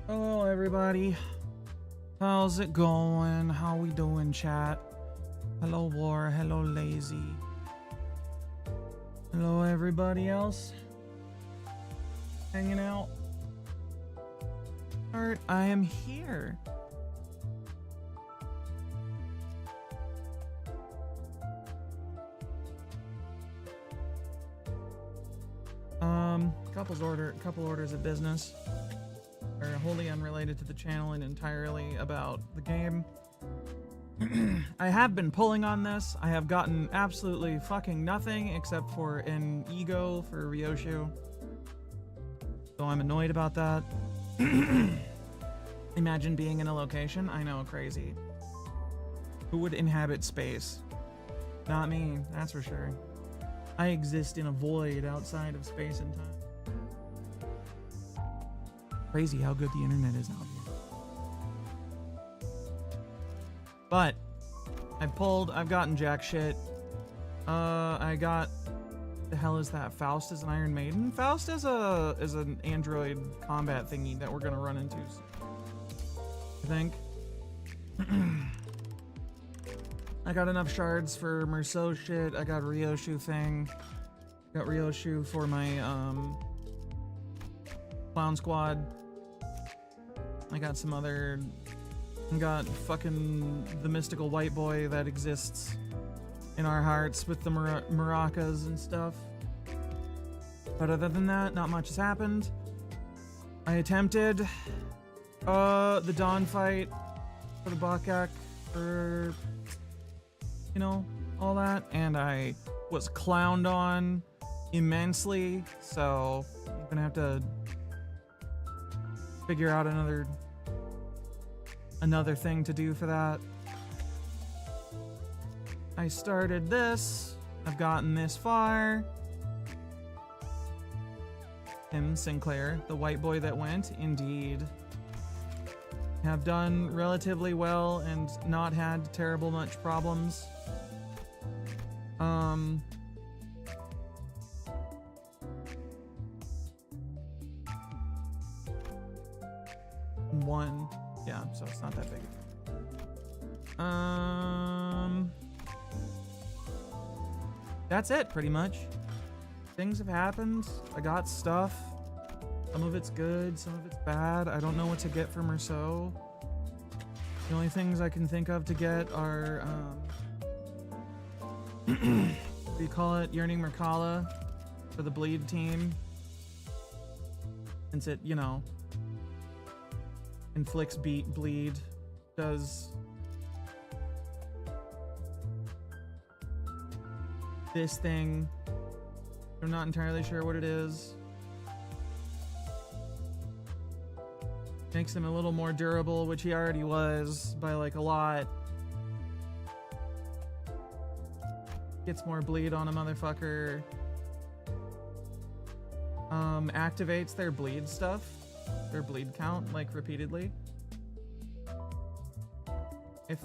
Hello everybody. How's it going? How we doing, chat? Hello War, hello Lazy. Hello everybody else. Hanging out. Alright, I am here. Couple orders of business. Are wholly unrelated to the channel and entirely about the game. I have been pulling on this. I have gotten absolutely fucking nothing except for an ego for Ryoshu. So I'm annoyed about that. Imagine being in a location. I know, crazy. Who would inhabit space? Not me, that's for sure. I exist in a void outside of space and time. Crazy how good the internet is out here. But I've gotten jack shit. I got, the hell is that? Faust is an Iron Maiden? Faust is an android combat thingy that we're gonna run into soon, I think. I got enough shards for Merceau shit. I got Ryoshu thing. Got Ryoshu for my Clown Squad. I got some other. Got fucking the mystical white boy that exists in our hearts with the maracas and stuff. But other than that, not much has happened. I attempted the Dawn fight for the Bakak for, you know, all that, and I was clowned on immensely, so I'm gonna have to figure out another thing to do for that. I started this. I've gotten this far. Tim Sinclair, the white boy that went, indeed. Have done relatively well and not had terrible much problems. One. Yeah, so it's not that big. That's it, pretty much. Things have happened. I got stuff. Some of it's good, some of it's bad. I don't know what to get for Merceau. The only things I can think of to get are, what do you call it? Yearning Merkala for the bleed team. Since it, you know, inflicts bleed, does this thing. I'm not entirely sure what it is. Makes him a little more durable, which he already was by like a lot. Gets more bleed on a motherfucker. Activates their bleed stuff. Their bleed count, like, repeatedly. If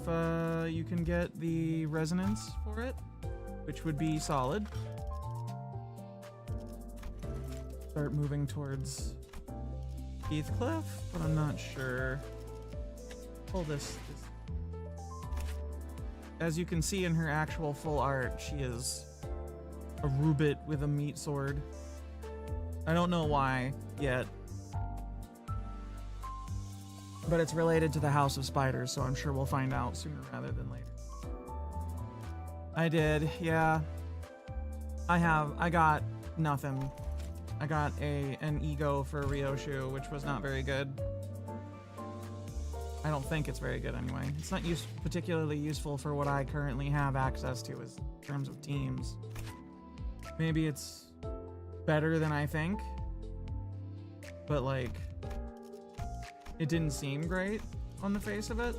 you can get the resonance for it, which would be solid. Start moving towards Heathcliff, but I'm not sure. Pull this. As you can see in her actual full art, she is a Rubit with a meat sword. I don't know why yet. But it's related to the House of Spiders, so I'm sure we'll find out sooner rather than later. I did, yeah. I got nothing. I got an ego for Ryoshu, which was not very good. I don't think it's very good anyway. It's not particularly useful for what I currently have access to in terms of teams. Maybe it's better than I think, but like, it didn't seem great on the face of it.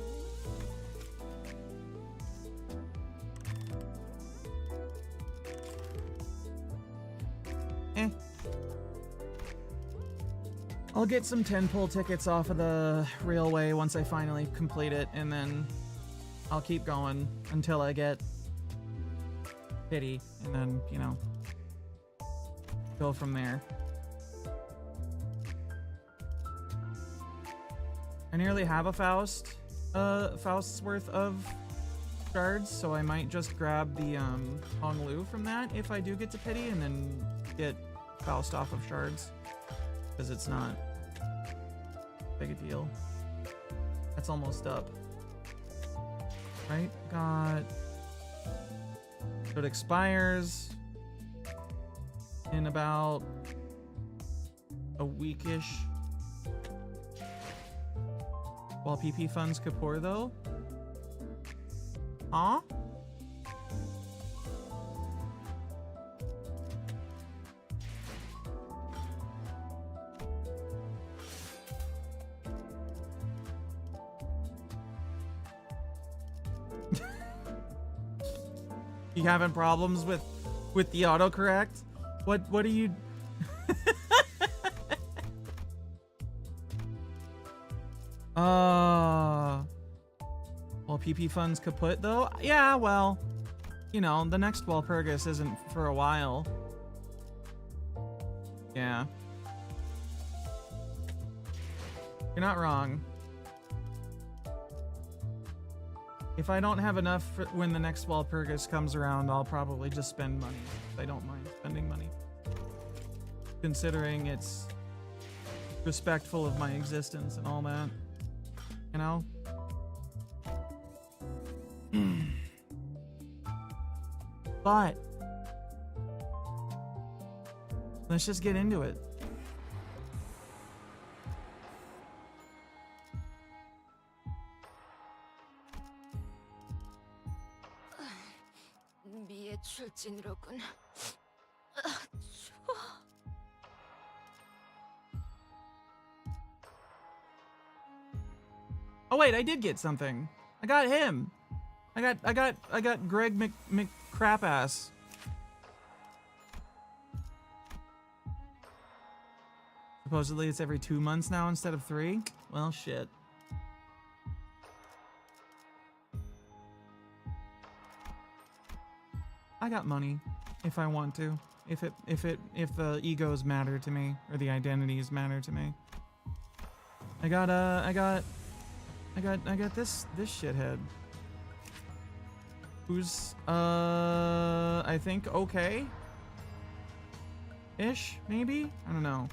I'll get some 10-pull tickets off of the railway once I finally complete it, and then I'll keep going until I get pity, and then, you know, go from there. I nearly have a Faust's worth of shards, so I might just grab the Honglu from that if I do get to pity, and then get Faust off of shards, because it's not big a deal. That's almost up, right? Got, so it expires in about a weekish. While PP funds Kapoor though? Huh? You having problems with the autocorrect? What are you? Well, PP funds kaput though? Yeah, well, you know, the next Walpurgis isn't for a while. Yeah. You're not wrong. If I don't have enough for when the next Walpurgis comes around, I'll probably just spend money. I don't mind spending money, considering it's respectful of my existence and all that, you know? But let's just get into it. 미의 출진이로군. Oh wait, I did get something. I got him. I got Greg McCrapass. Supposedly it's every 2 months now instead of 3. Well, shit. I got money if I want to. If the egos matter to me, or the identities matter to me. I got this shithead. Who's I think okay ish, maybe? I don't know.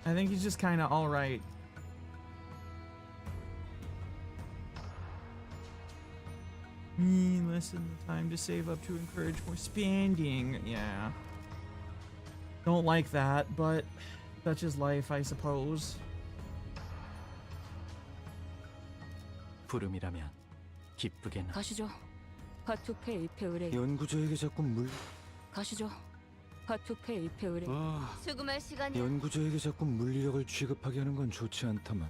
I think he's just kinda alright. Listen, the time to save up to encourage more spending. Yeah. Don't like that, but such is life, I suppose. 부름이라면 기쁘게 나. 가시죠. 파투페이 페으레. 연구자에게 자꾸 가시죠. 파투페이 페으레. 수금할 시간이. 연구자에게 자꾸 물리력을 취급하게 하는 건 좋지 않다만.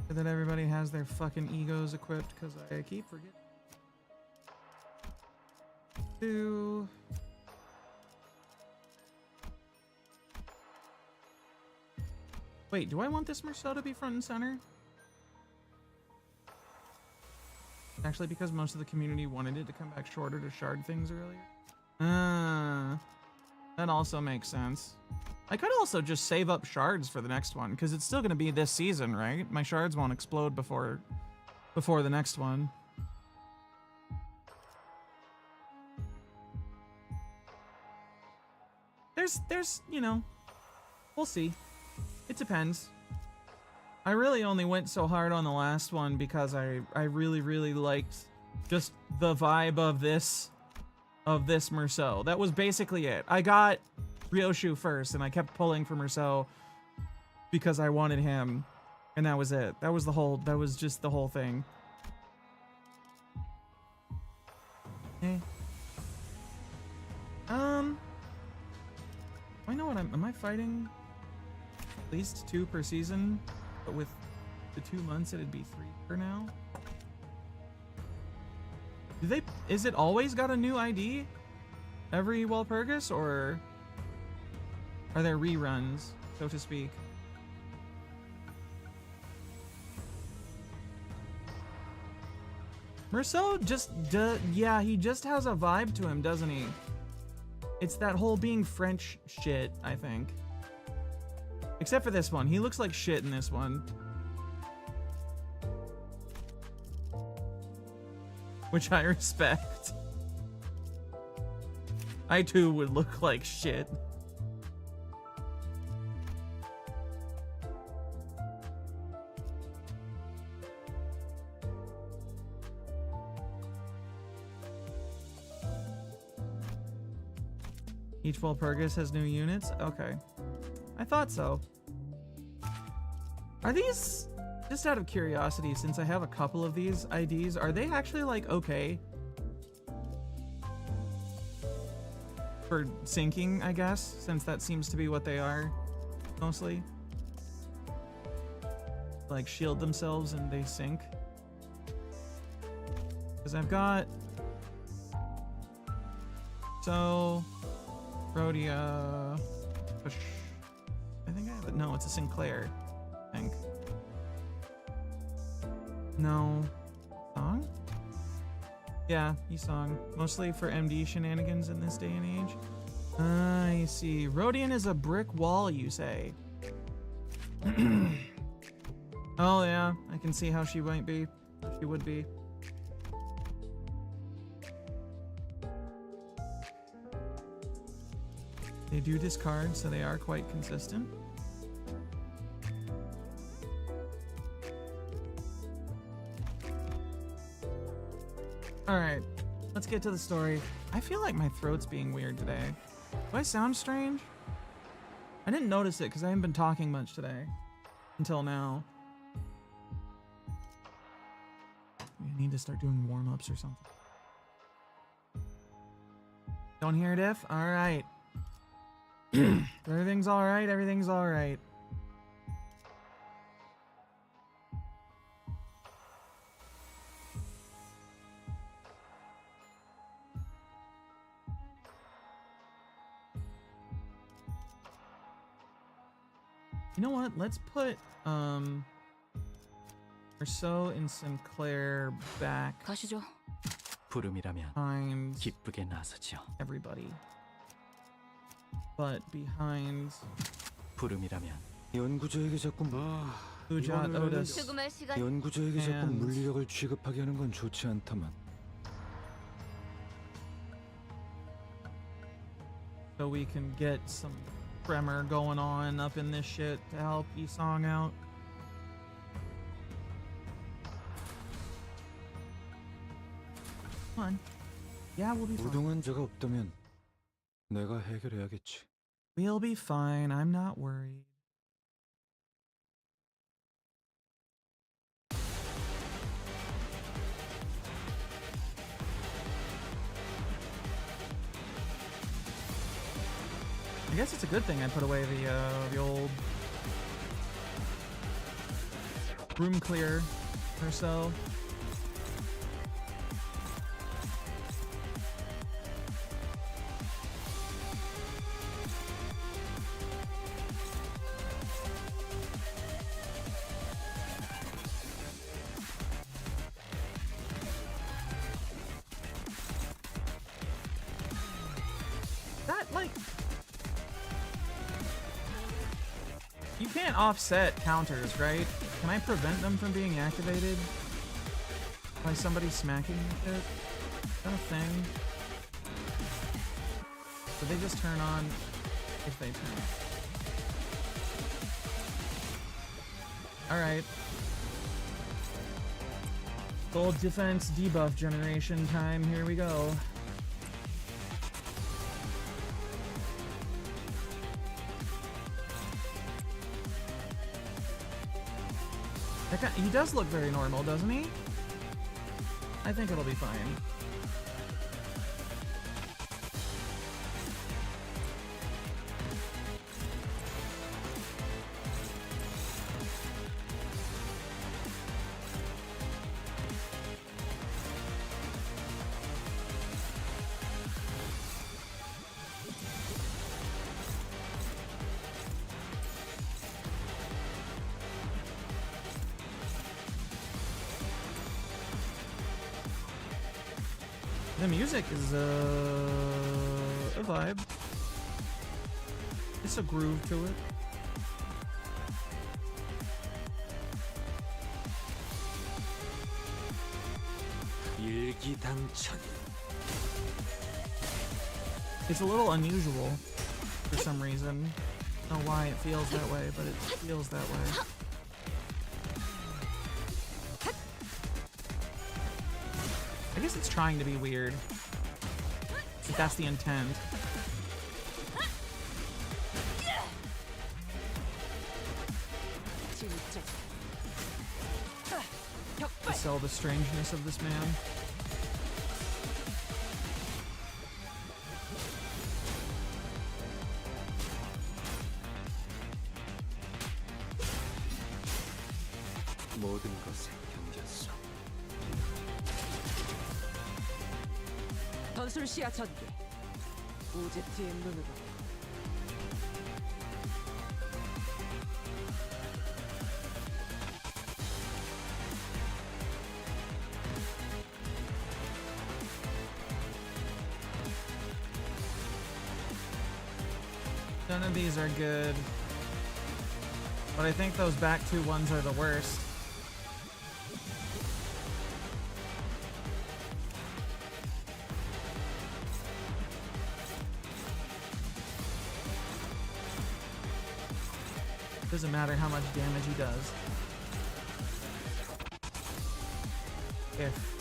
That everybody has their fucking egos equipped, because I keep forgetting to. Wait, do I want this Merceau to be front and center? Actually, because most of the community wanted it to come back shorter to shard things earlier. That also makes sense. I could also just save up shards for the next one, because it's still going to be this season, right? My shards won't explode before the next one. There's, you know, we'll see. It depends. I really only went so hard on the last one because I really, really liked just the vibe of this Merceau. That was basically it. I got Ryoshu first, and I kept pulling for Merceau because I wanted him, and that was it. That was just the whole thing. Eh. I know what am I fighting? At least 2 per season, but with the 2 months it'd be 3 per now. Is it always got a new ID every Walpurgis, or are there reruns, so to speak? Merceau just, yeah, he just has a vibe to him, doesn't he? It's that whole being French shit, I think. Except for this one. He looks like shit in this one. Which I respect. I too would look like shit. Each Walpurgis has new units? Okay. I thought so. Are these, just out of curiosity, since I have a couple of these IDs, are they actually like okay? For sinking, I guess, since that seems to be what they are, mostly. Like shield themselves and they sink. Because I've got... So... Rhodia... I think I have it. No, it's a Sinclair. I think. No. Song? Yeah, Song. Mostly for MD shenanigans in this day and age. I see. Rhodian is a brick wall, you say? Oh yeah, I can see how she might be. She would be. They do discard, so they are quite consistent. Alright, let's get to the story. I feel like my throat's being weird today. Do I sound strange? I didn't notice it because I haven't been talking much today. Until now. I need to start doing warm-ups or something. Don't hear it if? Alright. Everything's alright, everything's alright. You know what? Let's put Merceau and Sinclair back 가시죠. 부름이라면 behind 기쁘게 나서죠. everybody. But behind 부름이라면 연구자에게 자꾸 Ujat Otis. 수금할 시간. 연구자에게 자꾸 And- 물리력을 취급하게 하는 건 좋지 않다만. So we can get some tremor going on up in this shit to help Song out. Come on. Yeah, we'll be fine. 우동한 자가 없다면 내가 해결해야겠지. We'll be fine. I'm not worried. I guess it's a good thing I put away the old room clear or so. That like you can't offset counters, right? Can I prevent them from being activated by somebody smacking it? Is that a thing? Do they just turn on if they turn? Alright. Gold defense debuff generation time, here we go. He does look very normal, doesn't he? I think it'll be fine. The music is a vibe. It's a groove to it. It's a little unusual for some reason. I don't know why it feels that way, but it feels that way. I guess it's trying to be weird. If that's the intent. To sell the strangeness of this man. 모든 것에 견뎠어. 전술 시야 전개. 오제트의 눈으로. None of these are good. But I think those back two ones are the worst. Doesn't matter how much damage he does. If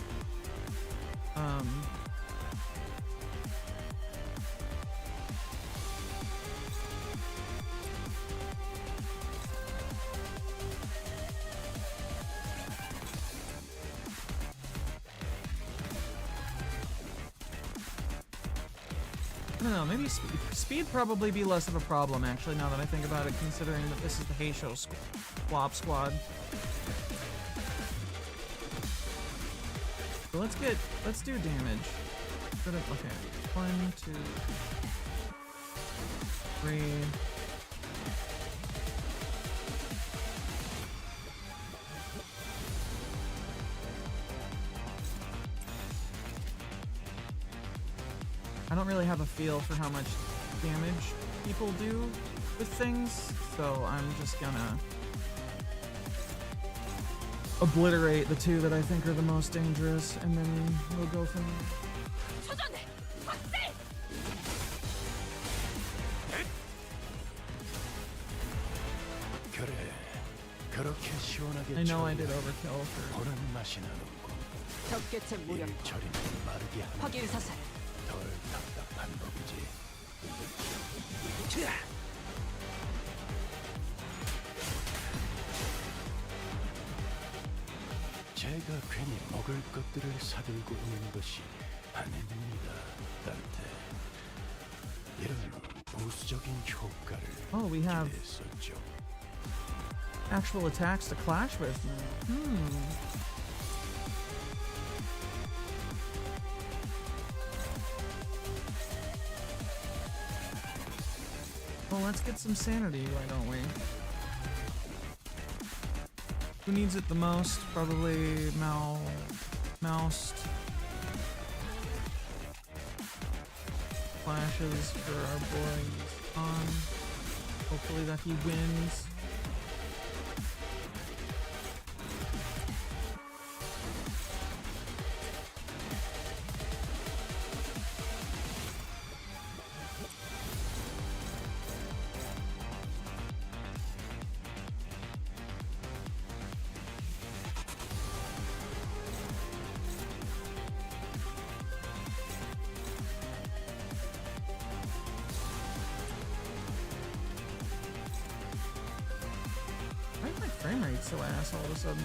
I don't know, maybe speed probably be less of a problem, actually, now that I think about it, considering that this is the Heisho Flop Squad. So let's do damage. Okay, 1, 2, 3. I don't really have a feel for how much damage people do with things, so I'm just gonna obliterate the two that I think are the most dangerous, and then we'll go from there. I know I did overkill for... 적개체 무력. 확인 사살. 제가 괜히 먹을 것들을 사들고 오는 것이 아닙니다, 단테. 이런 보수적인 효과를 기대했었죠. Actual attacks to clash with. Well, let's get some sanity, why don't we? Who needs it the most? Probably Moused. Flashes for our boy on. Hopefully that he wins. Why is my frame rate so ass all of a sudden?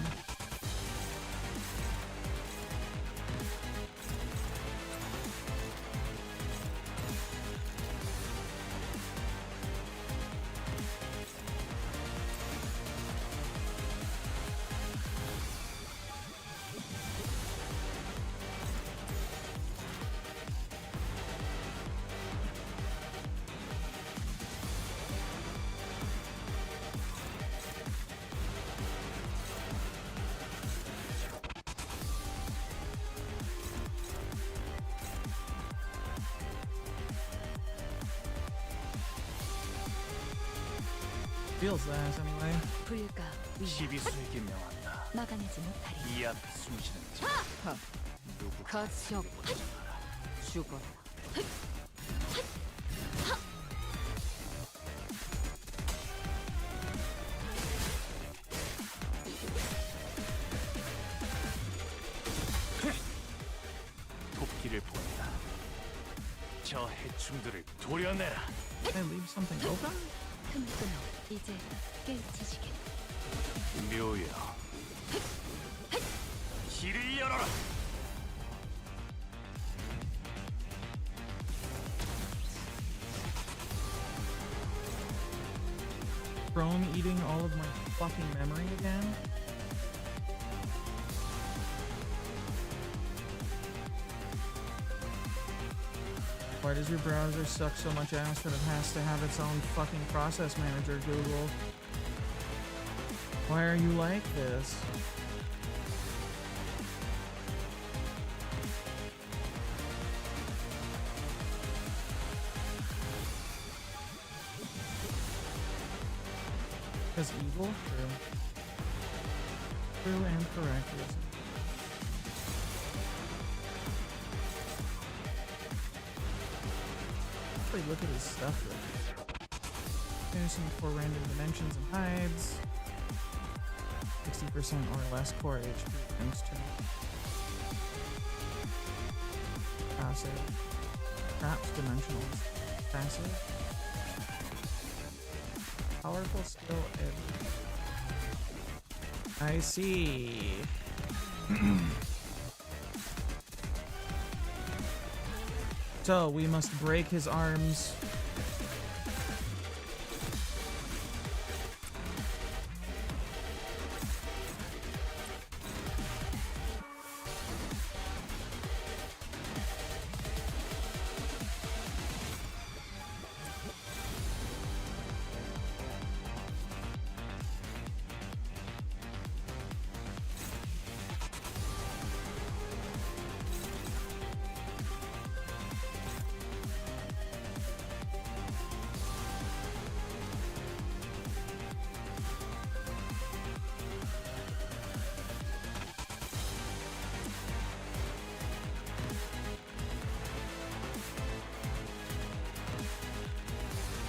Feels that anyway. 불가 위야 시비수에게 명한다. 막아내지 못하리. 이 앞에 숨쉬는 자. 누구 가시 없 죽어라. 도끼를 보낸다. 저 해충들을 도려내라. Can I leave something open? 틈을 끊어 이제 깨우치시게. 묘야. 길을 열어라. Chrome eating all of my fucking memory again? Why does your browser suck so much ass that it has to have its own fucking process manager, Google? Why are you like this? Because evil? True. True and correct, yes. Actually, look at his stuff real quick. Finishing for random dimensions and hides. 60% or less core HP thanks to passive. Traps dimensionals. Passive. Powerful skill edge. I see. So we must break his arms.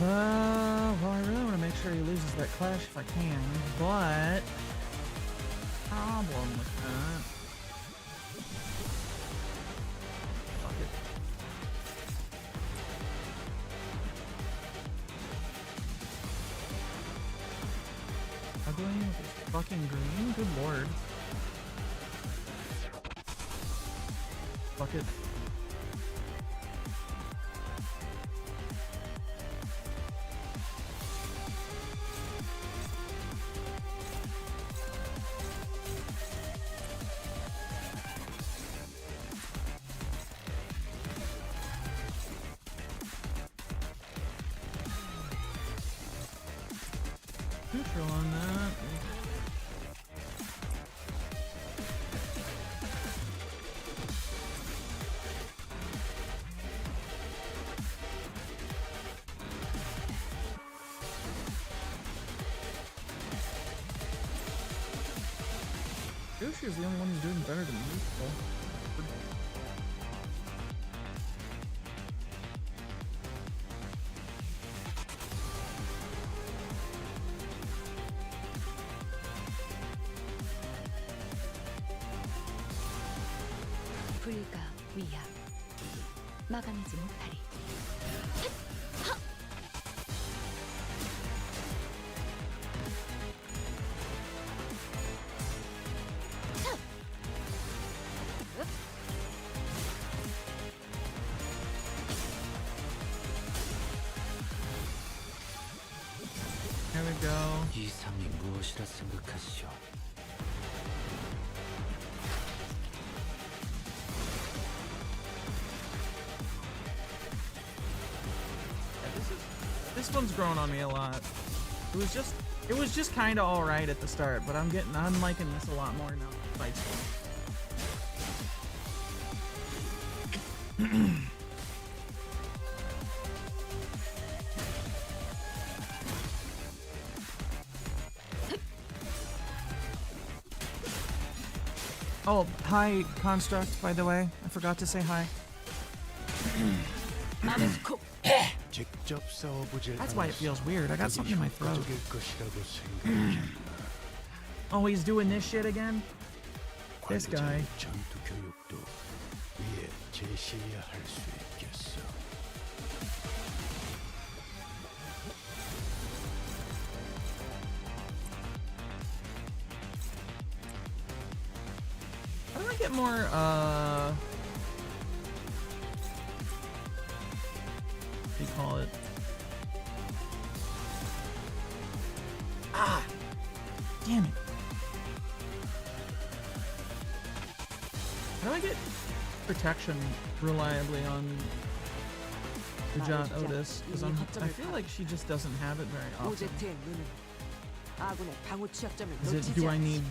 Well, I really want to make sure he loses that clash if I can, but problem with that. Fuck it. Ugly with his fucking green? Good lord. Fuck it. Neutral on that. Yoshi is the only one who's doing better than me. 불가 위야 막아내지 못하리. Here we go. 이상이 무엇이라 생각하시오? This one's grown on me a lot. It was just kind of all right at the start, but I'm liking this a lot more now. Fights. Oh, hi, Construct, by the way. I forgot to say hi. 아메스코. 직접 싸워보질 That's why it 않았어. feels weird. I got something in my throat. 효과적일 것이라고 생각했나. Oh, he's doing this shit again? This guy. 관리자의 전투 교육도 위에 제시해야 할 수 있겠어. How do I get more, what do you call it? Ah! Damn it. How do I get protection reliably on Brigade Otis? Because I feel like she just doesn't have it very often. 오제트의 눈은 아군의 방어 취약점을 Is it, 놓치지 않지.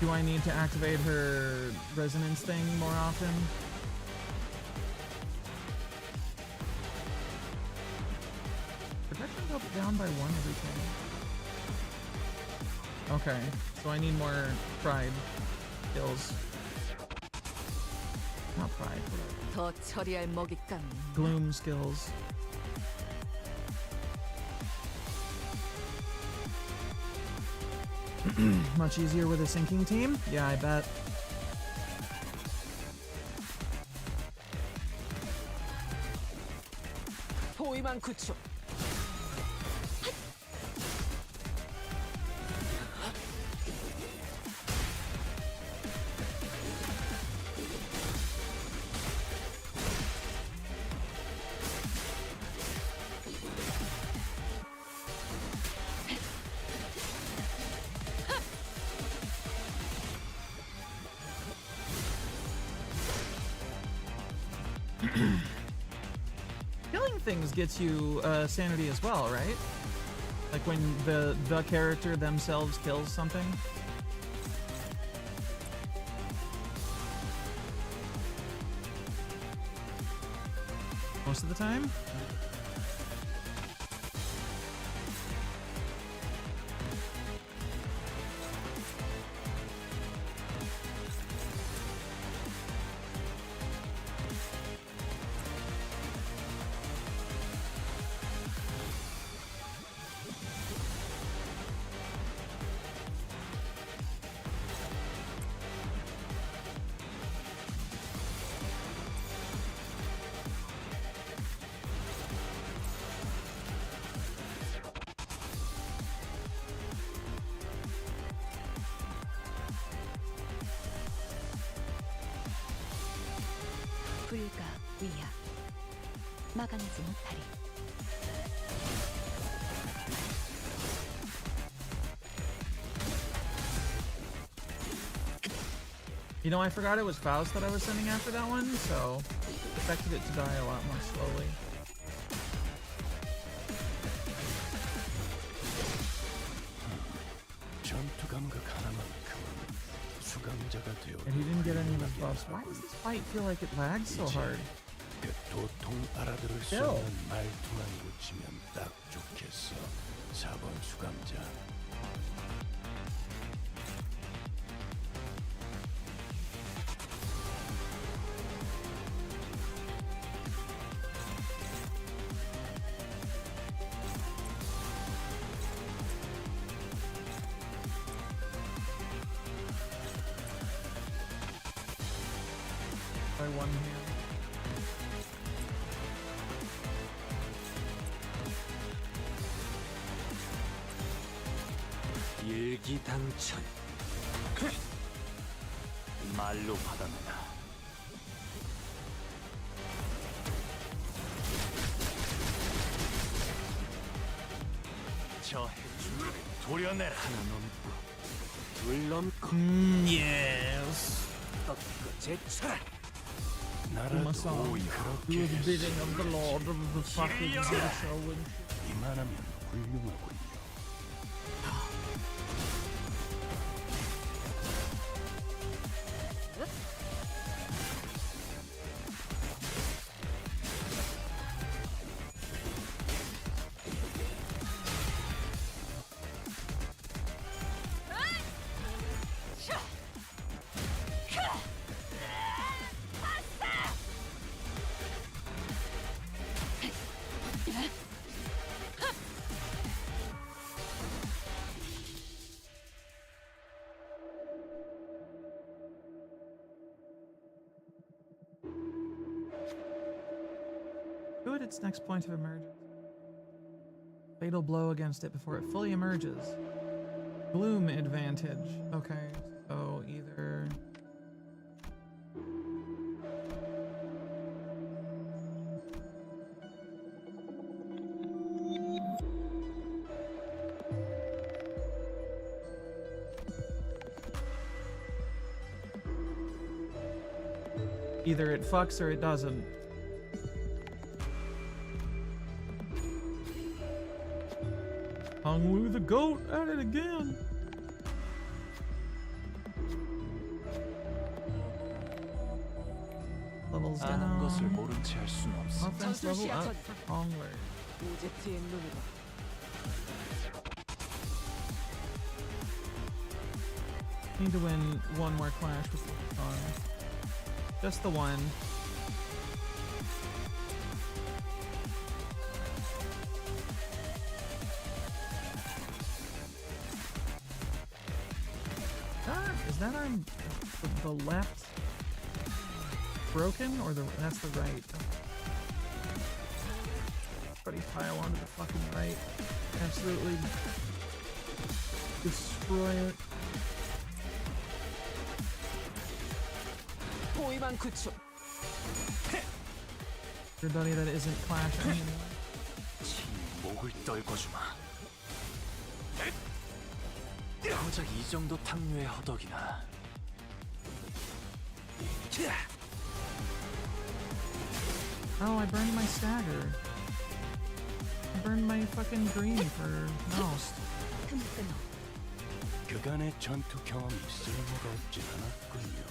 do I need to activate her resonance thing more often? Protection go down by 1 every turn. Okay, so I need more pride skills. Not pride, whatever. 더 처리할 먹잇감이 있나? Gloom skills. Much easier with a sinking team? Yeah, I bet. 포위만 구축. Killing things gets you sanity as well, right? Like when the character themselves kills something. Most of the time. 불가 위야 막아내지 못하리. You know, I forgot it was Faust that I was sending after that one, so expected it to die a lot more slowly. 전투 감각 하나만큼은 수감자가 되어. And he didn't get any of his buffs. Why does this fight feel like it lags so hard? 그 도통 알아들을 수 Still. 없는 말투만 고치면 딱 좋겠어. 4번 수감자. By one hand. 일기당천. 말로 받아내라. 저 해충들을 도려내라. 하나 넘고 둘 넘고 Yes. 꺾고 제쳐라. Do my 나라도 song. 오이 Do 그렇게 the 했어. bidding of the Lord of the fucking show and 이만하면 훌륭하군요. Do it its next point of emergence. Fatal blow against it before it fully emerges. Gloom advantage. Okay, so either... Either it fucks or it doesn't. Hung Woo the goat at it again. Levels 아는 것을 down. 모른 채 할 수는 없어. Offense level up for Hongler. 우제트의 눈으로 Need to win one more clash with Lewdsome. Just the one. Is that on the left broken or that's the right? Everybody pile onto the fucking right. Absolutely destroy it. 포위만 구축. Everybody that isn't clashing anymore. 목을 떨궈주마. 고작 이 정도 탕류의 허덕이나. Oh, I burned my stagger. I burned my fucking green for mouse. 흠 끊어. 그간의 전투 경험이 쓸모가 없진 않았군요.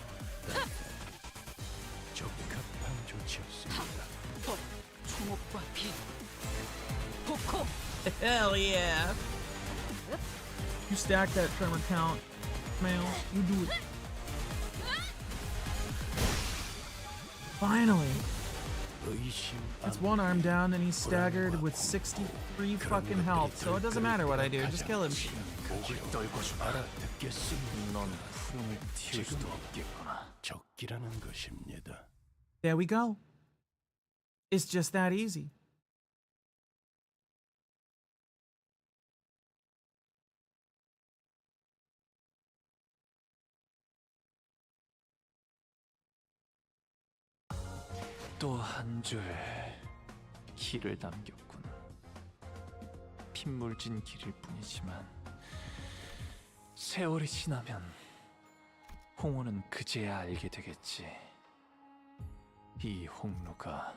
적합한 조치였습니다. 주목과 비. 포코. Hell yeah! You stack that tremor count, Mail. You do it. Finally! 의심 It's one arm down and he's staggered with 63 fucking health, so it doesn't matter what I do, just kill him. 목을 떨궈주마. 알아듣겠습니다. 넌 구름을 틔울 수도 없겠구나. 적기라는 것입니다. There we go. It's just that easy. 또 한 줄 길을 남겼군. 핏물진 길일 뿐이지만 세월이 지나면 홍호는 그제야 알게 되겠지. 이 홍로가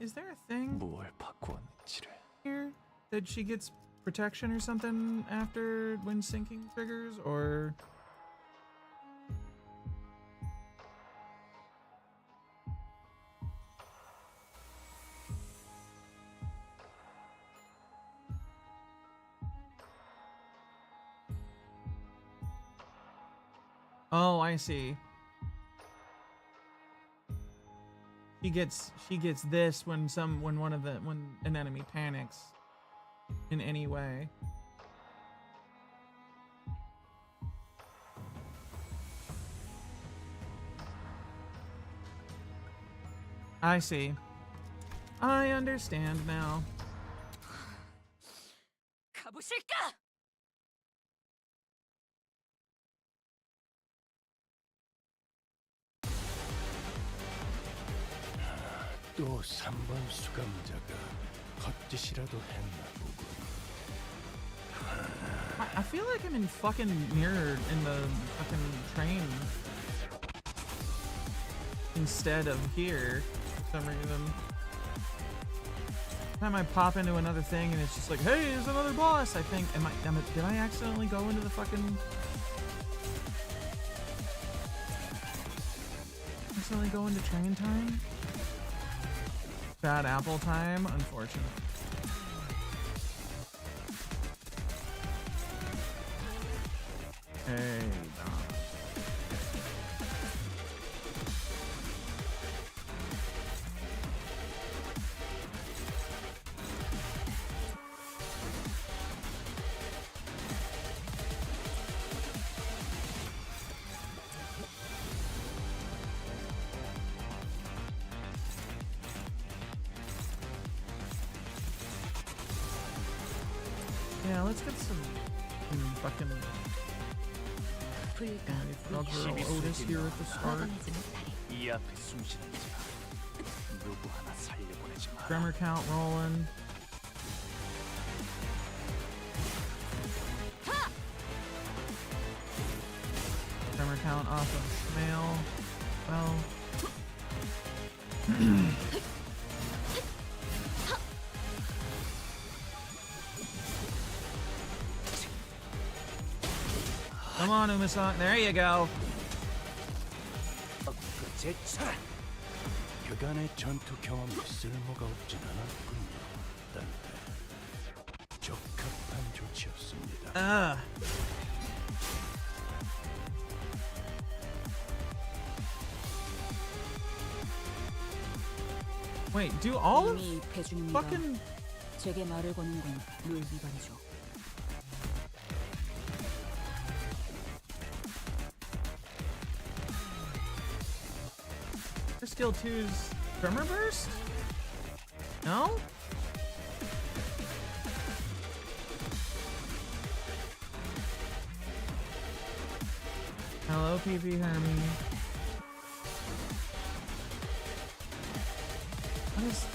Is there a thing 무엇을 바꾸었는지를. here that she gets protection or something after when sinking triggers, or... Oh, I see. She gets this when an enemy panics in any way. I see. I understand now. 가보실까? 또 3번 수감자가 헛짓이라도 했나 보군. I feel like I'm in fucking mirrored in the fucking train instead of here for some reason. Every time I pop into another thing and it's just like, hey, there's another boss. I think, did I accidentally go into the fucking? Accidentally go into train time? Bad apple time, unfortunate. Hey, Dom. Yeah, let's get some fucking 불가 frog girl Otis here at the start. 막아내지 못하리. 이 앞에 숨쉬는 자 누구 하나 살려보내지 마. Tremor count rolling. Tremor count off of male. Well. Come on, Umasan. There you go. 제차 그간의 전투 경험이 쓸모가 없진 않았군요. 딴데 적합한 조치였습니다. Wait, do all of 이미 배중입니다. fucking 제게 말을 거는 건 룰 위반이죠. skill 2's Tremor Burst? No? Hello, PP Hermie. What is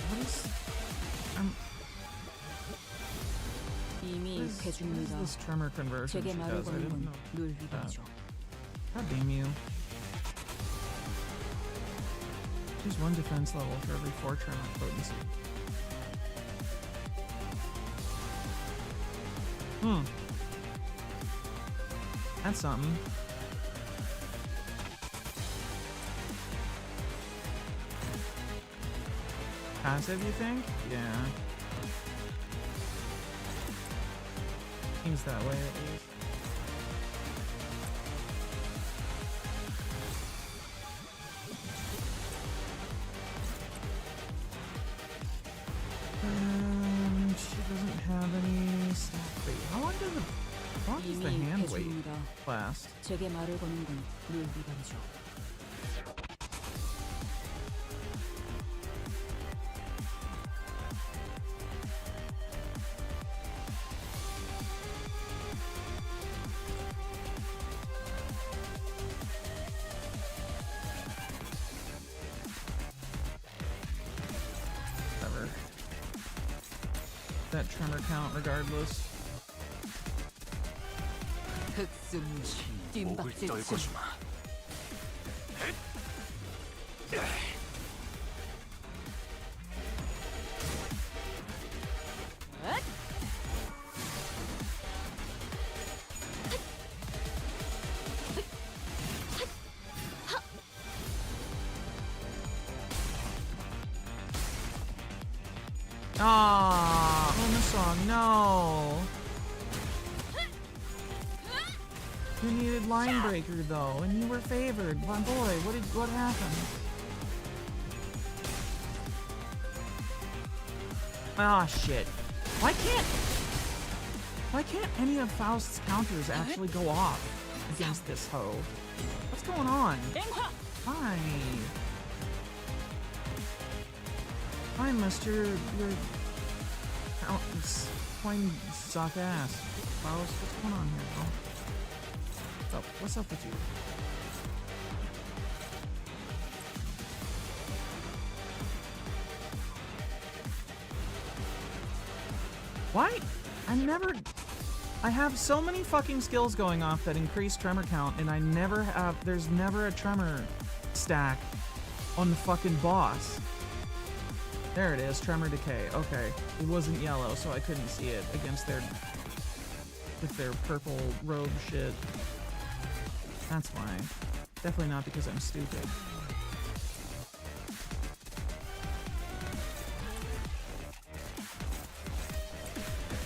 이미 what is 배중입니다. this tremor conversion 제게 she 말을 does? I 거는 didn't 건 know. 룰 위반이죠. God damn you. Choose one defense level for every 4 tremor potency. That's something. Passive, you think? Yeah. Seems that way at least. She doesn't have any staff weight. How long does the 이미 hand weight 배중입니다. last? 제게 말을 거는 건 룰 위반이죠. Whatever. That tremor count regardless. 흑승시 목을 뜀박질 떨고 주마. Ah, Umasong, no. You needed line breaker though, and you were favored. My boy, what happened? Ah, shit. Why can't any of Faust's counters actually go off against this hoe? What's going on? Hi. Hi, mister. You're plain suck ass. Faust, what's going on here, bro? What's up with you? Why? I have so many fucking skills going off that increase tremor count, and there's never a tremor stack on the fucking boss. There it is, tremor decay. Okay, it wasn't yellow, so I couldn't see it against with their purple robe shit. That's why. Definitely not because I'm stupid.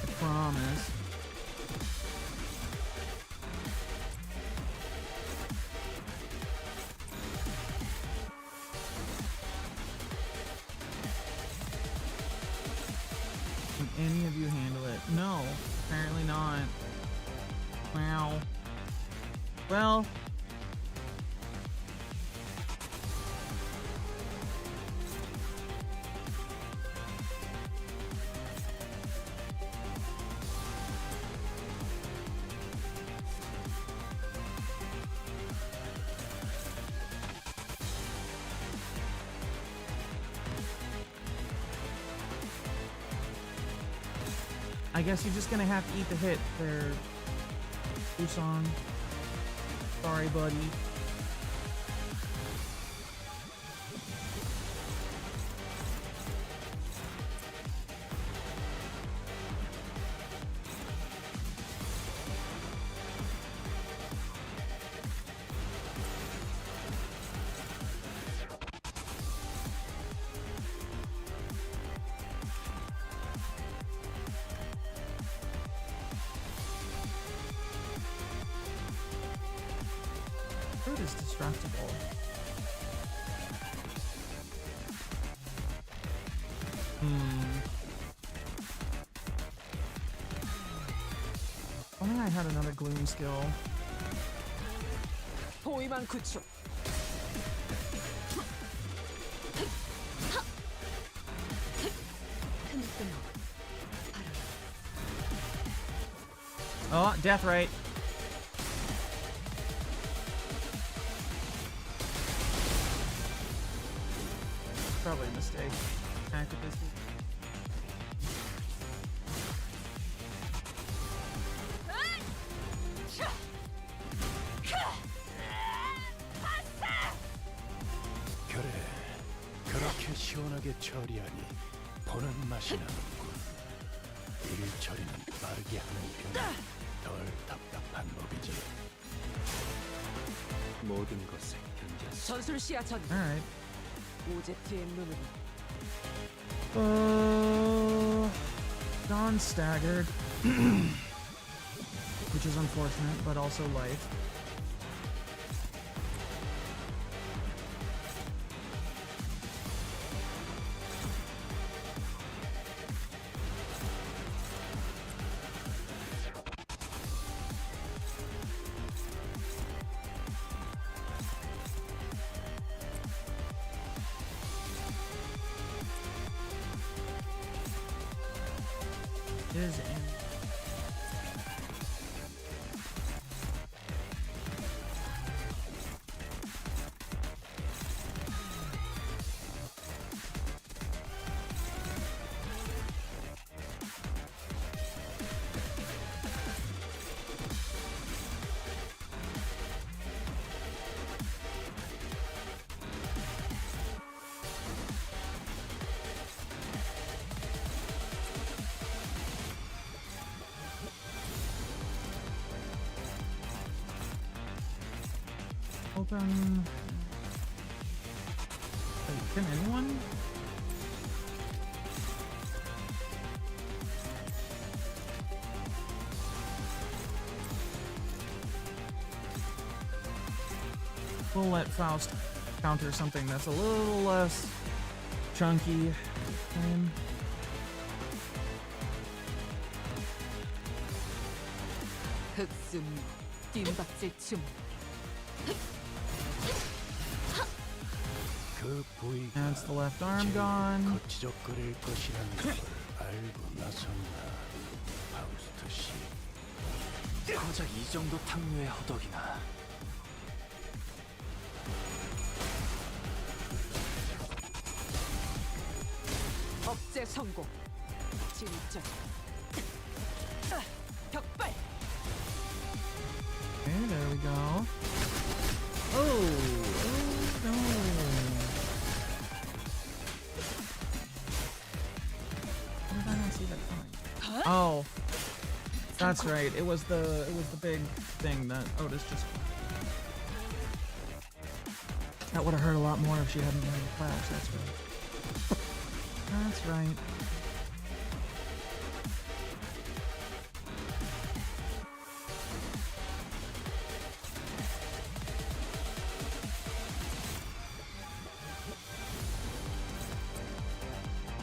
I promise. Can any of you handle it? No, apparently not. Wow. Well, I guess you're just gonna have to eat the hit there, Busan. Sorry, buddy. Fruit is destructible. If only I had another gloom skill. 포위만 구축. 틈을 끊어. Oh, death rate. Probably a mistake. Active this. 그래, 그렇게 시원하게 처리하니 보는 맛이 나는군. 일 처리는 빠르게 하는 편이 덜 답답한 법이지. 모든 것을 견뎠어. 전술 시야전. Alright. 오제트의 눈으로. Dawn staggered. Which is unfortunate, but also life. Is in. Open. Wait, can anyone? We'll let Faust counter something that's a little less chunky. 흑승 뜀박질 춤. 그 부위가 That's the left arm 제일 gone. 거치적거릴 것이라는 걸 알고 나섰나, 파우스트 씨. 고작 이 정도 탕류의 허덕이나. 억제 성공. 진짜. 격발. Okay, there we go. Oh no. How did I not see that coming? Oh. That's right. It was the big thing that Otis just. That would have hurt a lot more if she hadn't done the clash. That's right. That's right.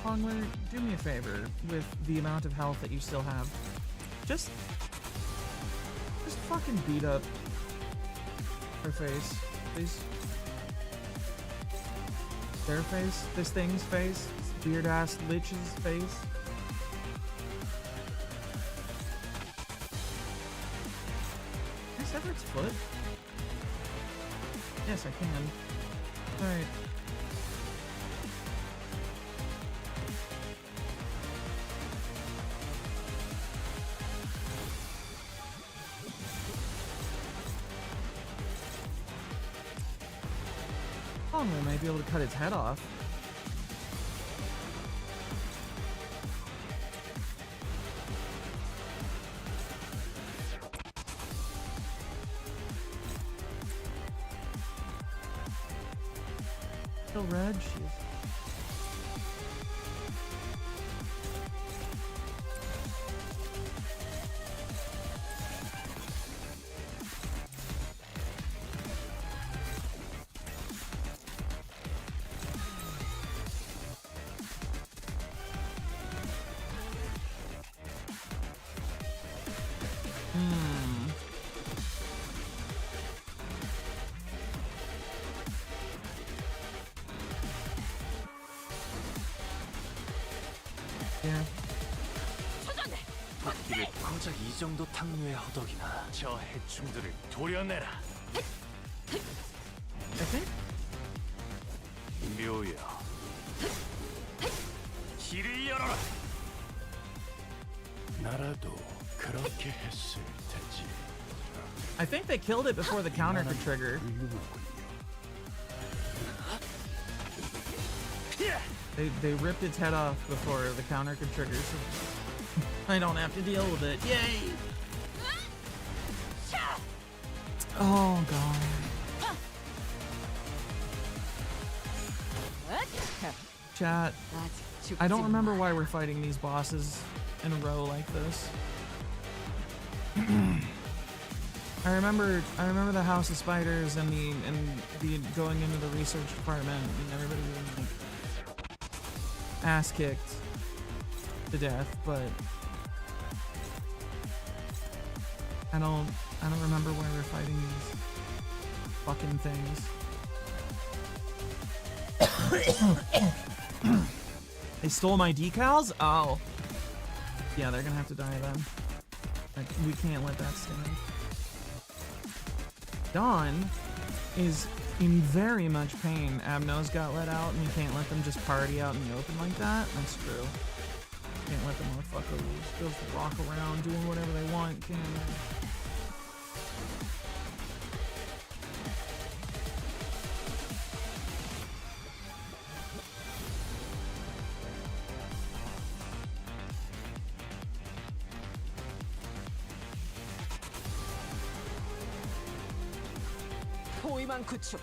Hongler, do me a favor with the amount of health that you still have. Just fucking beat up her face, please. Their face? This thing's face? This weird-ass lich's face? Can I sever its foot? Yes, I can. Alright. long, we might be able to cut its head off. Still red? Jeez. Yeah. 바퀴를 고작 이 정도 탕류의 허덕이나 저 해충들을 도려내라. I think? 묘여, 길을 열어라. 나라도 그렇게 했을 테지. I think they killed it before the counter could trigger. They ripped its head off before the counter could trigger, so I don't have to deal with it. Yay! Oh god. Chat, I don't remember why we're fighting these bosses in a row like this. I remember the House of Spiders and the going into the research department and everybody being like ass kicked to death, but I don't remember why we're fighting these fucking things. They stole my decals? Oh. Yeah, they're gonna have to die then. We can't let that stand. Dawn is in very much pain. Abnos got let out, and you can't let them just party out in the open like that. That's true. Can't let the motherfuckers just walk around doing whatever they want, can they? 포위만 구축.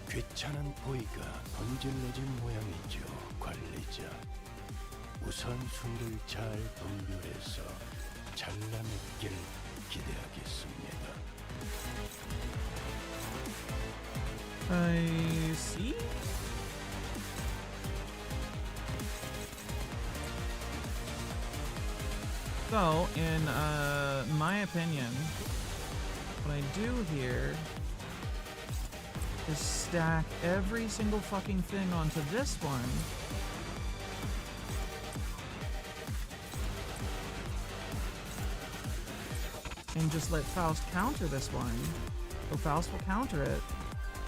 귀찮은 보이가 번질러진 모양이죠, 관리자. 우선 술을 잘 분별해서 잘라먹길 기대하겠습니다. I see. So, in my opinion, what I do here is stack every single fucking thing onto this one. And just let Faust counter this one. So Faust will counter it.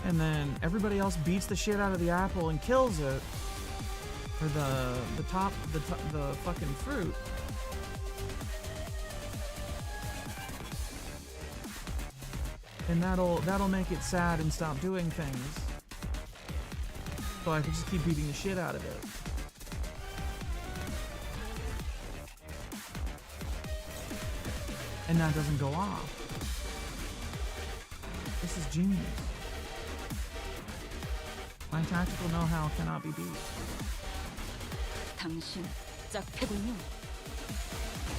And then everybody else beats the shit out of the apple and kills it. Or the fucking fruit. And that'll make it sad and stop doing things. So I can just keep beating the shit out of it. And that doesn't go off. This is genius. My tactical know-how cannot be beat. 당신 짝패군요.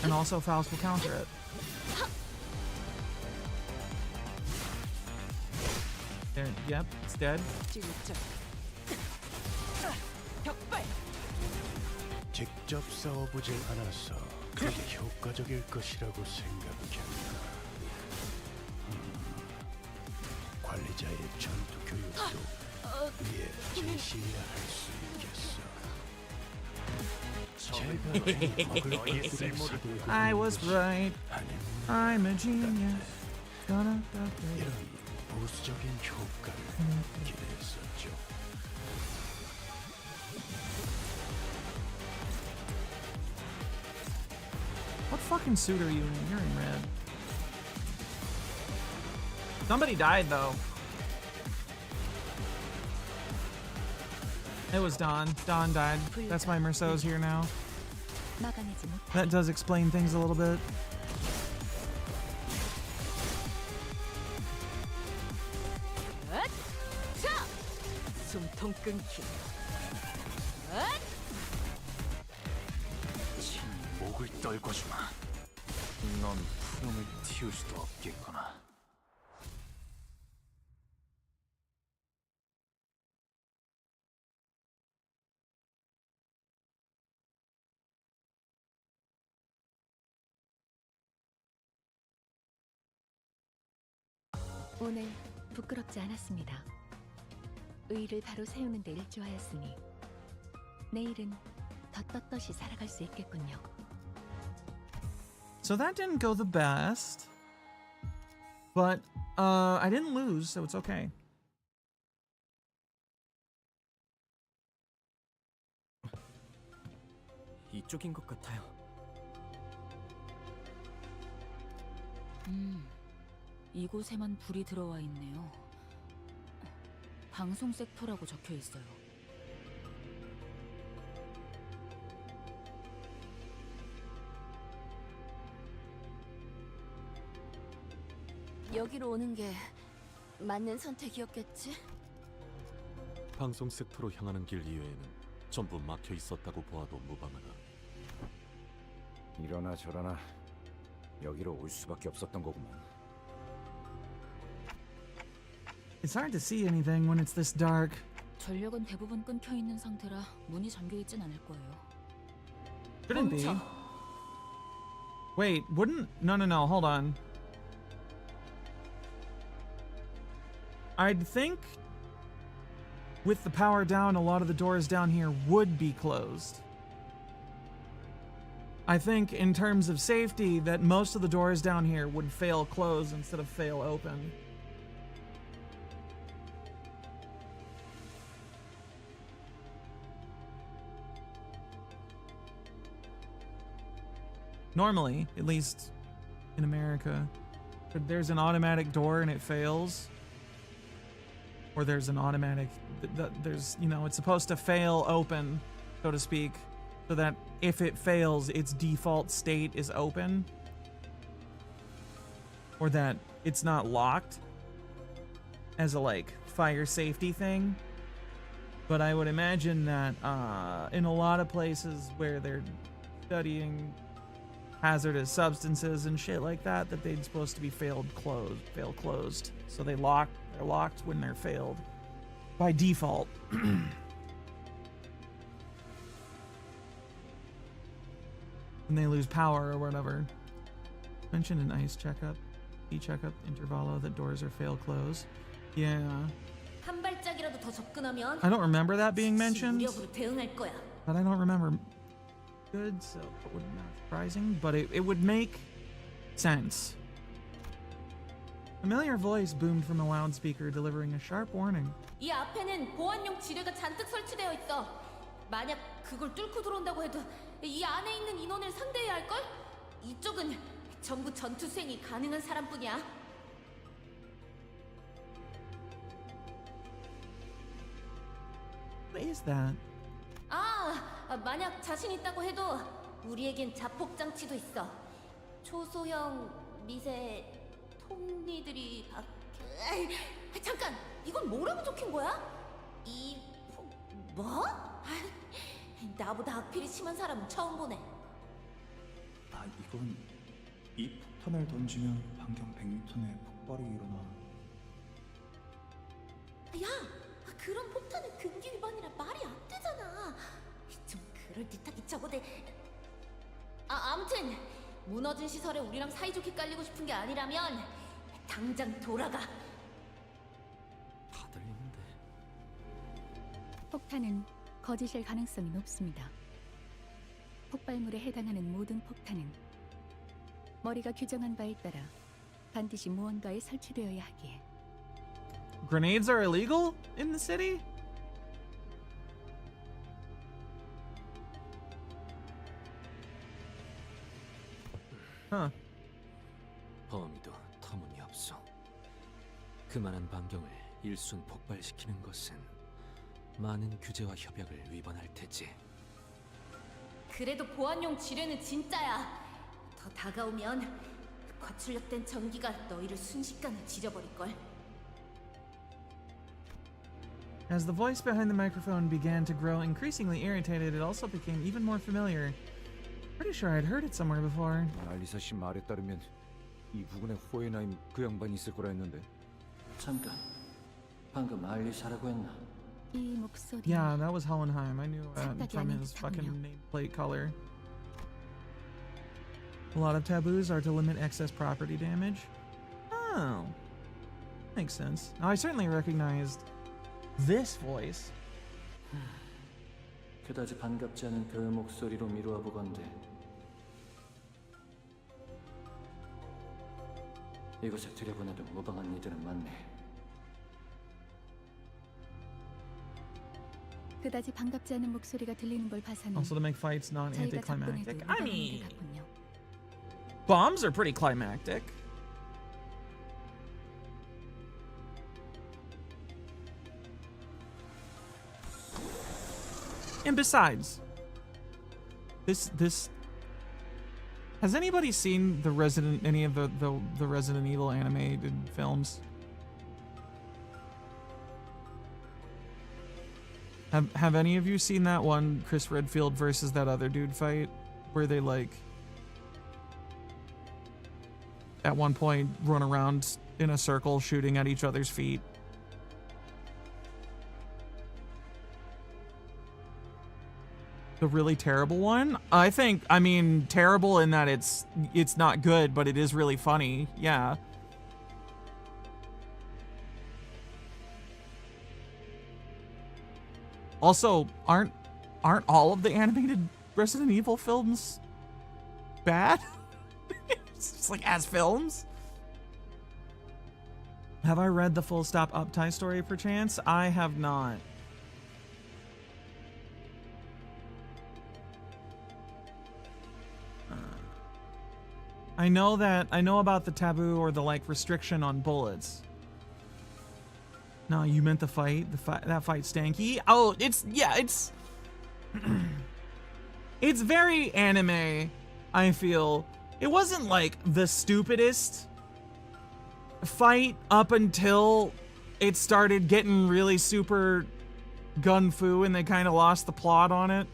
And also Faust will counter it. There, yep, it's dead. 찔쩍. 격발. 직접 싸워보질 않아서 그게 효과적일 것이라고 생각했나. 관리자의 전투 교육도 위에 제시해야 할 수 있겠어. I was right. I'm a genius. Gonna 이런 보수적인 효과를 기대했었죠. What fucking suit are you in? You're in red. Somebody died though. It was Dawn. Dawn died. That's why Merceau's here now. 막아내지 못하리. That does explain things a little bit. 자! 숨통 끊기. 친히 목을 떨궈주마. 넌 푸름을 틔울 수도 없겠구나. 오늘 부끄럽지 않았습니다. 의의를 바로 세우는 데 일조하였으니 내일은 더 떳떳이 살아갈 수 있겠군요. So that didn't go the best. But I didn't lose, so it's okay. 이쪽인 것 같아요. 이곳에만 불이 들어와 있네요. 방송 섹터라고 적혀 있어요. 여기로 오는 게 맞는 선택이었겠지? 방송 섹터로 향하는 길 이외에는 전부 막혀 있었다고 보아도 무방하다. 이러나 저러나 여기로 올 수밖에 없었던 거구만. It's hard to see anything when it's this dark. 전력은 대부분 끊겨 있는 상태라 문이 잠겨 있진 않을 거예요. Couldn't be. Wait, wouldn't... No, hold on. I'd think with the power down, a lot of the doors down here would be closed. I think in terms of safety that most of the doors down here would fail close instead of fail open. Normally, at least in America, if there's an automatic door and it fails, or there's an automatic, there's, you know, it's supposed to fail open, so to speak, so that if it fails, its default state is open, or that it's not locked as a, like, fire safety thing. But I would imagine that in a lot of places where they're studying hazardous substances and shit like that, that they're supposed to be fail closed. So they're locked when they're failed by default. When they lose power or whatever. Mention an ice checkup, e-checkup intervallo that doors are fail close. Yeah. 한 발짝이라도 더 접근하면 I don't remember that being mentioned, 무력으로 대응할 거야. but I don't remember good, so it would not surprising, but it would make sense. Familiar voice boomed from a loudspeaker, delivering a sharp warning. 이 앞에는 보안용 지뢰가 잔뜩 설치되어 있어. 만약 그걸 뚫고 들어온다고 해도 이 안에 있는 인원을 상대해야 할걸? 이쪽은 전부 전투 수행이 가능한 사람뿐이야. What is that? 만약 자신 있다고 해도 우리에겐 자폭 장치도 있어. 초소형 미세 톱니들이 잠깐, 이건 뭐라고 적힌 거야? 뭐? 나보다 악필이 심한 사람은 처음 보네. 이건 이 폭탄을 던지면 반경 100m 내에 폭발이 일어나. 야, 그런 폭탄은 금기 위반이라 말이 안 되잖아. 좀 그럴듯하게 적어대. 아무튼 무너진 시설에 우리랑 사이좋게 깔리고 싶은 게 아니라면 당장 돌아가. 다 들리는데. 폭탄은 거짓일 가능성이 높습니다. 폭발물에 해당하는 모든 폭탄은 머리가 규정한 바에 따라 반드시 무언가에 설치되어야 하기에 Grenades are illegal in the city? Huh. 범위도 터무니없어. 그만한 반경을 일순 폭발시키는 것은 많은 규제와 협약을 위반할 테지. 그래도 보안용 지뢰는 진짜야. 더 다가오면 과출력된 전기가 너희를 순식간에 지져버릴걸. As the voice behind the microphone began to grow increasingly irritated, it also became even more familiar. Pretty sure I'd heard it somewhere before. 알리사 씨 말에 따르면 이 부근에 호에나임 그 양반이 있을 거라 했는데. 잠깐, 방금 알리사라고 했나? 이 목소리. Yeah, that was Hohenheim. I knew 착각이 from 아닌 his 듯하군요. fucking nameplate color. A lot of taboos are to limit excess property damage. Oh, makes sense. Now, I certainly recognized this voice. 그다지 반갑지 않은 그 목소리로 미루어 보건대. 이곳에 들여보내도 무방한 이들은 많네. 그다지 반갑지 않은 목소리가 들리는 걸 봐서는 Also, to make fights not 저희가 anticlimactic. 작동해도 I 무방한 게 mean, 같군요. bombs are pretty climactic. And besides, this has anybody seen any of the Resident Evil animated films? Have any of you seen that one Chris Redfield versus that other dude fight where they like at one point run around in a circle shooting at each other's feet? The really terrible one? I mean, terrible in that it's not good, but it is really funny. Yeah. Also, aren't all of the animated Resident Evil films bad? It's just like as films? Have I read the Full Stop Uptie story perchance? I have not. I know about the taboo or the like restriction on bullets. No, you meant the fight. That fight stanky. Oh, it's it's very anime, I feel. It wasn't like the stupidest fight up until it started getting really super gun fu and they kind of lost the plot on it.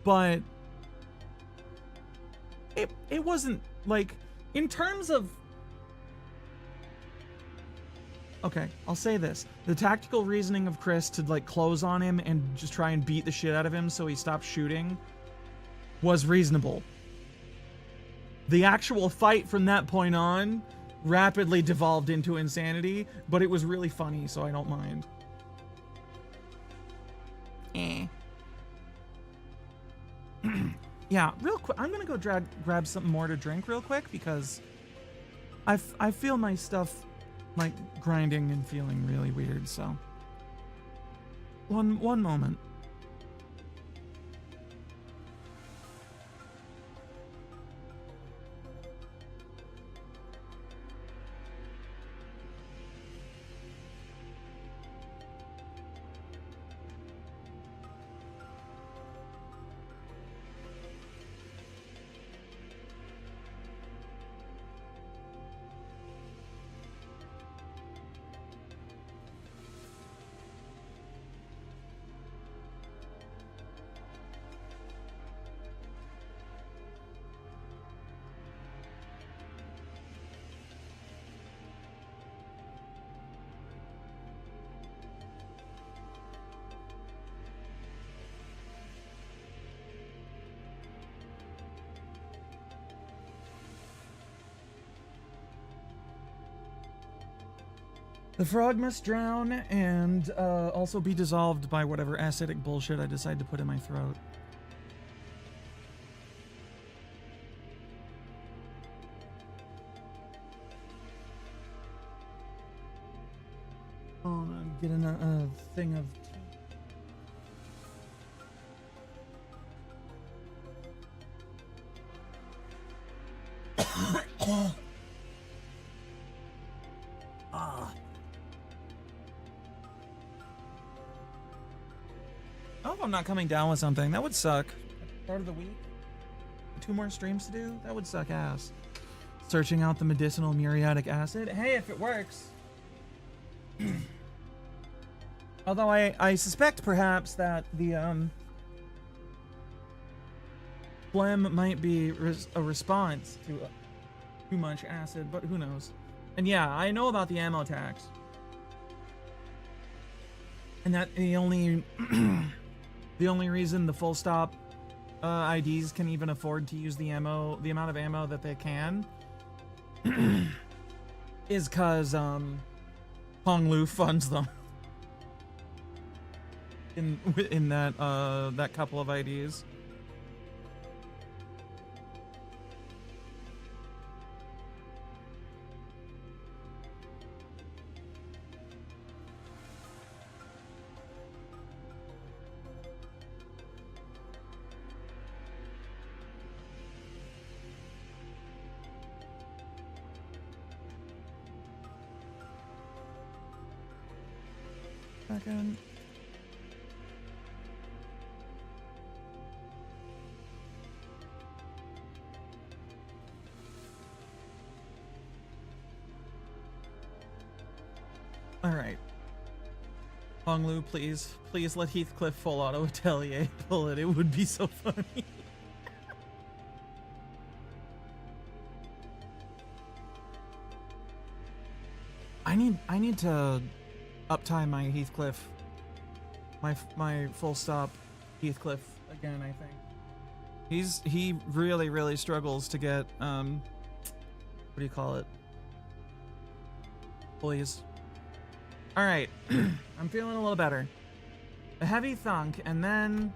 But it wasn't like, in terms of, okay, I'll say this. The tactical reasoning of Chris to like close on him and just try and beat the shit out of him so he stopped shooting was reasonable. The actual fight from that point on rapidly devolved into insanity, but it was really funny, so I don't mind. Yeah, real quick, I'm gonna go grab something more to drink real quick because I feel my stuff like grinding and feeling really weird, so one moment. The frog must drown and also be dissolved by whatever acidic bullshit I decide to put in my throat. Oh, I'm getting a thing of... I hope I'm not coming down with something. That would suck. Start of the week. 2 more streams to do? That would suck ass. Searching out the medicinal muriatic acid. Hey, if it works. Although I suspect perhaps that the phlegm might be a response to too much acid, but who knows? And yeah, I know about the ammo tax. And that the only the only reason the full stop IDs can even afford to use the amount of ammo that they can is cuz Honglu funds them in that couple of IDs. Second. All right. Honglu, please let Heathcliff full auto atelier pull it. It would be so funny. I need to uptime my Heathcliff, my full stop Heathcliff again. I think he really struggles to get what do you call it? Please. All right, I'm feeling a little better. A heavy thunk, and then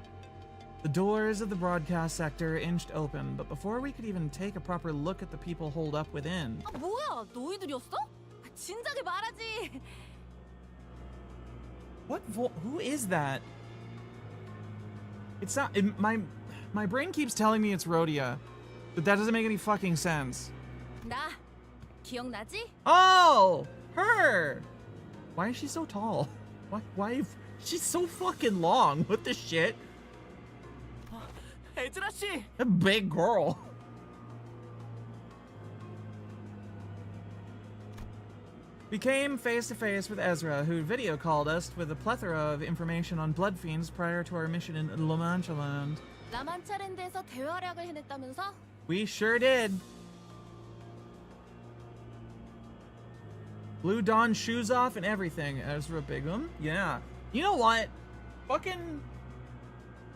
the doors of the broadcast sector inched open. But before we could even take a proper look at the people holed up within. 아, 뭐야? 너희들이었어? 진작에 말하지. Who is that? It's not. My brain keeps telling me it's Rhodia, but that doesn't make any fucking sense. 나 기억나지? Oh, her. Why is she so tall? Why? She's so fucking long. What the shit? 애즈라 씨. A big girl. We came face to face with Ezra, who video called us with a plethora of information on blood fiends prior to our mission in La Mancha Land. 라만차랜드에서 대활약을 해냈다면서? We sure did. Blue Dawn shoes off and everything. Ezra Bigham. Yeah. You know what? Fucking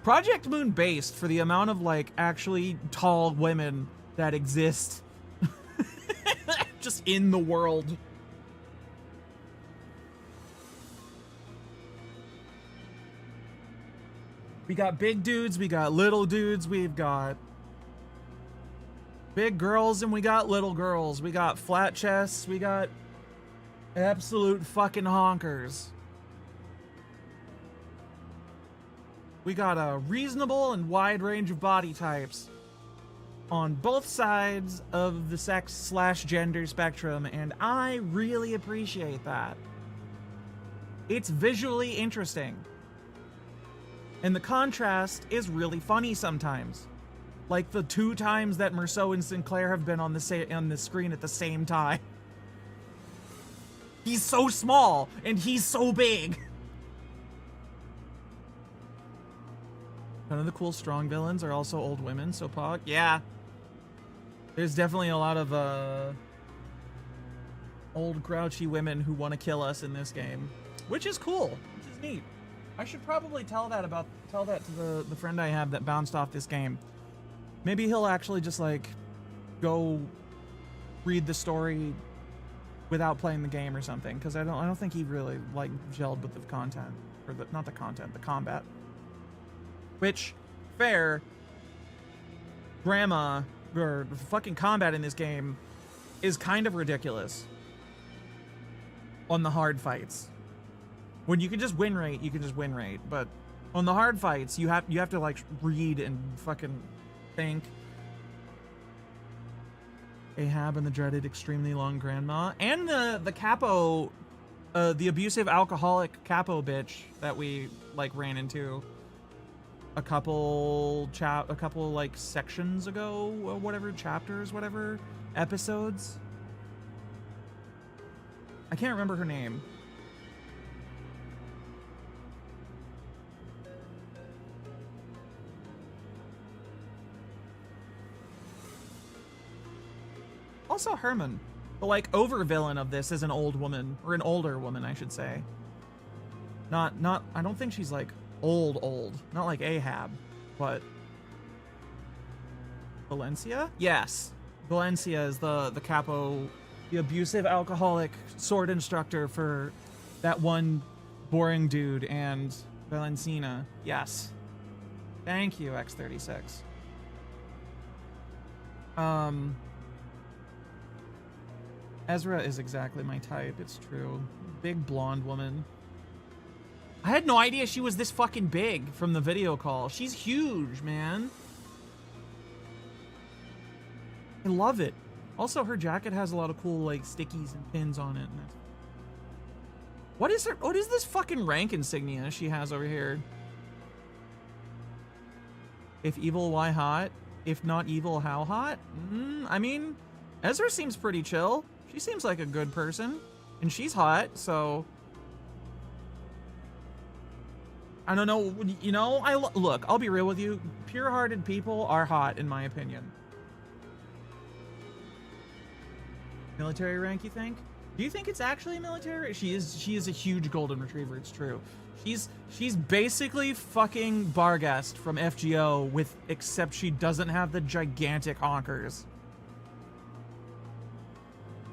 Project Moon based for the amount of like actually tall women that exist just in the world. We got big dudes, we got little dudes, we've got big girls and we got little girls. We got flat chests, we got absolute fucking honkers. We got a reasonable and wide range of body types on both sides of the sex/gender spectrum, and I really appreciate that. It's visually interesting. And the contrast is really funny sometimes. Like the 2 times that Merceau and Sinclair have been on the screen at the same time. He's so small and he's so big. None of the cool strong villains are also old women, so Pog. Yeah. There's definitely a lot of old grouchy women who want to kill us in this game, which is cool, which is neat. I should probably tell that to the friend I have that bounced off this game. Maybe he'll actually just like go read the story without playing the game or something, because I don't think he really like gelled with the content, or not the content, the combat. Which, fair, grandma or fucking combat in this game is kind of ridiculous on the hard fights. When you can just win rate, you can just win rate, but on the hard fights, you have to like read and fucking think. Ahab and the dreaded extremely long grandma, and the capo, the abusive alcoholic capo bitch that we like ran into a couple like sections ago, or whatever, chapters, whatever, episodes. I can't remember her name. Also Herman. The like over villain of this is an old woman, or an older woman, I should say. Not I don't think she's like old. Not like Ahab, but Valencia? Yes. Valencia is the capo, the abusive alcoholic sword instructor for that one boring dude and Valencina. Yes. Thank you, X36. Ezra is exactly my type, it's true. Big blonde woman. I had no idea she was this fucking big from the video call. She's huge, man. I love it. Also, her jacket has a lot of cool, like, stickies and pins on it. What is this fucking rank insignia she has over here? If evil, why hot? If not evil, how hot? I mean, Ezra seems pretty chill. She seems like a good person. And she's hot, so... I don't know, you know, look, I'll be real with you. Pure-hearted people are hot, in my opinion. Military rank, you think? Do you think it's actually military? She is a huge golden retriever, it's true. She's basically fucking Barghest from FGO, except she doesn't have the gigantic honkers.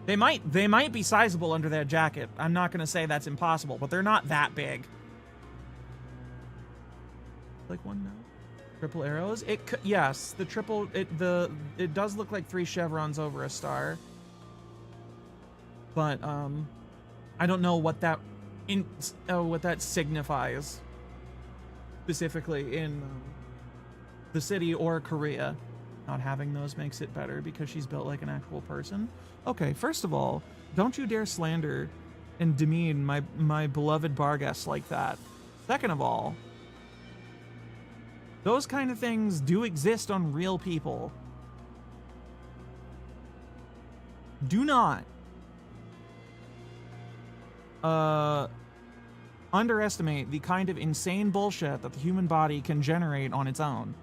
They might be sizable under that jacket. I'm not gonna say that's impossible, but they're not that big. Like one now? Triple arrows? Yes, the triple, it does look like 3 chevrons over a star. But I don't know what that signifies specifically in the city or Korea. Not having those makes it better because she's built like an actual person. Okay, first of all, don't you dare slander and demean my beloved Barghest like that. Second of all, those kind of things do exist on real people. Do not underestimate the kind of insane bullshit that the human body can generate on its own.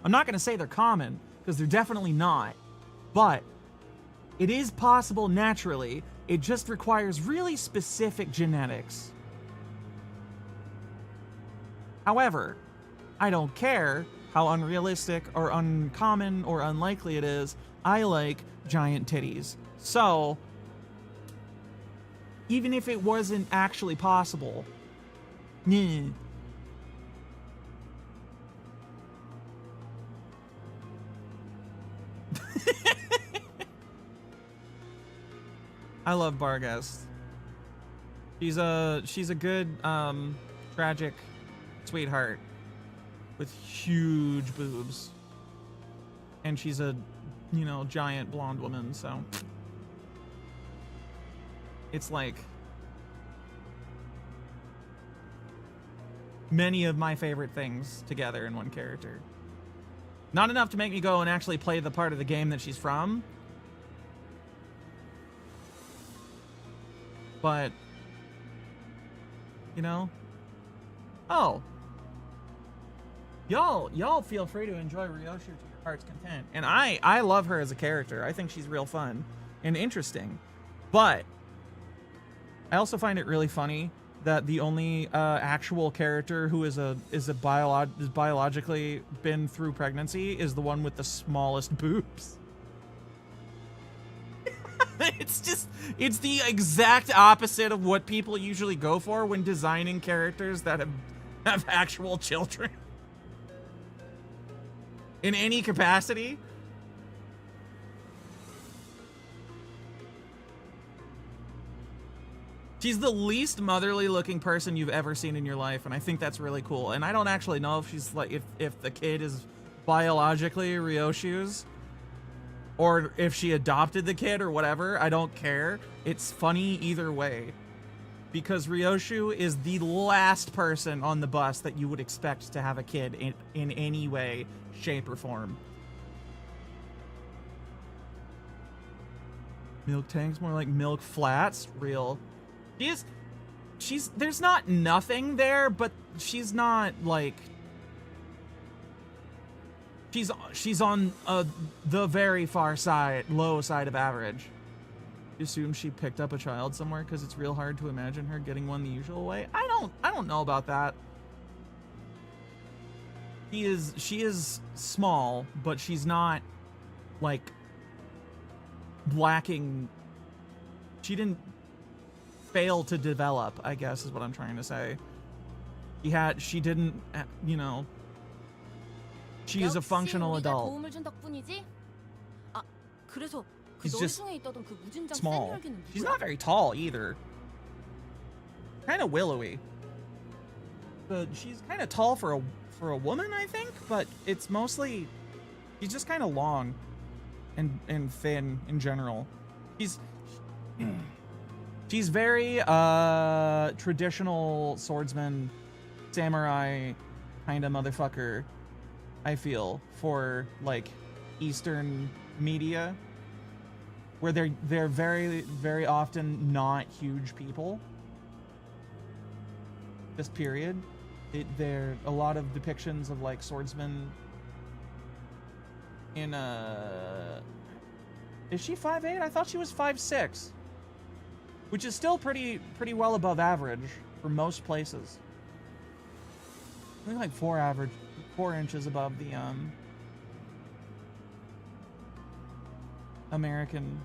I'm not going to say they're common, because they're definitely not. But it is possible naturally. It just requires really specific genetics. However, I don't care how unrealistic or uncommon or unlikely it is. I like giant titties. So, even if it wasn't actually possible, I love Barghest. She's a good tragic sweetheart with huge boobs, and she's a giant blonde woman, so it's like many of my favorite things together in one character. Not enough to make me go and actually play the part of the game that she's from, but oh, y'all feel free to enjoy Ryoshu to your heart's content. And I love her as a character. I think she's real fun and interesting, but I also find it really funny that the only actual character who is biologically been through pregnancy is the one with the smallest boobs. It's the exact opposite of what people usually go for when designing characters that have actual children. In any capacity. She's the least motherly looking person you've ever seen in your life, and I think that's really cool. And I don't actually know if she's like if the kid is biologically Ryoshu's or if she adopted the kid or whatever. I don't care. It's funny either way. because Ryoshu is the last person on the bus that you would expect to have a kid in any way, shape, or form. Milk tanks, more like milk flats. Real. There's not nothing there, but she's not like, she's on the very far side, low side of average. You assume she picked up a child somewhere because it's real hard to imagine her getting one the usual way. I don't know about that. She is small, but she's not like lacking. She didn't fail to develop, I guess is what I'm trying to say. She didn't, you know, she is a functional adult. 도움을 준 덕분이지? 아, 그래서 그 He's just 너리송에 있다던 그 무진장 small. 센 혈기는 She's 누구야? not very tall either. Kind of willowy. But she's kind of tall for a woman, I think, but it's mostly, she's just kind of long and thin in general. She's very traditional swordsman, samurai kind of motherfucker, I feel, for like Eastern media, where they're very, very often not huge people. Just period. There a lot of depictions of like swordsmen in is she 5'8"? I thought she was 5'6", which is still pretty well above average for most places. I think like 4 inches above the American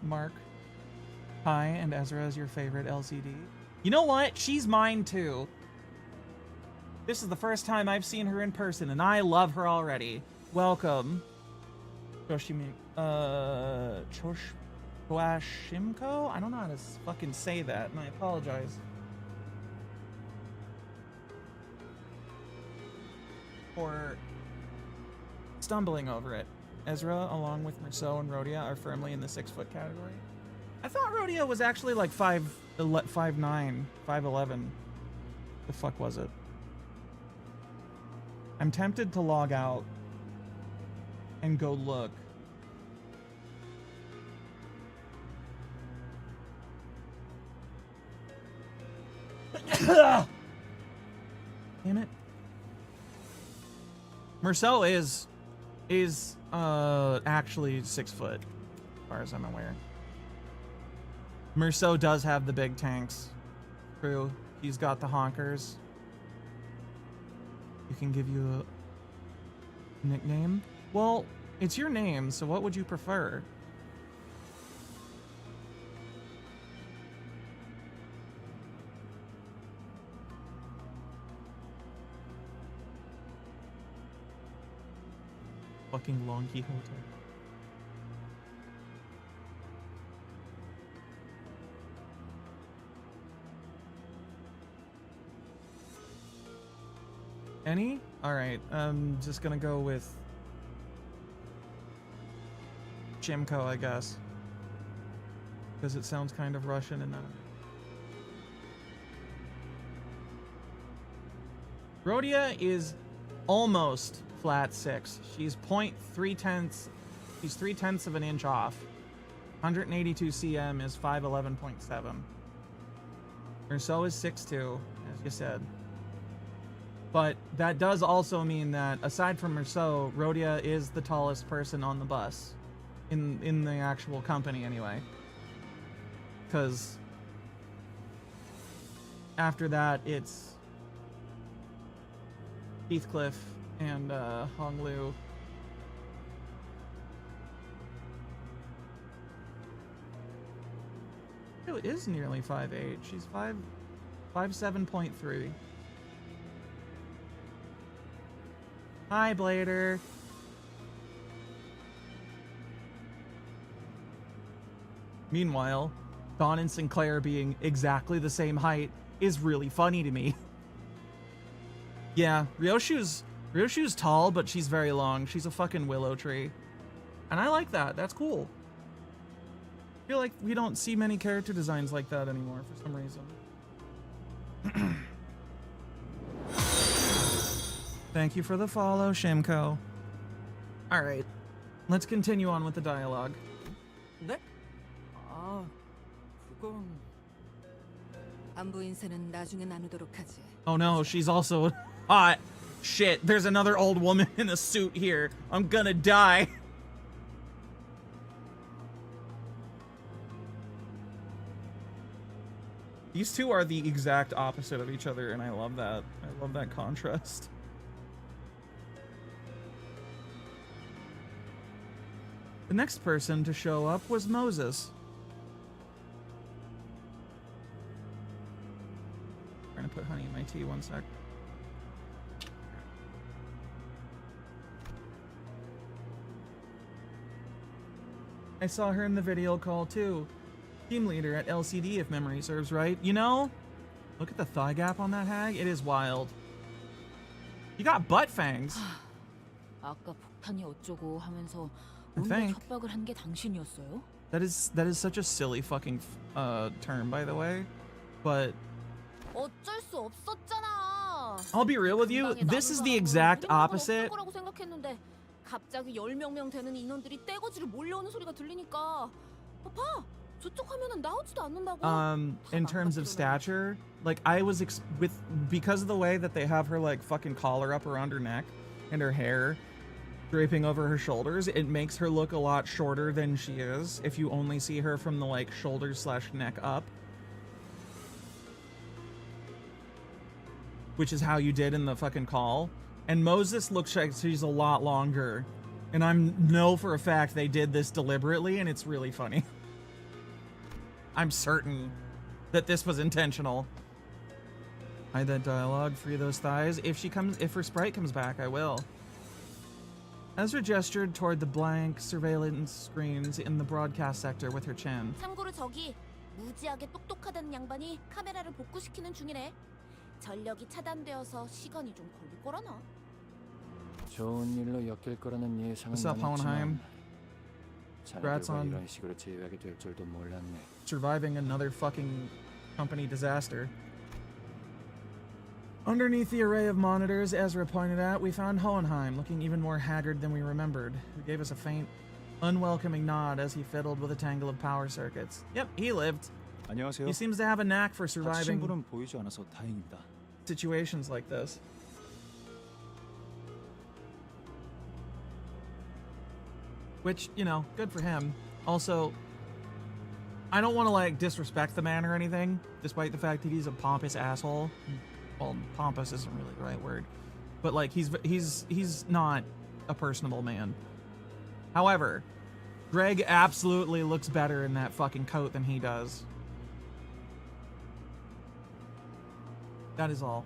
mark. Hi, and Ezra is your favorite LCD. You know what? She's mine too. This is the first time I've seen her in person, and I love her already. Welcome. Choshimiko? I don't know how to fucking say that, and I apologize for stumbling over it. Ezra, along with Merceau and Rhodia, are firmly in the 6-foot category. I thought Rhodia was actually like 5'9", 5'11". The fuck was it? I'm tempted to log out and go look. Damn it. Merceau is actually 6 foot, as far as I'm aware. Merceau does have the big tanks. True. He's got the honkers. You can give you a nickname. Well, it's your name, so what would you prefer? Fucking Long Quixote. Any? Alright, I'm just gonna go with Chimko, I guess. Because it sounds kind of Russian and not. Rhodia is almost flat 6. She's 0.3. She's 3/10 of an inch off. 182 cm is 5'11.7. Merceau is 6'2", as you said. But that does also mean that, aside from Merceau, Rhodia is the tallest person on the bus. In the actual company, anyway. Because after that, it's Heathcliff and Honglu. Who is nearly 5'8". She's 5'7.3". Hi, Blader. Meanwhile, Dawn and Sinclair being exactly the same height is really funny to me. Yeah, Ryoshu's tall, but she's very long. She's a fucking willow tree. And I like that. That's cool. I feel like we don't see many character designs like that anymore for some reason. Thank you for the follow, Shimko. Alright, let's continue on with the dialogue. 네? 아, 그건... 안부 인사는 나중에 나누도록 하지. Oh no, she's also hot. Shit, there's another old woman in a suit here. I'm gonna die. These two are the exact opposite of each other, and I love that. I love that contrast. The next person to show up was Moses. I'm trying to put honey in my tea, one sec. I saw her in the video call too. Team leader at LCD if memory serves right. You know, look at the thigh gap on that hag. It is wild. You got butt fangs. 아까 폭탄이 어쩌고 하면서 I 온갖 think. 협박을 한 게 당신이었어요? That is such a silly fucking term, by the way. But 어쩔 수 없었잖아. I'll be real with you. This is the exact opposite. 거라고 생각했는데 갑자기 10명 되는 인원들이 떼거지로 몰려오는 소리가 들리니까 봐. 저쪽 화면은 나오지도 않는다고. In terms of stature, like I was because of the way that they have her like fucking collar up around her neck and her hair draping over her shoulders, it makes her look a lot shorter than she is if you only see her from the like shoulders / neck up, which is how you did in the fucking call. And Moses looks like she's a lot longer, and I know for a fact they did this deliberately, and it's really funny. I'm certain that this was intentional. Hide that dialogue, free those thighs. If her sprite comes back, I will. Ezra gestured toward the blank surveillance screens in the broadcast sector with her chin. 참고로 저기 무지하게 똑똑하다는 양반이 카메라를 복구시키는 중이래. 전력이 차단되어서 시간이 좀 걸릴 거라나. 좋은 일로 엮일 거라는 예상은 What's up, Hohenheim? Congrats 자네들과 on 이런 식으로 제외하게 될 줄도 몰랐네. surviving another fucking company disaster. Underneath the array of monitors Ezra pointed at, we found Hohenheim, looking even more haggard than we remembered, who gave us a faint, unwelcoming nod as he fiddled with a tangle of power circuits. Yep, he lived. 안녕하세요. He seems to have a knack for 다친 surviving 분은 보이지 않아서 다행입니다. situations like this. Which, you know, good for him. Also, I don't want to like disrespect the man or anything, despite the fact that he's a pompous asshole. Well, pompous isn't really the right word, but like he's not a personable man. However, Greg absolutely looks better in that fucking coat than he does. That is all.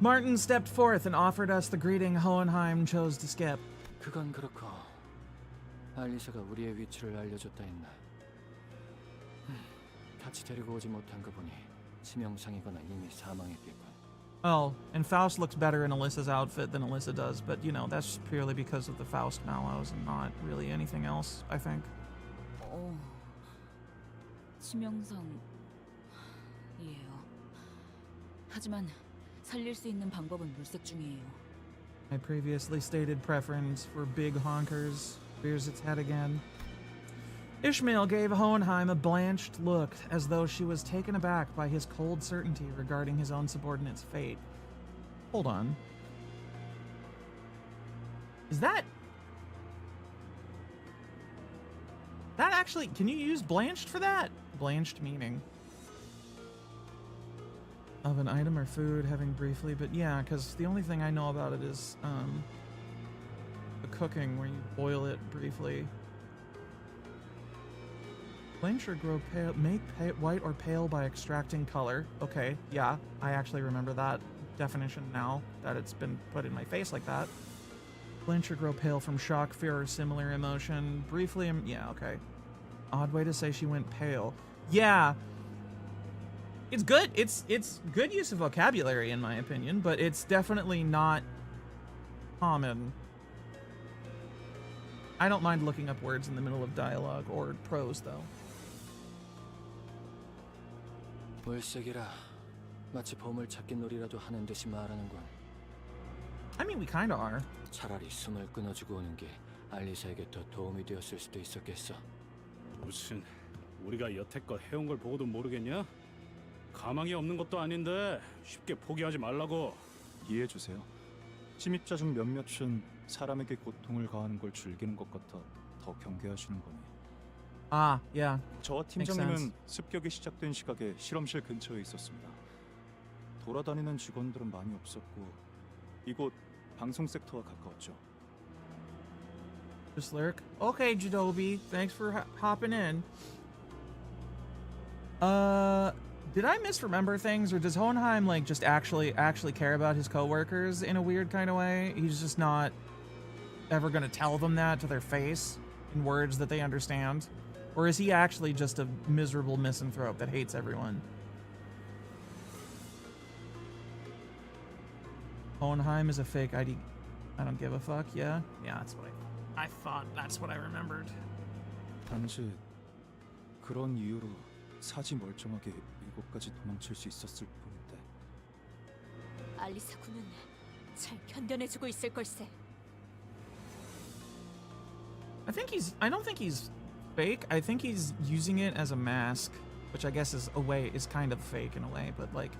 Martin stepped forth and offered us the greeting Hohenheim chose to skip. 그건 그렇고 알리샤가 우리의 위치를 알려줬다 했나. 같이 데리고 오지 못한 거 보니 치명상이거나 이미 사망했겠군. Oh, and Faust looks better in Alyssa's outfit than Alyssa does, but you know, that's purely because of the Faust mallows and not really anything else, I think. 치명상이에요. 하지만 살릴 수 있는 방법은 물색 중이에요. My previously stated preference for big honkers rears its head again. Ishmael gave Hohenheim a blanched look, as though she was taken aback by his cold certainty regarding his own subordinate's fate. Hold on. Is that actually... Can you use blanched for that? Blanched meaning of an item or food, having briefly, but yeah, because the only thing I know about it is the cooking, where you boil it briefly. Blanch or grow pale, make white or pale by extracting color. Okay, yeah, I actually remember that definition now that it's been put in my face like that. Blanch or grow pale from shock, fear, or similar emotion. Briefly, yeah, okay. Odd way to say she went pale. Yeah. It's good. It's good use of vocabulary in my opinion, but it's definitely not common. I don't mind looking up words in the middle of dialogue or prose though. 물색이라 마치 보물 찾기 놀이라도 하는 듯이 말하는군. I mean, we kind of are. 차라리 숨을 끊어주고 오는 게 알리사에게 더 도움이 되었을 수도 있었겠어. 무슨 우리가 여태껏 해온 걸 보고도 모르겠냐? 가망이 없는 것도 아닌데 쉽게 포기하지 말라고. 이해해주세요. 침입자 중 몇몇은 사람에게 고통을 가하는 걸 즐기는 것 같아 더 경계하시는 거니. Ah, yeah. 저와 sense. 팀장님은 습격이 시작된 시각에 실험실 근처에 있었습니다. 돌아다니는 직원들은 많이 없었고 이곳 방송 섹터와 가까웠죠. Just lurk. Okay, Jadobi. Thanks for hopping in. Did I misremember things, or does Hohenheim like just actually care about his coworkers in a weird kind of way? He's just not ever gonna tell them that to their face in words that they understand, or is he actually just a miserable misanthrope that hates everyone? Hohenheim is a fake ID. I don't give a fuck. Yeah, that's what I thought. That's what I remembered. 단지 그런 이유로 사지 멀쩡하게 이곳까지 도망칠 수 있었을 뿐인데. 알리사 군은 잘 견뎌내주고 있을 걸세. I don't think he's fake. I think he's using it as a mask, which I guess is kind of fake in a way, but like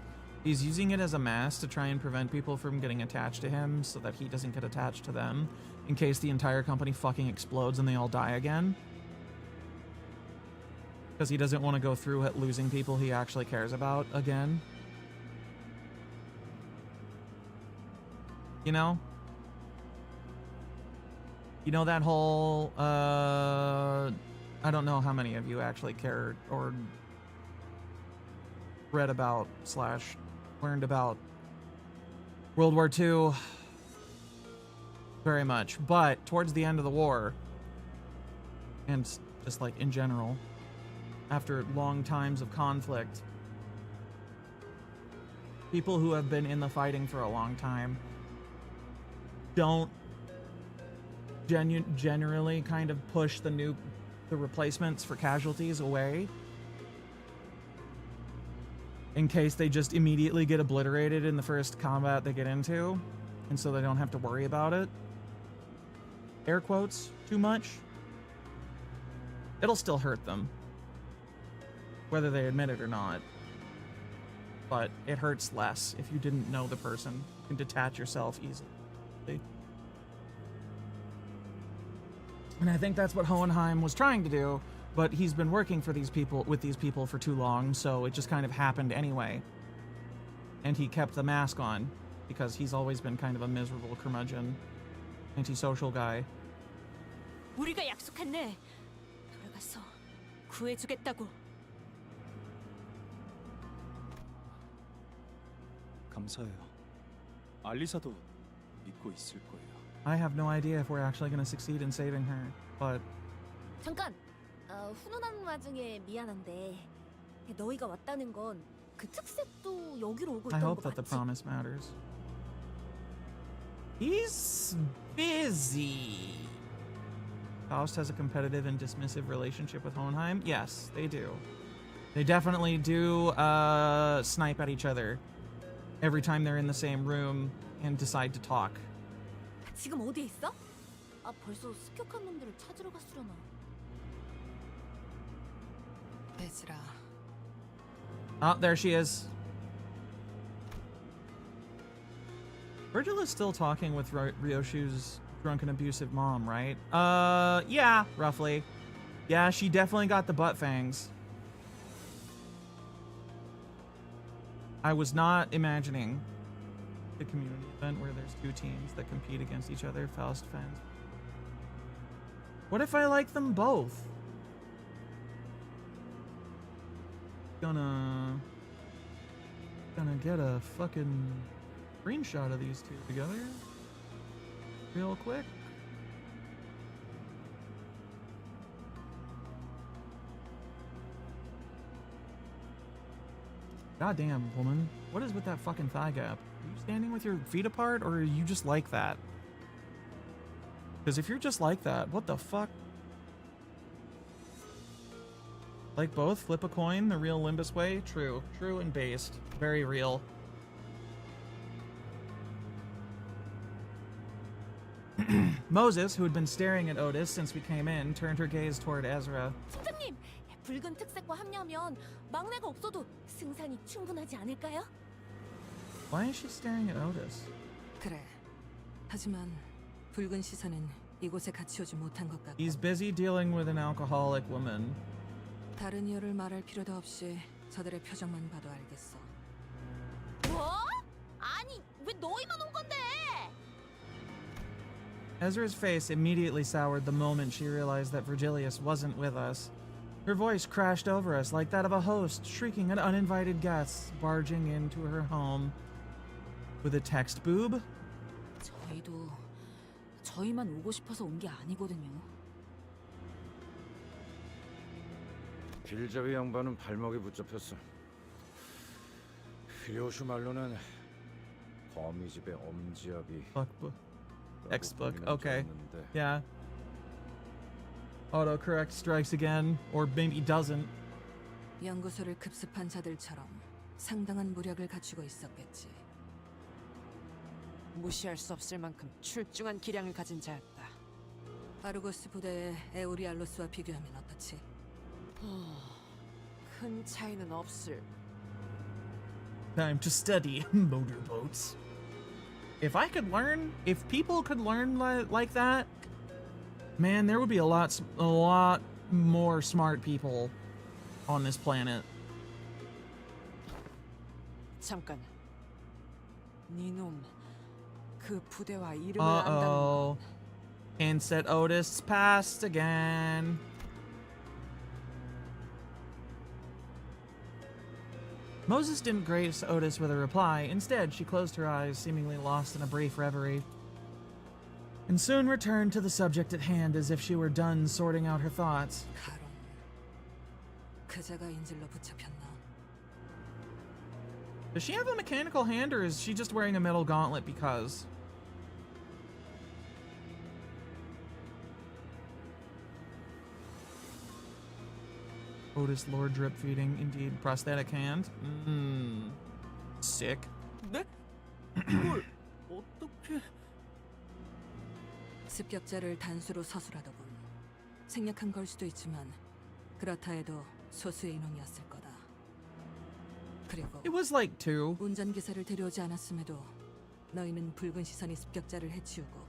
he's using it as a mask to try and prevent people from getting attached to him so that he doesn't get attached to them in case the entire company fucking explodes and they all die again. Because he doesn't want to go through it losing people he actually cares about again. You know? You know that whole, I don't know how many of you actually care or read about / learned about World War II very much, but towards the end of the war, and just like in general, after long times of conflict, people who have been in the fighting for a long time don't generally kind of push the replacements for casualties away in case they just immediately get obliterated in the first combat they get into, and so they don't have to worry about it. Air quotes too much. It'll still hurt them, whether they admit it or not. But it hurts less if you didn't know the person. You can detach yourself easily. And I think that's what Hohenheim was trying to do, but he's been working for with these people for too long, so it just kind of happened anyway. And he kept the mask on because he's always been kind of a miserable curmudgeon, antisocial guy. 우리가 약속했네. 돌아가서 구해주겠다고. 감사해요. 알리사도 믿고 있을 거예요. I have no idea if we're actually going to succeed in saving her, but 잠깐. 훈훈한 와중에 미안한데 너희가 왔다는 건 그 특색도 여기로 오고 I 있던 hope 거 that the 맞지? promise matters. He's busy. Faust has a competitive and dismissive relationship with Hohenheim. Yes, they do. They definitely do snipe at each other every time they're in the same room and decide to talk. 지금 어디에 있어? 아 벌써 습격한 놈들을 찾으러 갔으려나? 베즈라. Oh, there she is. Virgil is still talking with Ryoshu's drunk and abusive mom, right? Yeah, roughly. Yeah, she definitely got the butt fangs. I was not imagining the community event where there's two teams that compete against each other, Faust fans. What if I like them both? Gonna get a fucking screenshot of these two together real quick. Goddamn, woman. What is with that fucking thigh gap? Are you standing with your feet apart, or are you just like that? Because if you're just like that, what the fuck? Like both? Flip a coin the real Limbus way? True. True and based. Very real. Moses, who had been staring at Otis since we came in, turned her gaze toward Ezra. 팀장님, 붉은 특색과 합류하면 막내가 없어도 승산이 충분하지 않을까요? Why is she staring at Otis? 그래. 하지만 붉은 시선은 이곳에 같이 오지 못한 것 같고. He's busy dealing with an alcoholic woman. 다른 이유를 말할 필요도 없이 저들의 표정만 봐도 알겠어. 뭐? 아니, 왜 너희만 온 건데? Ezra's face immediately soured the moment she realized that Virgilius wasn't with us. Her voice crashed over us like that of a host shrieking at uninvited guests barging into her home. With a text boob? 저희만 오고 싶어서 온 게 아니거든요. 길잡이 양반은 발목에 붙잡혔어. 휘료슈 말로는 거미집의 엄지압이 Fuckbook. Textbook. Okay. Yeah. Autocorrect strikes again, or maybe doesn't. 연구소를 급습한 자들처럼 상당한 무력을 갖추고 있었겠지. 무시할 수 없을 만큼 출중한 기량을 가진 자였다. 아르고스 부대의 에우리알로스와 비교하면 어떻지? 큰 차이는 없을. Time to study motorboats. If I could learn, if people could learn like that, man, there would be a lot more smart people on this planet. 잠깐. 니놈, 그 부대와 이름을 안다는 Uh-oh. Hints at Otis' past again. Moses didn't grace Otis with a reply. Instead, she closed her eyes, seemingly lost in a brief reverie, and soon returned to the subject at hand as if she were done sorting out her thoughts. 가론. 그자가 인질로 붙잡혔나? Does she have a mechanical hand, or is she just wearing a metal gauntlet because? Otis Lord drip feeding, indeed. Prosthetic hand. Sick. 네? 그걸 어떻게? 습격자를 단수로 서술하더군. 생략한 걸 수도 있지만 그렇다 해도 소수의 인원이었을 거다. 그리고 It was like 2. 운전기사를 데려오지 않았음에도 너희는 붉은 시선이 습격자를 해치우고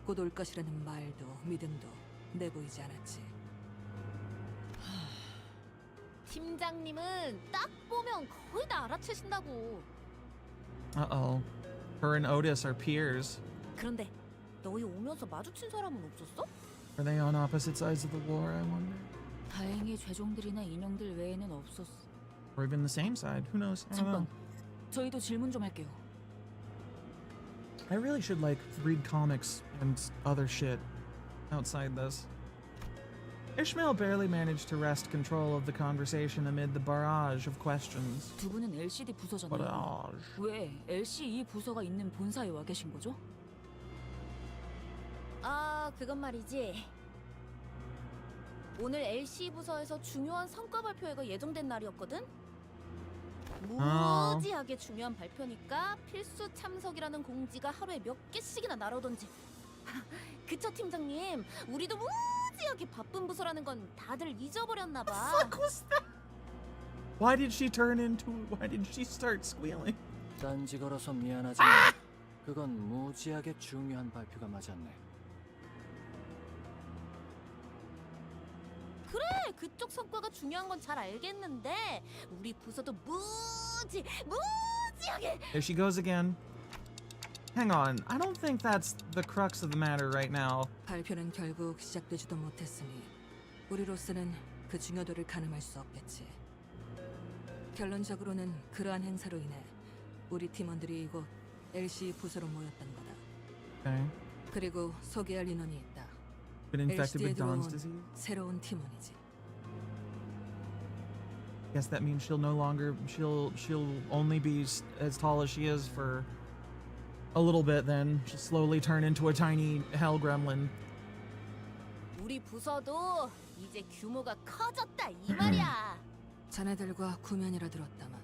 곧 올 것이라는 말도 믿음도 내보이지 않았지. 팀장님은 딱 보면 거의 다 알아채신다고. Uh-oh. Her and Otis are peers. 그런데 너희 오면서 마주친 사람은 없었어? Are they on opposite sides of the war, I wonder? 다행히 죄종들이나 인형들 외에는 없었어. Or even the same side? Who knows? I don't know. 잠깐, 저희도 질문 좀 할게요. I really should, like, read comics and other shit outside this. Ishmael barely managed to wrest control of the conversation amid the barrage of questions. 두 분은 LCD 부서잖아요. Barrage. 왜 LCE 부서가 있는 본사에 와 계신 거죠? 아, 그건 말이지. 오늘 LC 부서에서 중요한 성과 발표회가 예정된 날이었거든? 무지하게 중요한 발표니까 필수 참석이라는 공지가 하루에 몇 개씩이나 날아오던지. 그쵸, 팀장님? 우리도 무지하게 바쁜 부서라는 건 다들 잊어버렸나 봐. Fuck was that? Why did she turn into? Why did she start squealing? 딴지 걸어서 미안하지만 그건 무지하게 중요한 발표가 맞았네. 그래, 그쪽 성과가 중요한 건 잘 알겠는데 우리 부서도 무지하게. There she goes again. Hang on, I don't think that's the crux of the matter right now. 발표는 결국 시작되지도 못했으니 우리로서는 그 중요도를 가늠할 수 없겠지. 결론적으로는 그러한 행사로 인해 우리 팀원들이 이곳 LC 부서로 모였던 거다. Okay. 그리고 소개할 인원이 있다. Been infected LCD에 with Dawn's 들어온 disease? 새로운 팀원이지. Guess that means she'll no longer, she'll only be as tall as she is for a little bit then. She'll slowly turn into a tiny hell gremlin. 우리 부서도 이제 규모가 커졌다 이 말이야. 자네들과 구면이라 들었다만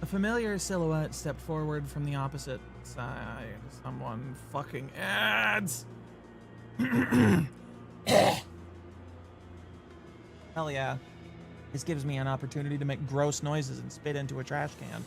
A familiar silhouette stepped forward from the opposite side. Someone fucking ads. Hell yeah. This gives me an opportunity to make gross noises and spit into a trash can.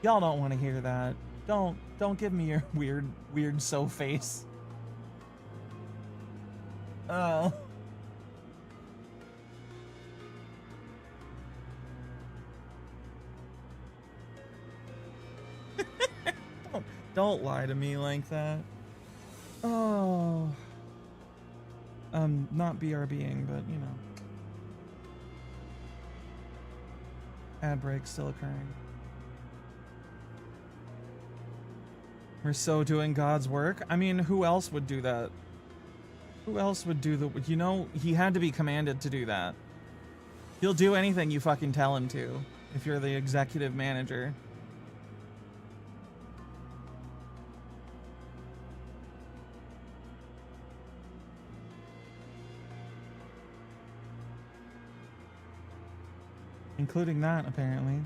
Y'all don't want to hear that. Don't give me your weird so face. Oh. Don't lie to me like that. Oh. Not BRBing, but you know. Ad break still occurring. We're so doing God's work. I mean, who else would do that? Who else would do the... You know, he had to be commanded to do that. He'll do anything you fucking tell him to, if you're the executive manager. Including that, apparently.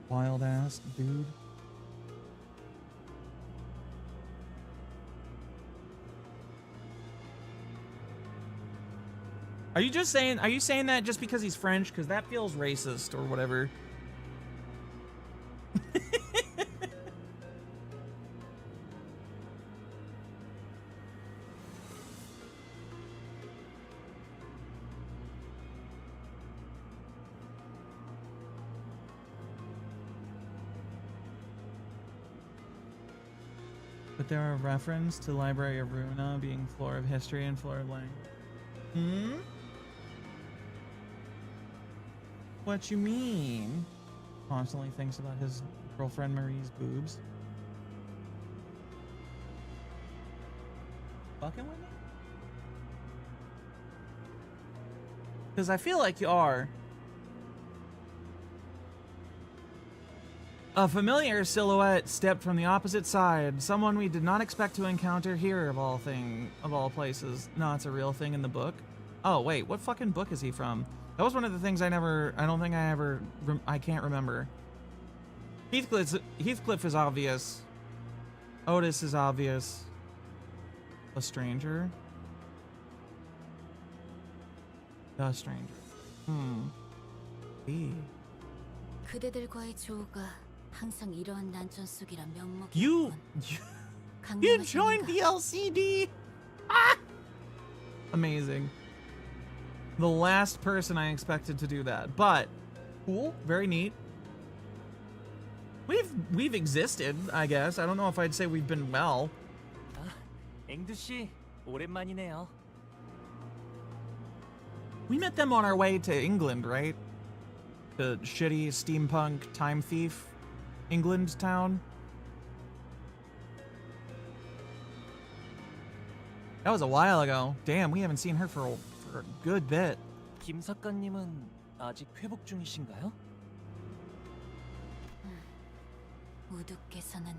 Wild ass dude. Are you saying that just because he's French? Because that feels racist or whatever. But there are references to Library of Runa being floor of history and floor of language. Hmm? What you mean? Constantly thinks about his girlfriend Marie's boobs. Fucking with me? Because I feel like you are. A familiar silhouette stepped from the opposite side. Someone we did not expect to encounter here, of all places. No, it's a real thing in the book. Oh wait, what fucking book is he from? That was one of the things I can't remember. Heathcliff is obvious. Otis is obvious. A stranger? The stranger. 그대들과의 조우가 항상 이러한 난전 속이라 명목이 You joined the LCD. Ah! Amazing. The last person I expected to do that, but cool, very neat. We've existed, I guess. I don't know if I'd say we've been well. 앵두 씨, 오랜만이네요. We met them on our way to England, right? The shitty steampunk time thief England town. That was a while ago. Damn, we haven't seen her for a good bit. 김 작가님은 아직 회복 중이신가요? 우두께서는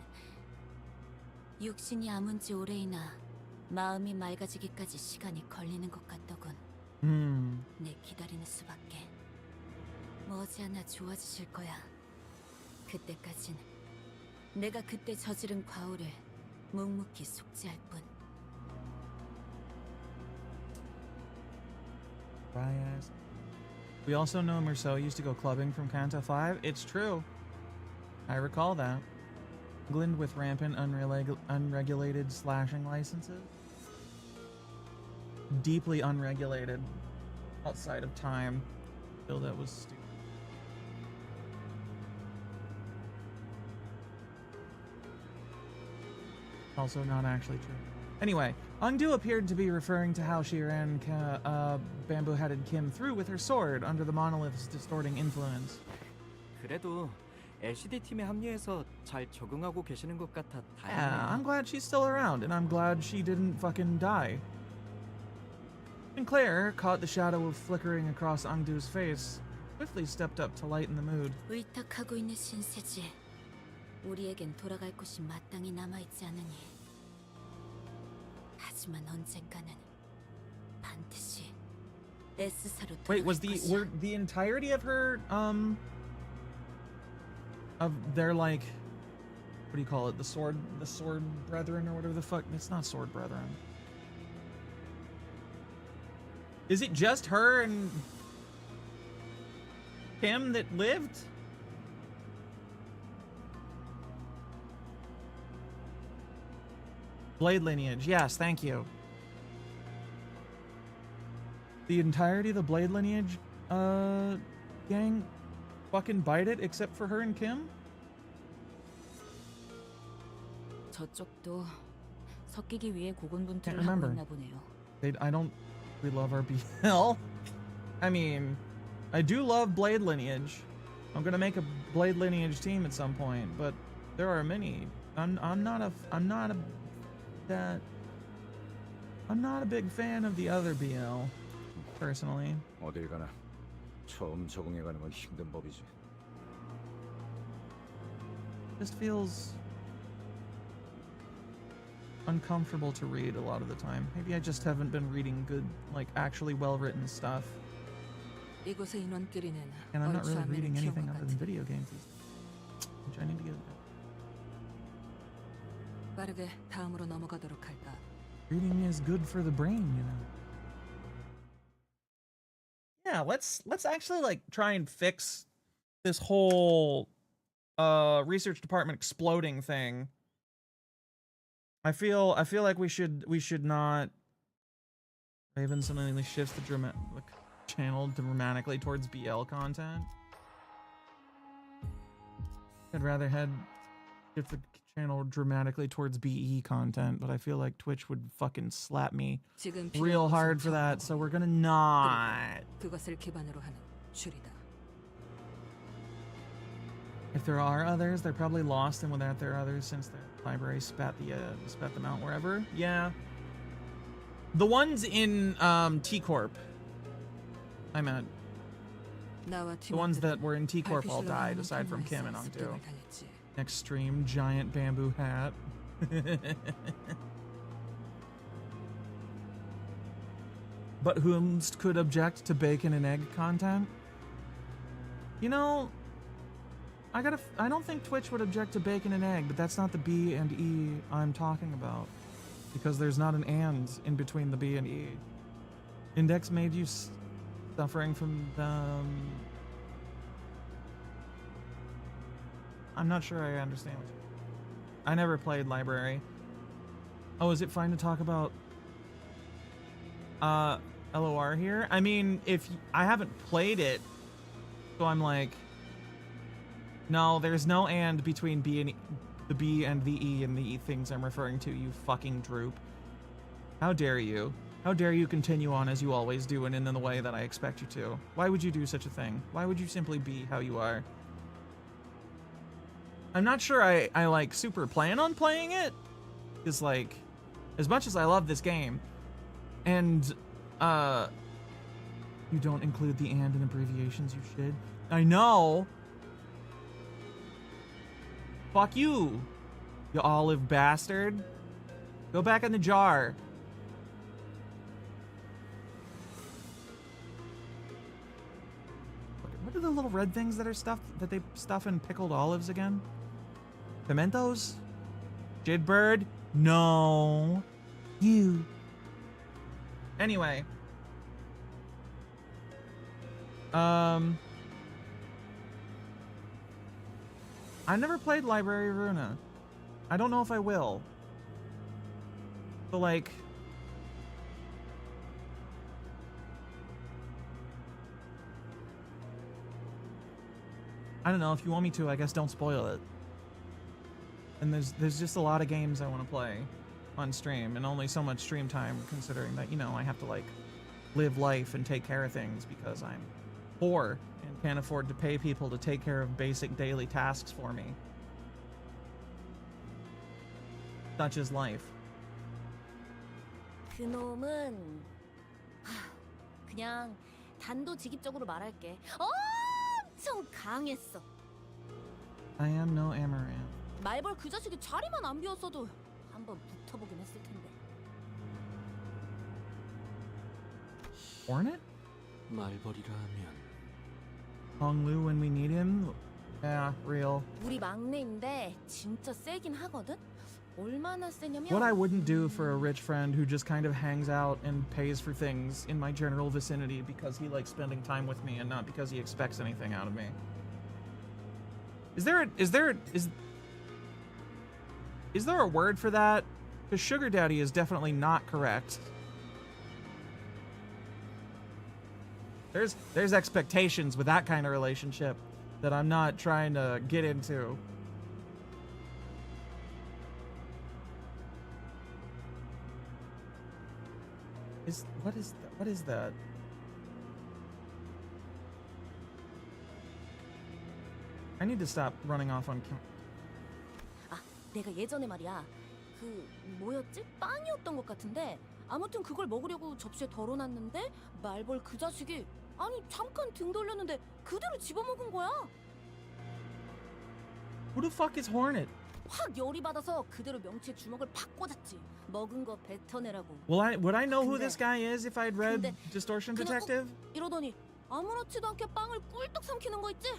육신이 아문 지 오래이나 마음이 맑아지기까지 시간이 걸리는 것 같더군. 내 기다리는 수밖에. 머지않아 좋아지실 거야. 그때까진 내가 그때 저지른 과오를 묵묵히 속죄할 뿐. We also know Merceau used to go clubbing from Canto 5. It's true. I recall that. England with rampant unregulated slashing licenses. deeply unregulated outside of time. I feel that was stupid. Also not actually true. Anyway, Ungdu appeared to be referring to how she ran bamboo-headed Kim through with her sword under the monolith's distorting influence. 그래도 LCD 팀에 합류해서 잘 적응하고 계시는 것 같아 다행이네. Yeah, I'm glad she's still around, and I'm glad she didn't fucking die. Sinclair caught the shadow of flickering across Ungdu's face, swiftly stepped up to lighten the mood. 의탁하고 있는 신세지. 우리에겐 돌아갈 곳이 마땅히 남아있지 않으니. 하지만 언젠가는 반드시 S사로 돌아갈 Wait, was 것이야. were the entirety of her of their, like, what do you call it, the sword brethren or whatever the fuck? It's not sword brethren. Is it just her and Kim that lived? Blade lineage, yes, thank you. The entirety of the Blade lineage gang fucking bite it except for her and Kim? 저쪽도 섞이기 위해 Can't 고군분투를 하고 remember. 있나 보네요. I don't really love our BL. I mean, I do love Blade lineage. I'm gonna make a Blade lineage team at some point, but there are many. I'm not a big fan of the other BL, personally. 어딜 가나 처음 적응해가는 건 힘든 법이지. Just feels uncomfortable to read a lot of the time. Maybe I just haven't been reading good, like, actually well-written stuff. 이곳의 인원끼리는 And I'm not really 얼추 reading 아메는 anything 기억과 other than 같으니 video games these days, which I need to get back. 빠르게 다음으로 넘어가도록 할까. Reading is good for the brain, you know. Yeah, let's actually, like, try and fix this whole research department exploding thing. I feel like we should not. Raven suddenly shifts the channel dramatically towards BL content. I'd rather shift the channel dramatically towards BE content, but I feel like Twitch would fucking slap me 지금 real 필요한 hard 것은 for that, 정보. so we're gonna not. 그것을 기반으로 하는 줄이다. If there are others, they're probably lost, and without there are others, since the library spat them out wherever. Yeah. The ones in T-Corp. I meant 나와 the ones 팀원들은 that were in T-Corp all 발피실로 died, 나오는 aside from Kim and 통로에서 Ungdu. 습격을 당했지. Next stream, giant bamboo hat. But whomst could object to bacon and egg content? You know, I don't think Twitch would object to bacon and egg, but that's not the B and E I'm talking about. Because there's not an and in between the B and E. Index made you suffering from I'm not sure I understand what I never played Library. Oh, is it fine to talk about LOR here? I mean, I haven't played it, so I'm like, no, there's no and between B and E, the B and the E and the E things I'm referring to, you fucking droop. How dare you? How dare you continue on as you always do and in the way that I expect you to? Why would you do such a thing? Why would you simply be how you are? I'm not sure I like super plan on playing it, because like, as much as I love this game, and you don't include the and in abbreviations, you should. I know. Fuck you, you olive bastard. Go back in the jar. What are the little red things that are stuffed, that they stuff in pickled olives again? Pimentos? Jidbird? No. You. Anyway. I never played Library Runa. I don't know if I will. But like, I don't know, if you want me to, I guess don't spoil it. And there's just a lot of games I want to play on stream, and only so much stream time, considering that, you know, I have to like live life and take care of things because I'm poor and can't afford to pay people to take care of basic daily tasks for me. Such is life. 그놈은 그냥 단도직입적으로 말할게. 엄청 강했어. I am no Amaranth. 말벌 그 자식이 자리만 안 비웠어도 한번 붙어보긴 했을 텐데. Hornet? 말벌이라 하면 Hong Lu when we need him? Yeah, real. 우리 막내인데 진짜 세긴 하거든. 얼마나 세냐면 What I wouldn't do for a rich friend who just kind of hangs out and pays for things in my general vicinity because he likes spending time with me and not because he expects anything out of me. Is there a word for that? Because sugar daddy is definitely not correct. There's expectations with that kind of relationship that I'm not trying to get into. What is that? I need to stop running off on 아, 내가 예전에 말이야. 그 뭐였지? 빵이었던 것 같은데. 아무튼 그걸 먹으려고 접시에 덜어놨는데 말벌 그 자식이 아니 잠깐 등 돌렸는데 그대로 집어먹은 거야. Who the fuck is Hornet? 확 열이 받아서 그대로 명치에 주먹을 팍 꽂았지. 먹은 거 뱉어내라고. Would I know who this guy is if I'd read Distortion Detective? 이러더니 아무렇지도 않게 빵을 꿀떡 삼키는 거 있지?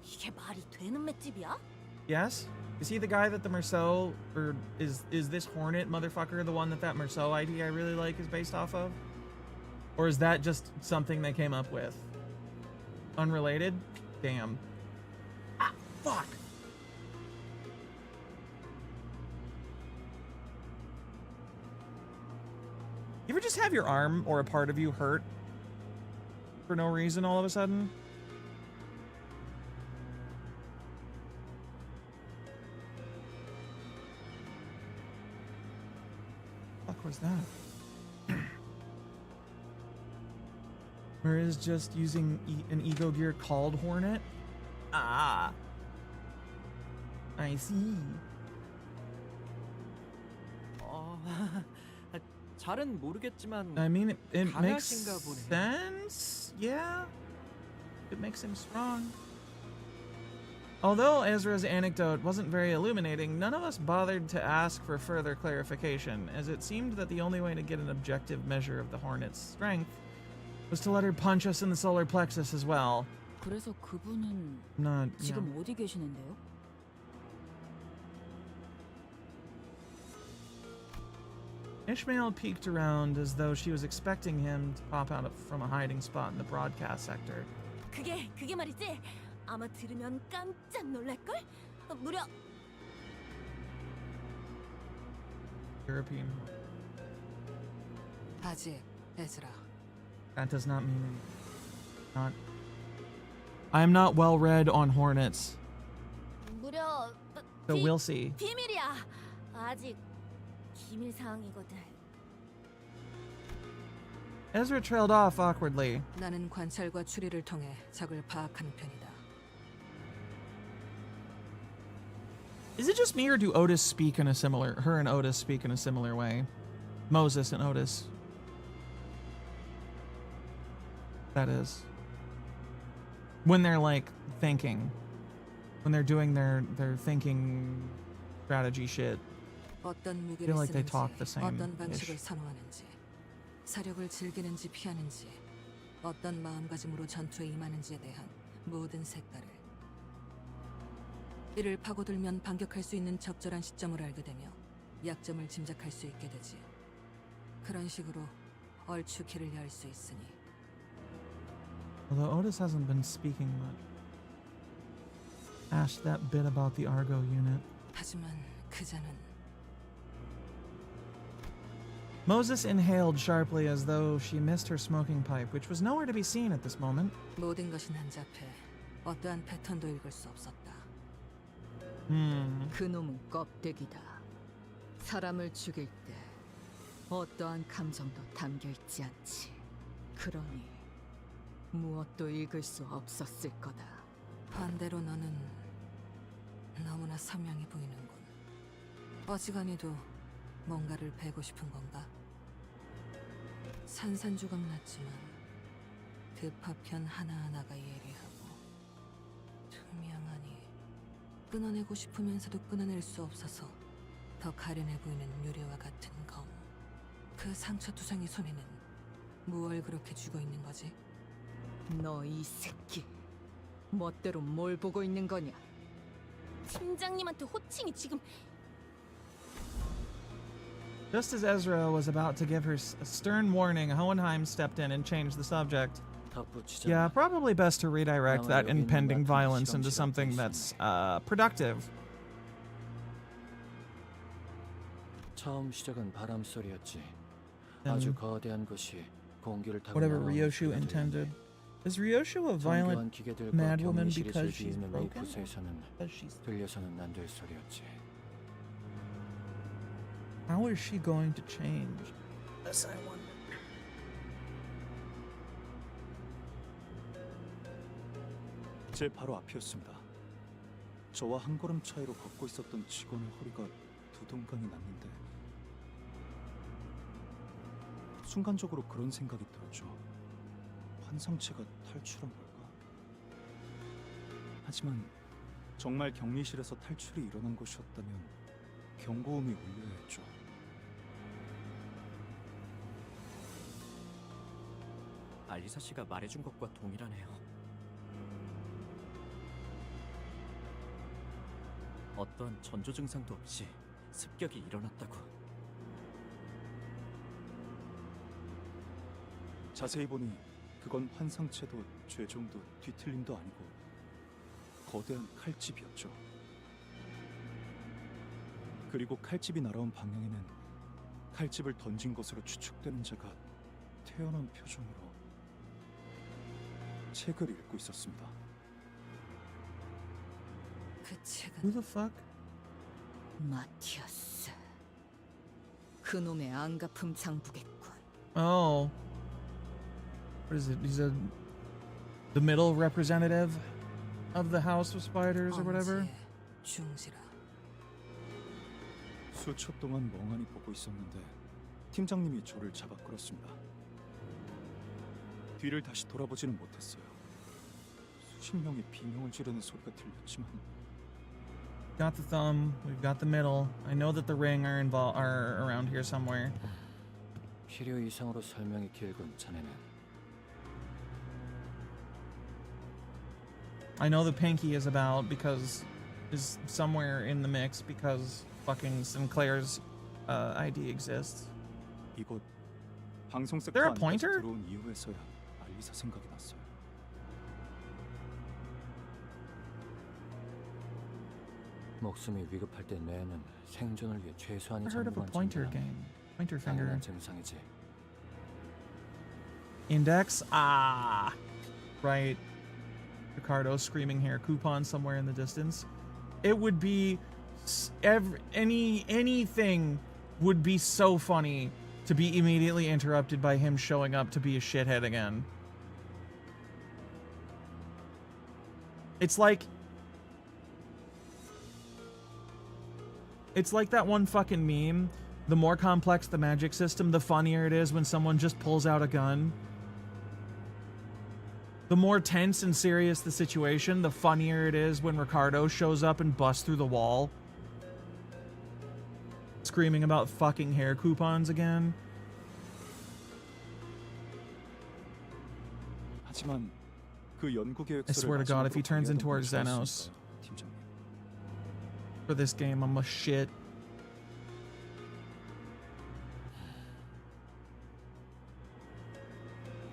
이게 말이 되는 맷집이야? Yes? Is he the guy that the Merceau, or is this Hornet motherfucker the one that Merceau ID I really like is based off of? Or is that just something they came up with? Unrelated? Damn. Ah, fuck! You ever just have your arm or a part of you hurt for no reason all of a sudden? What was that? Or is just using an ego gear called Hornet? Ah. I see. 잘은 모르겠지만 I mean, it makes 강하신가 보네. sense. Yeah. It makes him strong. Although Ezra's anecdote wasn't very illuminating, none of us bothered to ask for further clarification, as it seemed that the only way to get an objective measure of the Hornet's strength was to let her punch us in the solar plexus as well. 그래서 그분은 Not, 지금 어디 계시는데요? Ishmael peeked around as though she was expecting him to pop out from a hiding spot in the broadcast sector. 그게 말이지. 아마 들으면 깜짝 놀랄걸? 무려 European. 아직, 에즈라. That does not mean anything. I am not well read on Hornets, 무려 so we'll see. 비밀이야. 아직 기밀 사항이거든. Ezra trailed off awkwardly. 나는 관찰과 추리를 통해 적을 파악하는 편이다. Is it just me, or do Otis speak in a similar... Her and Otis speak in a similar way? Moses and Otis. That is. When they're, like, thinking. When they're doing their thinking strategy shit. 어떤 I 무기를 feel like they 쓰는지, talk the 어떤 same-ish. 방식을 선호하는지, 사력을 즐기는지 피하는지, 어떤 마음가짐으로 전투에 임하는지에 대한 모든 색깔을. 이를 파고들면 반격할 수 있는 적절한 시점을 알게 되며 약점을 짐작할 수 있게 되지. 그런 식으로 얼추 길을 열 수 있으니. Although Otis hasn't been speaking much. Ash that bit about the Argo unit. 하지만 그자는 Moses inhaled sharply as though she missed her smoking pipe, which was nowhere to be seen at this moment. 모든 것이 난잡해 어떠한 패턴도 읽을 수 없었다. 그놈은 껍데기다. 사람을 죽일 때 어떠한 감정도 담겨 있지 않지. 그러니 무엇도 읽을 수 없었을 거다. 반대로 너는 너무나 선명해 보이는군. 어지간히도 뭔가를 베고 싶은 건가? 산산조각 났지만 그 파편 하나하나가 예리하고 투명하니 끊어내고 싶으면서도 끊어낼 수 없어서 더 가련해 보이는 유리와 같은 검. 그 상처투성이 손에는 무얼 그렇게 쥐고 있는 거지? 너 이 새끼, 멋대로 뭘 보고 있는 거냐? 팀장님한테 호칭이 지금 Just as Ezra was about to give her a stern warning, Hohenheim stepped in and changed the subject. 덧붙이자. Yeah, probably best to redirect 나와 that 여기 있는 impending 마틴 violence into 실험실에 something 있었네. that's productive. 처음 시작은 바람 소리였지. And 아주 거대한 것이 공기를 타고 whatever 날아오는 Ryoshu 소리가 intended. 들렸네. Is Ryoshu a violent 정교한 기계들과 mad woman 격리실이 because 즐겨 she's 있는 이 broken? 부서에서는 Because she's... 들려서는 안 될 소리였지. How is she going to change? This I wonder. 제 바로 앞이었습니다. 저와 한 걸음 차이로 걷고 있었던 직원의 허리가 두동강이 났는데 순간적으로 그런 생각이 들었죠. 환상체가 탈출한 걸까? 하지만 정말 격리실에서 탈출이 일어난 것이었다면 경고음이 울려야 했죠. 알리사 씨가 말해준 것과 동일하네요. 어떠한 전조 증상도 없이 습격이 일어났다고. 자세히 보니 그건 환상체도 죄종도 뒤틀림도 아니고 거대한 칼집이었죠. 그리고 칼집이 날아온 방향에는 칼집을 던진 것으로 추측되는 자가 태연한 표정으로 책을 읽고 있었습니다. 그 책은 Who the fuck? 마티아스. 그놈의 안가품 장부겠군. Oh. What is it? He's the middle representative of the House of Spiders or whatever? 엄지의 중지라. 수초 동안 멍하니 보고 있었는데 팀장님이 저를 잡아 끌었습니다. 뒤를 다시 돌아보지는 못했어요. 수십 명이 비명을 지르는 소리가 들렸지만 Got the thumb. We've got the middle. I know that the ring are around here somewhere. 필요 이상으로 설명이 길군 자네는. I know the pinky is somewhere in the mix because fucking Sinclair's ID exists. 이곳 방송 섹터 There a 안까지 pointer? 들어온 이후에서야 알리사 생각이 났어요. 목숨이 위급할 때 뇌는 생존을 위해 최소한의 I heard of a 장부만 pointer 챙겨야 game. Pointer finger. 당연한 증상이지. Index? Ah. Right. Ricardo screaming hair coupon somewhere in the distance. It would be anything would be so funny to be immediately interrupted by him showing up to be a shithead again. It's like that one fucking meme. The more complex the magic system, the funnier it is when someone just pulls out a gun. The more tense and serious the situation, the funnier it is when Ricardo shows up and busts through the wall. Screaming about fucking hair coupons again. 하지만 그 연구 I 계획서를 swear to God, if he turns into our 마지막으로 Xenos 공개하던 팀장님. for this game, I'm a shit.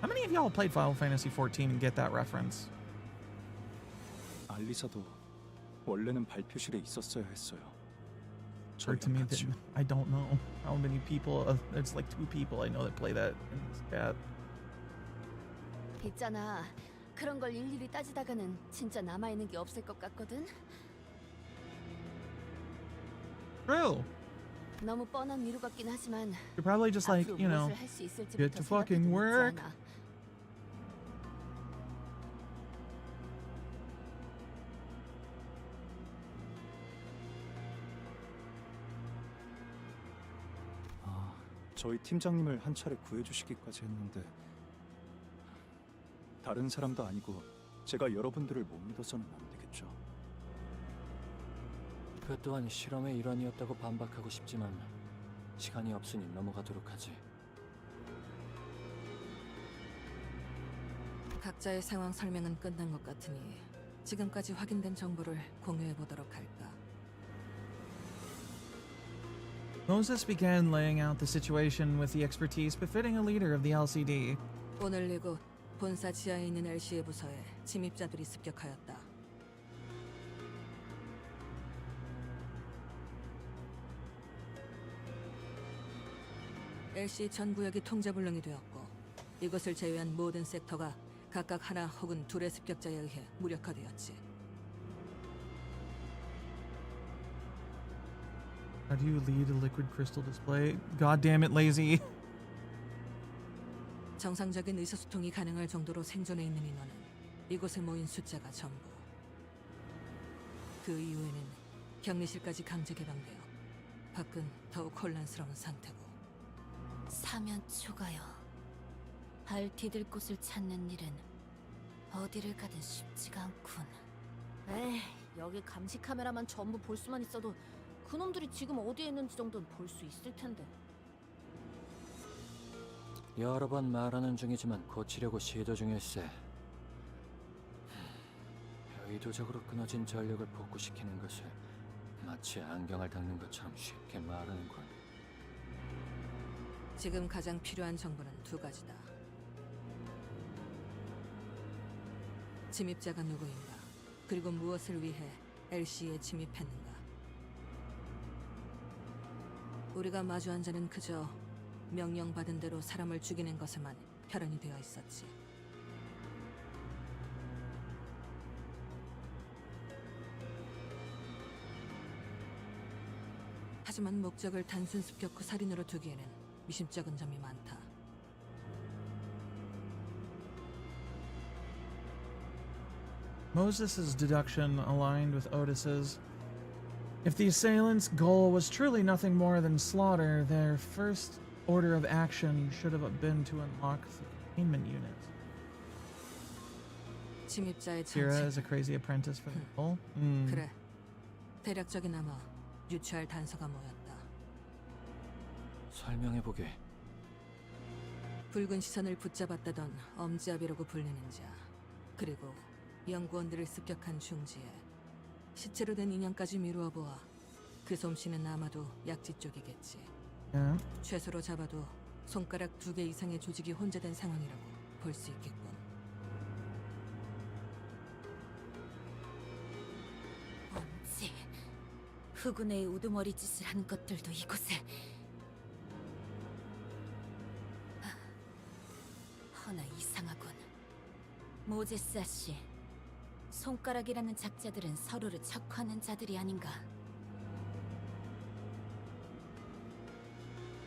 How many of y'all played Final Fantasy XIV and get that reference? 알리사도 원래는 발표실에 있었어야 했어요. Or to me, that 같이요. I don't know how many people. It's like 2 people I know that play that in this chat. 있잖아. 그런 걸 일일이 따지다가는 진짜 남아있는 게 없을 것 같거든. True. 너무 뻔한 미루 같긴 하지만 You're probably just like, 앞으로 you know, 무엇을 할 수 있을지부터 get to fucking 생각해도 늦지 work. 않아. 저희 팀장님을 한 차례 구해주시기까지 했는데 다른 사람도 아니고 제가 여러분들을 못 믿어서는 안 되겠죠. 그 또한 실험의 일환이었다고 반박하고 싶지만 시간이 없으니 넘어가도록 하지. 각자의 상황 설명은 끝난 것 같으니 지금까지 확인된 정보를 공유해 보도록 할까. Moses began laying out the situation with the expertise befitting a leader of the LCD. 오늘 이곳 본사 지하에 있는 LC의 부서에 침입자들이 습격하였다. LC 전 구역이 통제불능이 되었고 이것을 제외한 모든 섹터가 각각 하나 혹은 둘의 습격자에 의해 무력화되었지. How do you lead a liquid crystal display? God damn it, lazy. 정상적인 의사소통이 가능할 정도로 생존해 있는 인원은 이곳에 모인 숫자가 전부. 그 이후에는 격리실까지 강제 개방되어 밖은 더욱 혼란스러운 상태고. 사면 초가요. 발 디딜 곳을 찾는 일은 어디를 가든 쉽지가 않군. 에이, 여기 감시 카메라만 전부 볼 수만 있어도 그놈들이 지금 어디에 있는지 정도는 볼 수 있을 텐데. 여러 번 말하는 중이지만 고치려고 시도 중일세. 의도적으로 끊어진 전력을 복구시키는 것을 마치 안경을 닦는 것처럼 쉽게 말하는군. 지금 가장 필요한 정보는 두 가지다. 침입자가 누구인가, 그리고 무엇을 위해 LC에 침입했는가. 우리가 마주한 자는 그저 명령받은 대로 사람을 죽이는 것에만 혈안이 되어 있었지. 하지만 목적을 단순 습격 후 살인으로 두기에는 미심쩍은 점이 많다. Moses' deduction aligned with Otis's. If the assailants' goal was truly nothing more than slaughter, their first order of action should have been to unlock the containment unit. 침입자의 Kira 정체. is a crazy apprentice for the goal. 그래. 대략적이나마 유추할 단서가 모였다. 설명해보게. 붉은 시선을 붙잡았다던 엄지압이라고 불리는 자, 그리고 연구원들을 습격한 중지에 시체로 된 인형까지 미루어 보아 그 솜씨는 아마도 약지 쪽이겠지. Yeah. 최소로 잡아도 손가락 2개 이상의 조직이 혼재된 상황이라고 볼 수 있겠군. 엄지, 흑운의 우두머리 짓을 한 것들도 이곳에. 허나 이상하군. 모제스 아씨, 손가락이라는 작자들은 서로를 척하는 자들이 아닌가.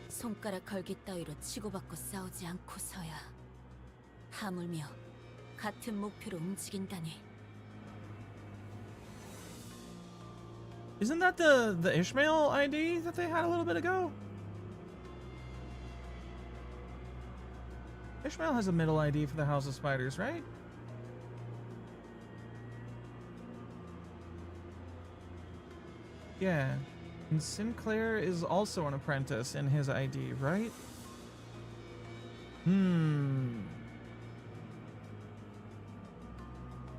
손가락 걸기 따위로 치고받고 싸우지 않고서야 하물며 같은 목표로 움직인다니. Isn't that the Ishmael ID that they had a little bit ago? Ishmael has a middle ID for the House of Spiders, right? Yeah. And Sinclair is also an apprentice in his ID, right?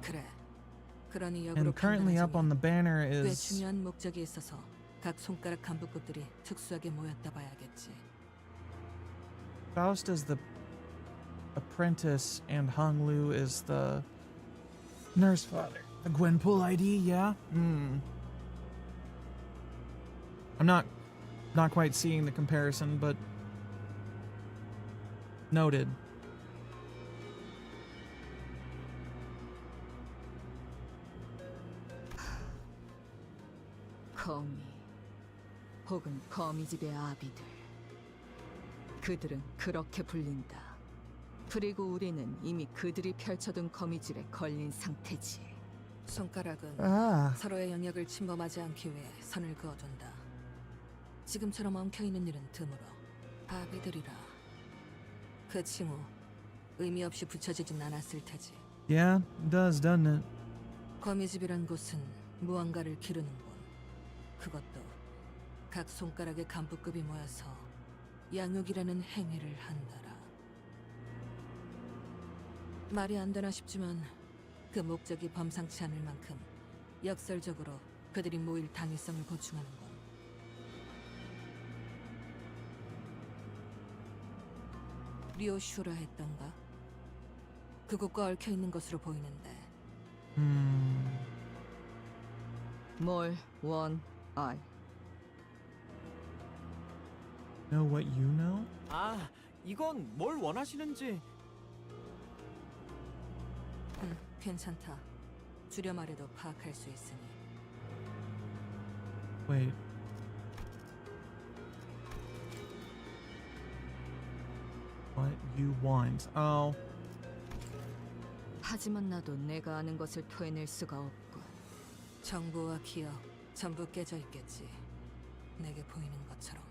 그래. 그러니 역으로 And currently up on the banner 꽤 is 중요한 목적이 있어서 각 손가락 간부급들이 특수하게 모였다 봐야겠지. Faust is the apprentice and Hung Lu is the nurse father. The Gwenpool ID, yeah? I'm not quite seeing the comparison, but noted. 거미 혹은 거미집의 아비들. 그들은 그렇게 불린다. 그리고 우리는 이미 그들이 펼쳐둔 거미줄에 걸린 상태지. 손가락은 Ah. 서로의 영역을 침범하지 않기 위해 선을 그어둔다. 지금처럼 엉켜있는 일은 드물어. 아비들이라. 그 칭호 의미 없이 붙여지진 않았을 테지. Yeah, it does, doesn't it? 거미집이란 곳은 무언가를 기르는 곳. 그것도 각 손가락의 간부급이 모여서 양육이라는 행위를 한다라. 말이 안 되나 싶지만 그 목적이 범상치 않을 만큼 역설적으로 그들이 모일 당위성을 보충하는 것. 리오슈라 했던가? 그곳과 얽혀있는 것으로 보이는데. 뭘 원, 아이. Know what you know? 아, 이건 뭘 원하시는지. 괜찮다. 줄여 말해도 파악할 수 있으니. Wait. What you want? Oh. 하지만 나도 내가 아는 것을 토해낼 수가 없군. 정보와 기억 전부 깨져 있겠지. 내게 보이는 것처럼.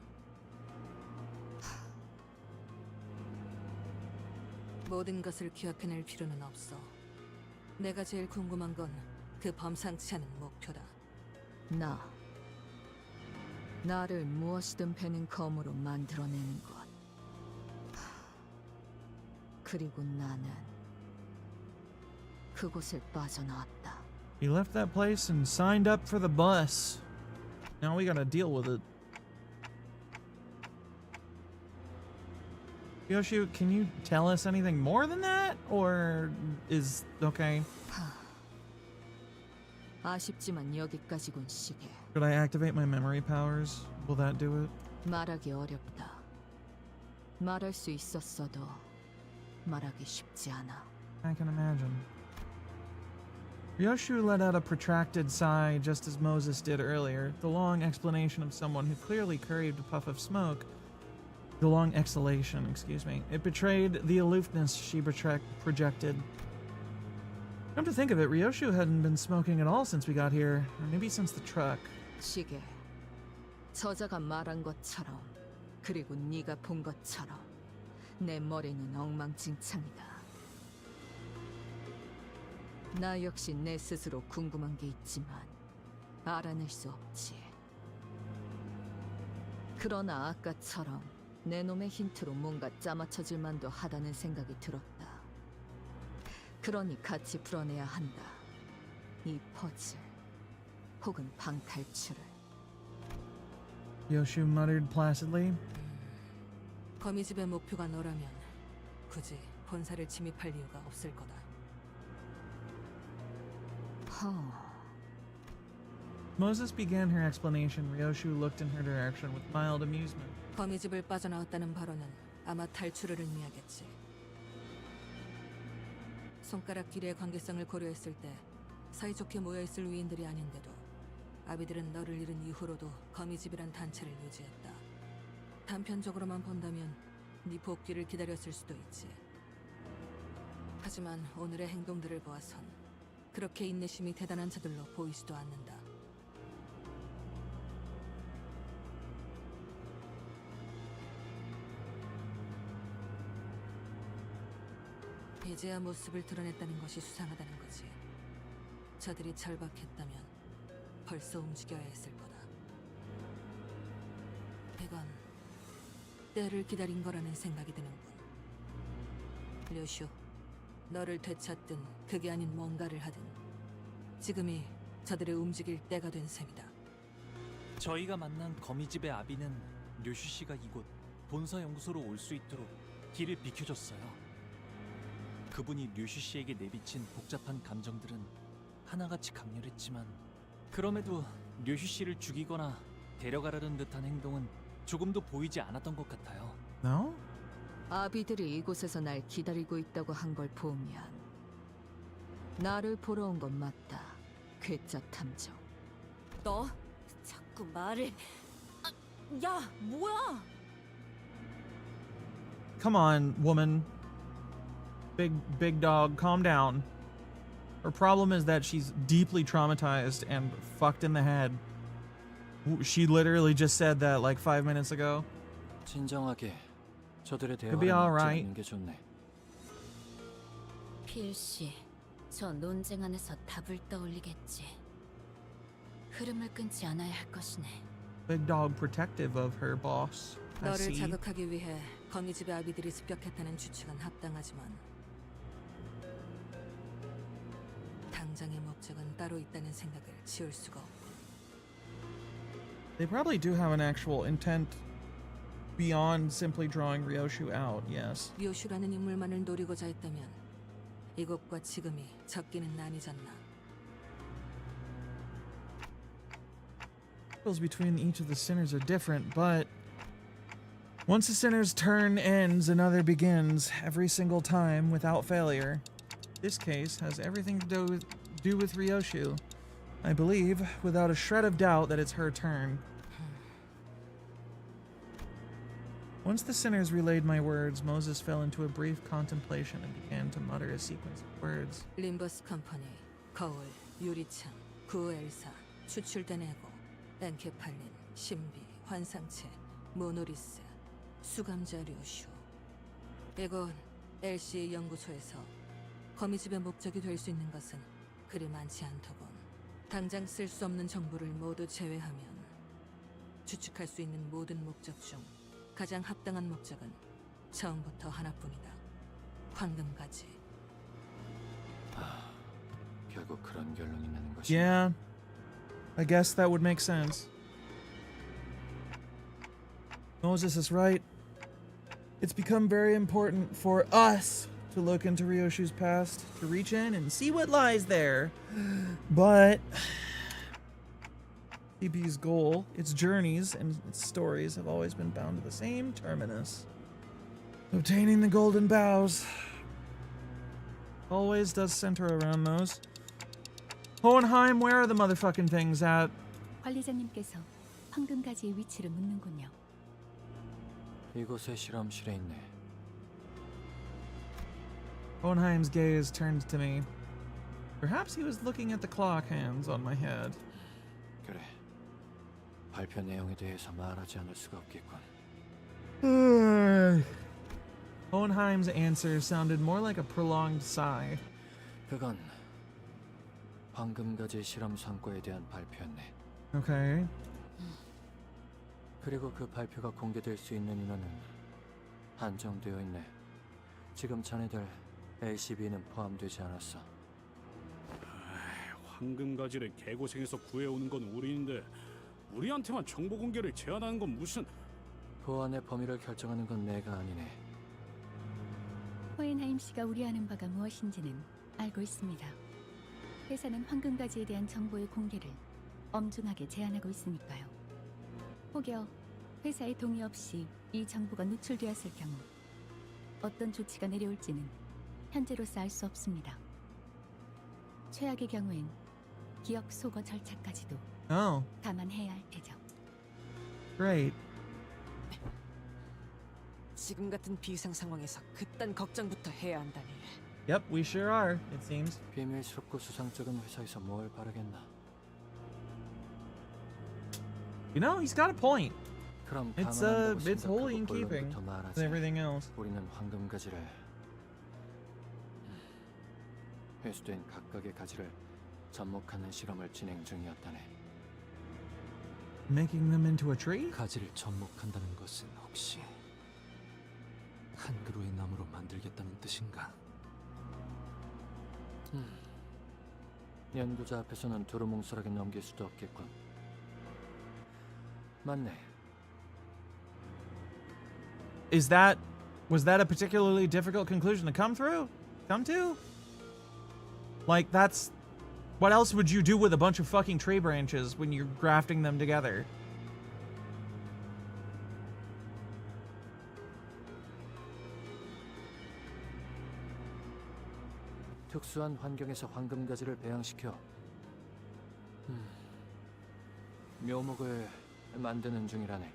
모든 것을 기억해낼 필요는 없어. 내가 제일 궁금한 건 그 범상치 않은 목표다. 나를 무엇이든 베는 검으로 만들어내는 것. 그리고 나는 그곳을 빠져나왔다. He left that place and signed up for the bus. Now we gotta deal with it. Yoshi, can you tell us anything more than that? Or is okay? 아쉽지만 여기까지군, 시계. Could I activate my memory powers? Will that do it? 말하기 어렵다. 말할 수 있었어도 말하기 쉽지 않아. I can imagine. Ryoshu let out a protracted sigh just as Moses did earlier, the long explanation of someone who clearly craved a puff of smoke. The long exhalation, excuse me. It betrayed the aloofness she projected. Come to think of it, Ryoshu hadn't been smoking at all since we got here, or maybe since the truck. 시계. 저자가 말한 것처럼, 그리고 네가 본 것처럼 내 머리는 엉망진창이다. 나 역시 내 스스로 궁금한 게 있지만 알아낼 수 없지. 그러나 아까처럼 내 놈의 힌트로 뭔가 짜맞춰질 만도 하다는 생각이 들었다. 그러니 같이 풀어내야 한다. 이 퍼즐 혹은 방탈출을. Ryoshu muttered placidly. 거미집의 목표가 너라면 굳이 본사를 침입할 이유가 없을 거다. Moses began her explanation. Ryoshu looked in her direction with mild amusement. 거미집을 빠져나왔다는 발언은 아마 탈출을 의미하겠지. 손가락 길이의 관계성을 고려했을 때 사이좋게 모여있을 위인들이 아닌데도 아비들은 너를 잃은 이후로도 거미집이란 단체를 유지했다. 단편적으로만 본다면 네 복귀를 기다렸을 수도 있지. 하지만 오늘의 행동들을 보아선 그렇게 인내심이 대단한 자들로 보이지도 않는다. 이제야 모습을 드러냈다는 것이 수상하다는 거지. 저들이 절박했다면 벌써 움직여야 했을 거다. 이건 때를 기다린 거라는 생각이 드는군. 류슈, 너를 되찾든 그게 아닌 뭔가를 하든 지금이 저들의 움직일 때가 된 셈이다. 저희가 만난 거미집의 아비는 류슈 씨가 이곳 본사 연구소로 올 수 있도록 길을 비켜줬어요. 그분이 류슈 씨에게 내비친 복잡한 감정들은 하나같이 강렬했지만 그럼에도 류슈 씨를 죽이거나 데려가려는 듯한 행동은 조금도 보이지 않았던 것 같아요. No? 아비들이 이곳에서 날 기다리고 있다고 한 걸 보면 나를 보러 온 건 맞다. 괴짜 탐정. 너 자꾸 자꾸 말을... 야, 뭐야? Come on, woman. Big dog, calm down. Her problem is that she's deeply traumatized and fucked in the head. She literally just said that like 5 minutes ago. 진정하게 저들의 Could be 대화를 alright. 막는 게 좋네. 필시, 저 논쟁 안에서 답을 떠올리겠지. 흐름을 끊지 않아야 할 것이네. Big dog protective of her boss. I 너를 see. 자극하기 위해 거미집의 아비들이 습격했다는 추측은 합당하지만 당장의 목적은 따로 있다는 생각을 지울 수가 없고. They probably do have an actual intent beyond simply drawing Ryoshu out, yes. 료슈라는 인물만을 노리고자 했다면 이곳과 지금이 적기는 아니잖나. Battles between each of the sinners are different, but once a sinner's turn ends, another begins every single time without failure. This case has everything to do with Ryoshu. I believe, without a shred of doubt, that it's her turn. Once the sinners relayed my words, Moses fell into a brief contemplation and began to mutter a sequence of words. 림버스 컴퍼니, 거울, 유리창, 구엘사, 추출된 에고, 엔케팔린, 신비, 환상체, 모노리스, 수감자 료슈. 이곳 LC 연구소에서 거미집의 목적이 될 수 있는 것은 그리 많지 않더군. 당장 쓸 수 없는 정보를 모두 제외하면 추측할 수 있는 모든 목적 중 가장 합당한 목적은 처음부터 하나뿐이다. 황금가지. 결국 그런 결론이 나는 것이. Yeah, I guess that would make sense. Moses is right. It's become very important for us to look into Ryoshu's past, to reach in and see what lies there. But CP's goal, its journeys, and its stories have always been bound to the same terminus. Obtaining the golden boughs. Always does center around those. Hohenheim, where are the motherfucking things at? 관리자님께서 황금가지의 위치를 묻는군요. 이곳의 실험실에 있네. Hohenheim's gaze turned to me. Perhaps he was looking at the clock hands on my head. 그래. 발표 내용에 대해서 말하지 않을 수가 없겠군. Hohenheim's answer sounded more like a prolonged sigh. 그건 황금가지 실험 성과에 대한 발표였네. Okay. 그리고 그 발표가 공개될 수 있는 인원은 한정되어 있네. 지금 자네들 LCB는 포함되지 않았어. 황금가지를 개고생해서 구해오는 건 우리인데 우리한테만 정보 공개를 제한하는 건 무슨... 보안의 범위를 결정하는 건 내가 아니네. 호헨하임 씨가 우려하는 바가 무엇인지는 알고 있습니다. 회사는 황금가지에 대한 정보의 공개를 엄중하게 제한하고 있으니까요. 혹여 회사의 동의 없이 이 정보가 누출되었을 경우 어떤 조치가 내려올지는 현재로서 알 수 없습니다. 최악의 경우엔 기억 소거 절차까지도 감안해야 할 테죠. Great. 지금 같은 비상 상황에서 그딴 걱정부터 해야 한다니. Yep, we sure are, it seems. 비밀스럽고 수상쩍은 회사에서 뭘 바라겠나. You know, he's got a point. 그럼 It's wholly in keeping with everything else. 우리는 황금가지를 회수된 각각의 가지를 접목하는 실험을 진행 중이었다네. Making them into a tree? 가지를 접목한다는 것은 혹시 한 그루의 나무로 만들겠다는 뜻인가? 연구자 앞에서는 두루뭉술하게 넘길 수도 없겠군. 맞네. Was that a particularly difficult conclusion to come to? Like, that's... What else would you do with a bunch of fucking tree branches when you're grafting them together? 특수한 환경에서 황금가지를 배양시켜 묘목을 만드는 중이라네.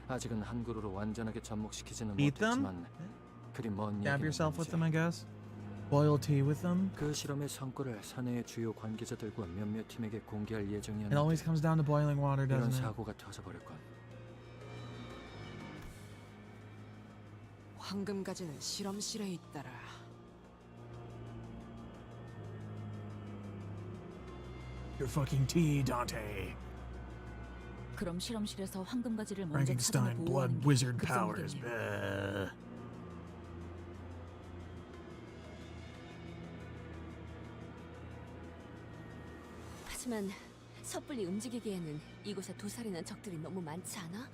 아직은 한 그루로 완전하게 접목시키지는 Eat them? 못했지만 그리 먼 Dab 얘기는 yourself with 아니지. them, I guess. Boil tea with them. 그 실험의 성과를 사내의 주요 관계자들과 몇몇 팀에게 공개할 It 예정이었는데 always comes down to boiling water, 이런 doesn't it? 사고가 터져버렸건. 황금가지는 실험실에 있더라. Your fucking tea, Dante. 그럼 실험실에서 황금가지를 먼저 찾아내 Frankenstein 보호하는 blood 게 wizard powers. 급선무겠네요. 하지만 섣불리 움직이기에는 이곳에 도사리는 적들이 너무 많지 않아?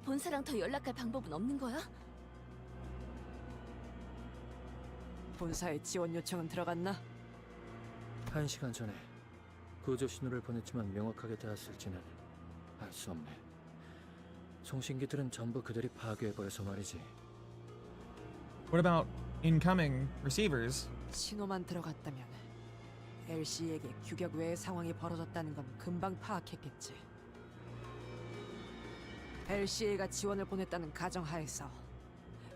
본사랑 더 연락할 방법은 없는 거야? 본사에 지원 요청은 들어갔나? 1시간 전에 구조 신호를 보냈지만 명확하게 닿았을지는 알 수 없네. 송신기들은 전부 그들이 파괴해버려서 말이지. What about incoming receivers? 신호만 들어갔다면 LC에게 규격 외의 상황이 벌어졌다는 건 금방 파악했겠지. LCA가 지원을 보냈다는 가정하에서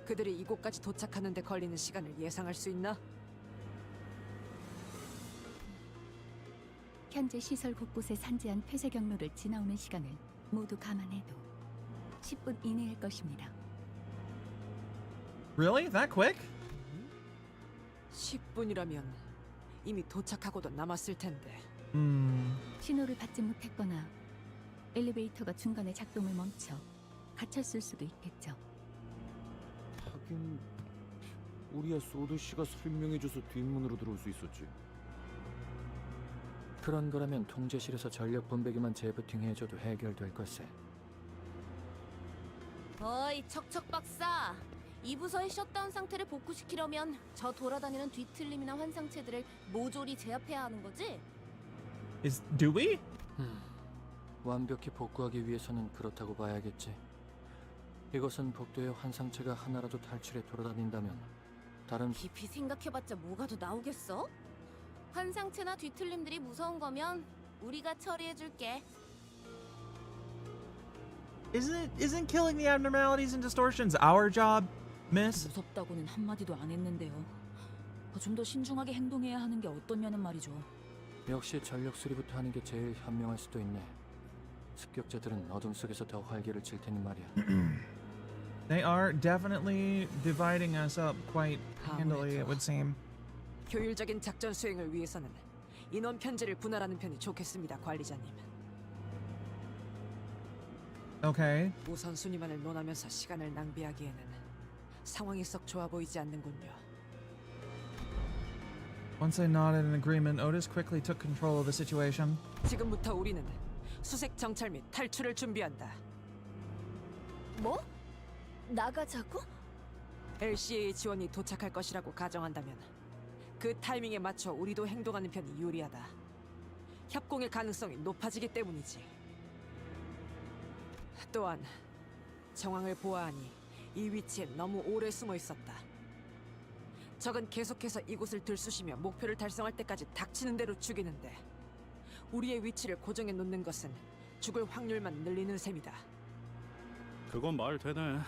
그들이 이곳까지 도착하는 데 걸리는 시간을 예상할 수 있나? 현재 시설 곳곳에 산재한 폐쇄 경로를 지나오는 시간을 모두 감안해도 10분 이내일 것입니다. Really? That quick? 10분이라면 이미 도착하고도 남았을 텐데. 신호를 받지 못했거나 엘리베이터가 중간에 작동을 멈춰 갇혔을 수도 있겠죠. 하긴 우리야 소드 씨가 설명해줘서 뒷문으로 들어올 수 있었지. 그런 거라면 통제실에서 전력 분배기만 재부팅해줘도 해결될 걸세. 어이 척척 박사, 이 부서의 셧다운 상태를 복구시키려면 저 돌아다니는 뒤틀림이나 환상체들을 모조리 제압해야 하는 거지? Do we? 완벽히 복구하기 위해서는 그렇다고 봐야겠지. 이것은 복도의 환상체가 하나라도 탈출해 돌아다닌다면 다른 깊이 생각해봤자 뭐가 더 나오겠어? 환상체나 뒤틀림들이 무서운 거면 우리가 처리해줄게. Isn't killing the abnormalities and distortions our job, miss? 무섭다고는 한마디도 안 했는데요. 좀 더 신중하게 행동해야 하는 게 어떠냐는 말이죠. 역시 전력 수리부터 하는 게 제일 현명할 수도 있네. 습격자들은 어둠 속에서 더 활기를 칠 테니 말이야. They are definitely dividing us up quite handily, it would seem. 효율적인 작전 수행을 위해서는 인원 편제를 분할하는 편이 좋겠습니다, 관리자님. Okay. 우선순위만을 논하면서 시간을 낭비하기에는 상황이 썩 좋아 보이지 않는군요. Once they nodded in agreement, Otis quickly took control of the situation. 지금부터 우리는 수색 정찰 및 탈출을 준비한다. 뭐? 나가자고? LCA 지원이 도착할 것이라고 가정한다면 그 타이밍에 맞춰 우리도 행동하는 편이 유리하다. 협공의 가능성이 높아지기 때문이지. 또한 정황을 보아하니 이 위치에 너무 오래 숨어 있었다. 적은 계속해서 이곳을 들쑤시며 목표를 달성할 때까지 닥치는 대로 죽이는데 우리의 위치를 고정해 놓는 것은 죽을 확률만 늘리는 셈이다. 그건 말 되네.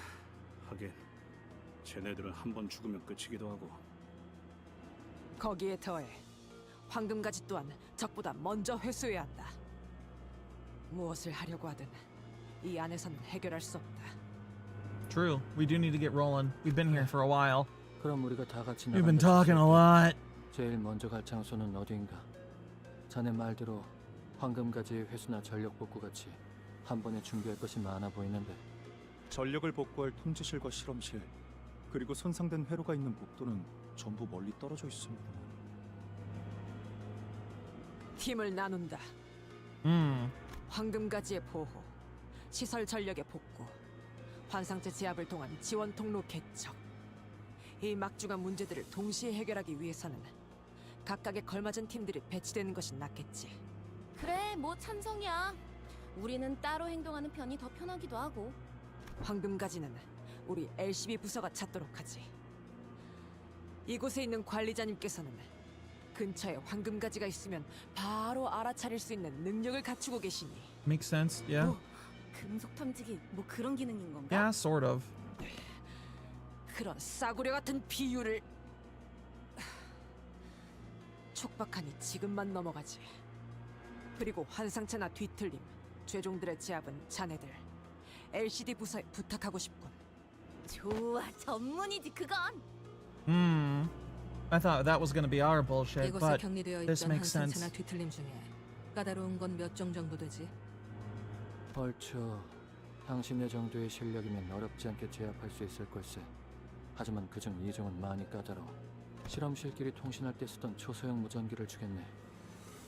하긴 쟤네들은 한 번 죽으면 끝이기도 하고. 거기에 더해 황금가지 또한 적보다 먼저 회수해야 한다. 무엇을 하려고 하든 이 안에서는 해결할 수 없다. True. We do need to get rolling. We've been here for a while. 그럼 우리가 다 같이 We've been 나간다 talking a 칠게. lot. 제일 먼저 갈 장소는 어디인가? 자네 말대로 황금가지의 회수나 전력 복구 같이 한 번에 준비할 것이 많아 보이는데. 전력을 복구할 통제실과 실험실, 그리고 손상된 회로가 있는 복도는 전부 멀리 떨어져 있습니다. 팀을 나눈다. 황금가지의 보호, 시설 전력의 복구, 환상체 제압을 통한 지원 통로 개척. 이 막중한 문제들을 동시에 해결하기 위해서는 각각에 걸맞은 팀들이 배치되는 것이 낫겠지. 그래, 뭐 찬성이야. 우리는 따로 행동하는 편이 더 편하기도 하고. 황금가지는 우리 LCB 부서가 찾도록 하지. 이곳에 있는 관리자님께서는 근처에 황금가지가 있으면 바로 알아차릴 수 있는 능력을 갖추고 계시니 Makes sense, yeah. 뭐, 금속 탐지기 뭐 그런 기능인 건가? Yeah, sort of. 그런 싸구려 같은 비유를 촉박하니 지금만 넘어가지. 그리고 환상체나 뒤틀림, 죄종들의 제압은 자네들 LCD 부서에 부탁하고 싶군. 좋아, 전문이지 그건. I thought that was gonna be our bullshit, 이곳에 but 격리되어 this 있던 makes sense. 환상체나 뒤틀림 중에 까다로운 건 몇 종 정도 되지? 얼추 당신의 정도의 실력이면 어렵지 않게 제압할 수 있을 걸세. 하지만 그중 2종은 많이 까다로워. 실험실끼리 통신할 때 쓰던 초소형 무전기를 주겠네.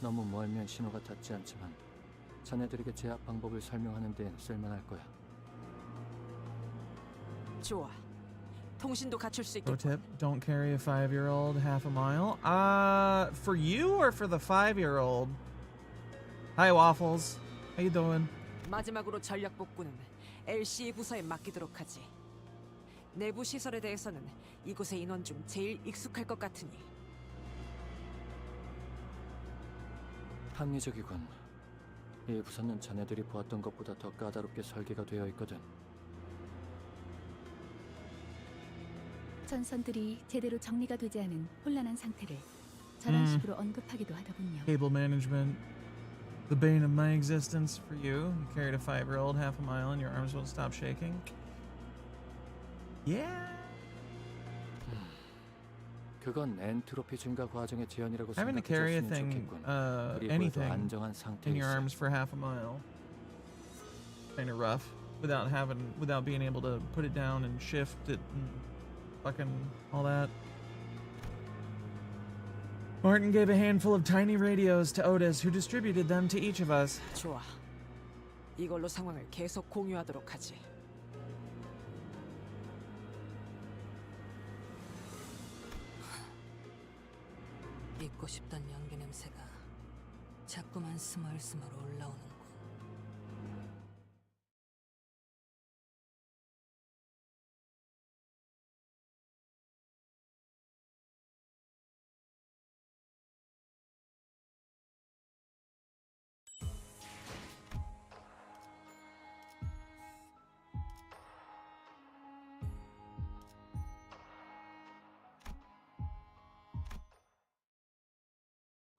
너무 멀면 신호가 닿지 않지만 자네들에게 제압 방법을 설명하는 데엔 쓸만할 거야. 좋아. 통신도 갖출 수 Pro 있겠군. tip, don't carry a 5-year-old half a mile. For you or for the 5-year-old? Hi, Waffles. How you doing? 마지막으로 전략 복구는 LCE 부서에 맡기도록 하지. 내부 시설에 대해서는 이곳의 인원 중 제일 익숙할 것 같으니. 합리적이군. 이 부서는 자네들이 보았던 것보다 더 까다롭게 설계가 되어 있거든. 전선들이 제대로 정리가 되지 않은 혼란한 상태를 저런 식으로 언급하기도 하더군요. Cable management. The bane of my existence for you. You carried a 5-year-old half a mile and your arms won't stop shaking. Yeah. 그건 엔트로피 증가 과정의 제한이라고 Having to carry a 생각했으면 thing, 좋겠군. 그리고 anything 안정한 상태에 in your 있어. arms for half a mile. Kind of rough without being able to put it down and shift it and fucking all that. Martin gave a handful of tiny radios to Otis, who distributed them to each of us. 좋아. 이걸로 상황을 계속 공유하도록 하지. 잊고 싶던 연기 냄새가 자꾸만 스멀스멀 올라오는군.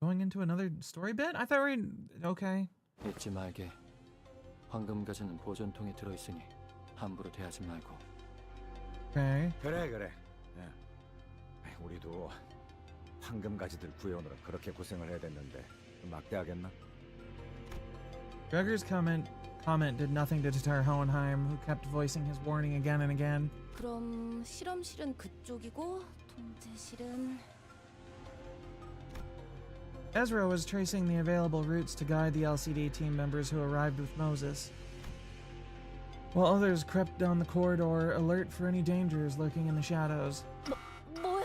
Going into another story bit? I thought we were okay. 잊지 말게. 황금 가지는 보존통에 들어있으니 함부로 대하지 말고. Okay. 그래. 예. 우리도 황금 가지들 구해오느라 그렇게 고생을 해야 됐는데 막대하겠나? Gregor's comment did nothing to deter Hohenheim, who kept voicing his warning again and again. 그럼 실험실은 그쪽이고 통제실은 Ezra was tracing the available routes to guide the LCD team members who arrived with Moses, while others crept down the corridor, alert for any dangers lurking in the shadows. 뭐야?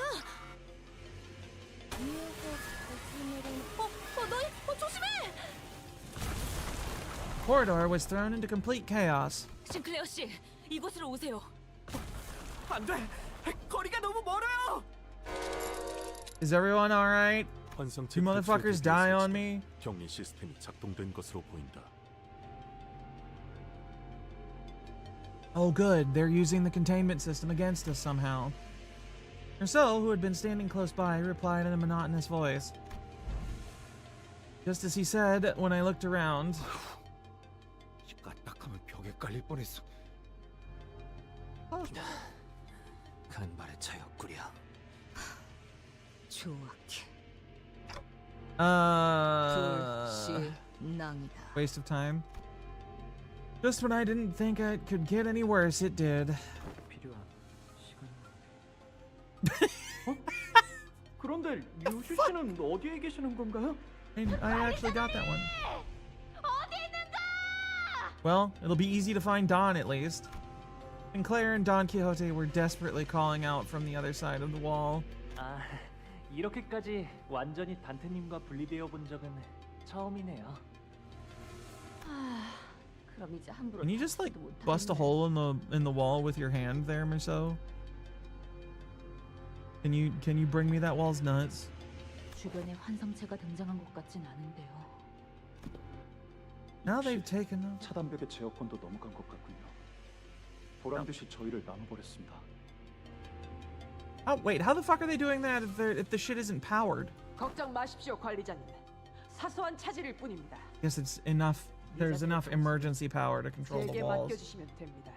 너희 조심해! Corridor was thrown into complete chaos. 싱클레어 씨, 이곳으로 오세요. 안 돼! 거리가 너무 멀어요! Is everyone alright? 환상체 You motherfuckers die on me? 격리 시스템이 작동된 것으로 보인다. Oh good, they're using the containment system against us somehow. Rousseau, who had been standing close by, replied in a monotonous voice. Just as he said, when I looked around... 까딱하면 벽에 깔릴 뻔했어. 간발의 차였구려. 좋았게. Waste of time. Just when I didn't think it could get any worse, it did. 필요한 시간. 그런데 류슈 씨는 어디에 계시는 건가요? I actually got that one. Well, it'll be easy to find Don at least. Sinclair and Don Quixote were desperately calling out from the other side of the wall. 아, 이렇게까지 완전히 단테님과 분리되어 본 적은 처음이네요. 그럼 이제 함부로 Can you just like bust a hole in the wall with your hand there, Miso? Can you bring me that wall's nuts? 주변에 환성체가 등장한 것 같진 않은데요. Now they've taken them. 차단벽의 제어권도 넘어간 것 같군요. 보란 듯이 저희를 나눠버렸습니다. Oh wait, how the fuck are they doing that if the shit isn't powered? 걱정 마십시오, 관리자님. 사소한 차질일 뿐입니다. Guess it's enough. There's enough emergency power to control the 제게 walls, 맡겨주시면 됩니다.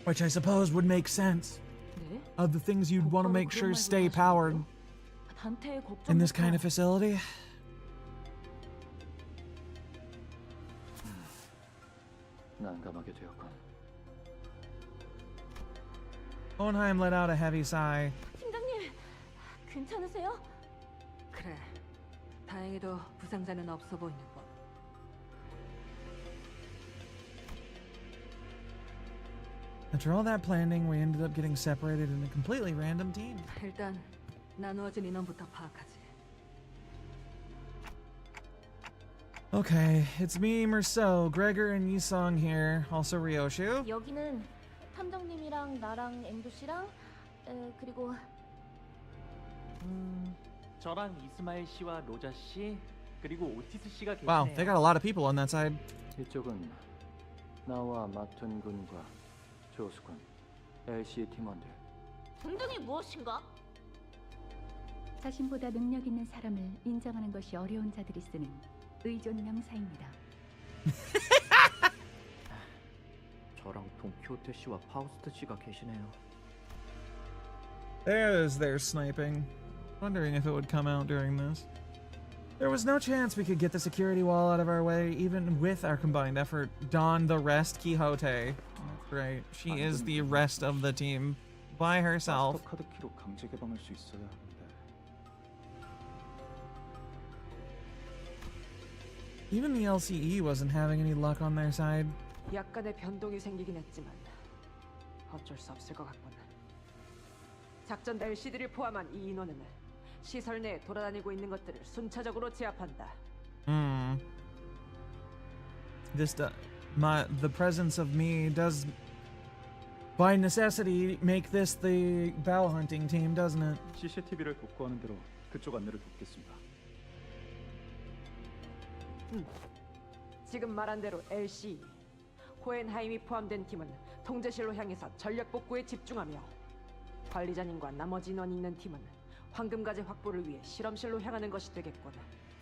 which I suppose would make sense. 네? Of the things you'd want to make sure 그런 stay 말도 powered 하시는데요? 단테의 in this kind 걱정부터 of facility. 난감하게 되었군. Hohenheim let out a heavy sigh. 팀장님, 괜찮으세요? 그래. 다행히도 부상자는 없어 보이는 법. After all that planning, we ended up getting separated in a completely random team. 일단 나누어진 인원부터 파악하지. Okay, it's me, Merceau, Gregor, and Yisong here. Also Ryoshu. 여기는 탐정님이랑 나랑 앵두 씨랑 그리고 저랑 이스마일 씨와 로자 씨 그리고 오티스 씨가 계시네요. Wow, they got a lot of people on that side. 이쪽은 나와 마튼 군과 조수군, LC 팀원들. 등등이 무엇인가? 자신보다 능력 있는 사람을 인정하는 것이 어려운 자들이 쓰는 의존 명사입니다. 저랑 돈키호테 씨와 파우스트 씨가 계시네요. There's their sniping. Wondering if it would come out during this. There was no chance we could get the security wall out of our way, even with our combined effort. Dawn the rest Quixote. That's right. She is the rest of the team by herself. 마스터 카드 키로 강제 개방할 수 있어야 하는데. Even the LCE wasn't having any luck on their side. 약간의 변동이 생기긴 했지만 어쩔 수 없을 것 같군. 작전 LCD를 포함한 이 인원은 시설 내에 돌아다니고 있는 것들을 순차적으로 제압한다. The presence of me does, by necessity, make this the bow hunting team, doesn't it? CCTV를 복구하는 대로 그쪽 안내를 돕겠습니다. 지금 말한 대로 LC, 호헨하임이 포함된 팀은 통제실로 향해서 전력 복구에 집중하며 관리자님과 나머지 인원이 있는 팀은 황금가재 확보를 위해 실험실로 향하는 것이 되겠군.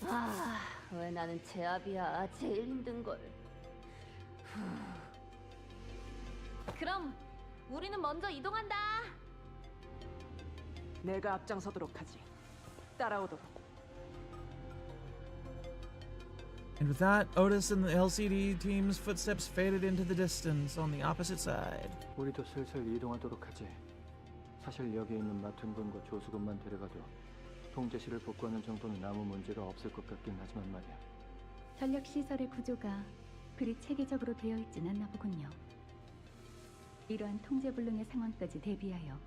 아, 왜 나는 제압이야. 제일 힘든 걸. 그럼 우리는 먼저 이동한다. 내가 앞장서도록 하지. 따라오도록. And with that, Otis and the LCD team's footsteps faded into the distance on the opposite side. 우리도 슬슬 이동하도록 하지. 사실 여기에 있는 마튼 군과 조수군만 데려가도 통제실을 복구하는 정도는 아무 문제가 없을 것 같긴 하지만 말이야. 전력 시설의 구조가 그리 체계적으로 되어 있진 않나 보군요. 이러한 통제불능의 상황까지 대비하여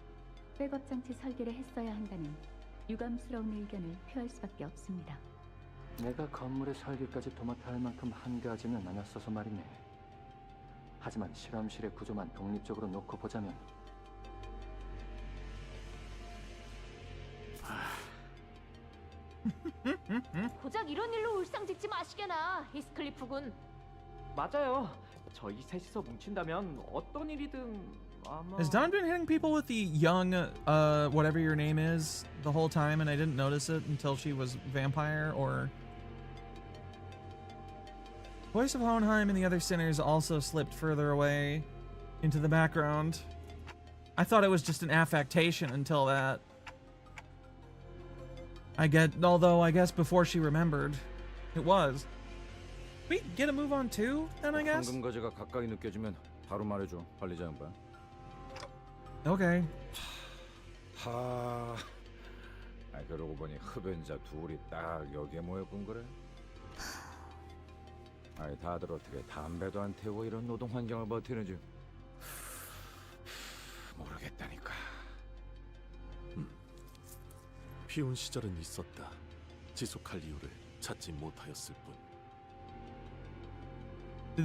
백업 장치 설계를 했어야 한다는 유감스러운 의견을 표할 수밖에 없습니다. 내가 건물의 설계까지 도맡아 할 만큼 한가하지는 않았어서 말이네. 하지만 실험실의 구조만 독립적으로 놓고 보자면 고작 이런 일로 울상짓지 마시게나, 히스클리프군. 맞아요. 저희 셋이서 뭉친다면 어떤 일이든 아마. Has Don been hitting people with the young, whatever your name is, the whole time, and I didn't notice it until she was vampire, or... Voice of Hohenheim and the other sinners also slipped further away into the background. I thought it was just an affectation until that. Although I guess before she remembered, it was. We get a move on too, then I guess? 황금거지가 가까이 느껴지면 바로 말해줘, 관리자 양반. Okay. 하... 그러고 보니 흡연자 둘이 딱 여기에 모였군 그래? 다들 어떻게 담배도 안 태우고 이런 노동 환경을 버티는지 모르겠다니까. 피운 시절은 있었다. 지속할 이유를 찾지 못하였을 뿐.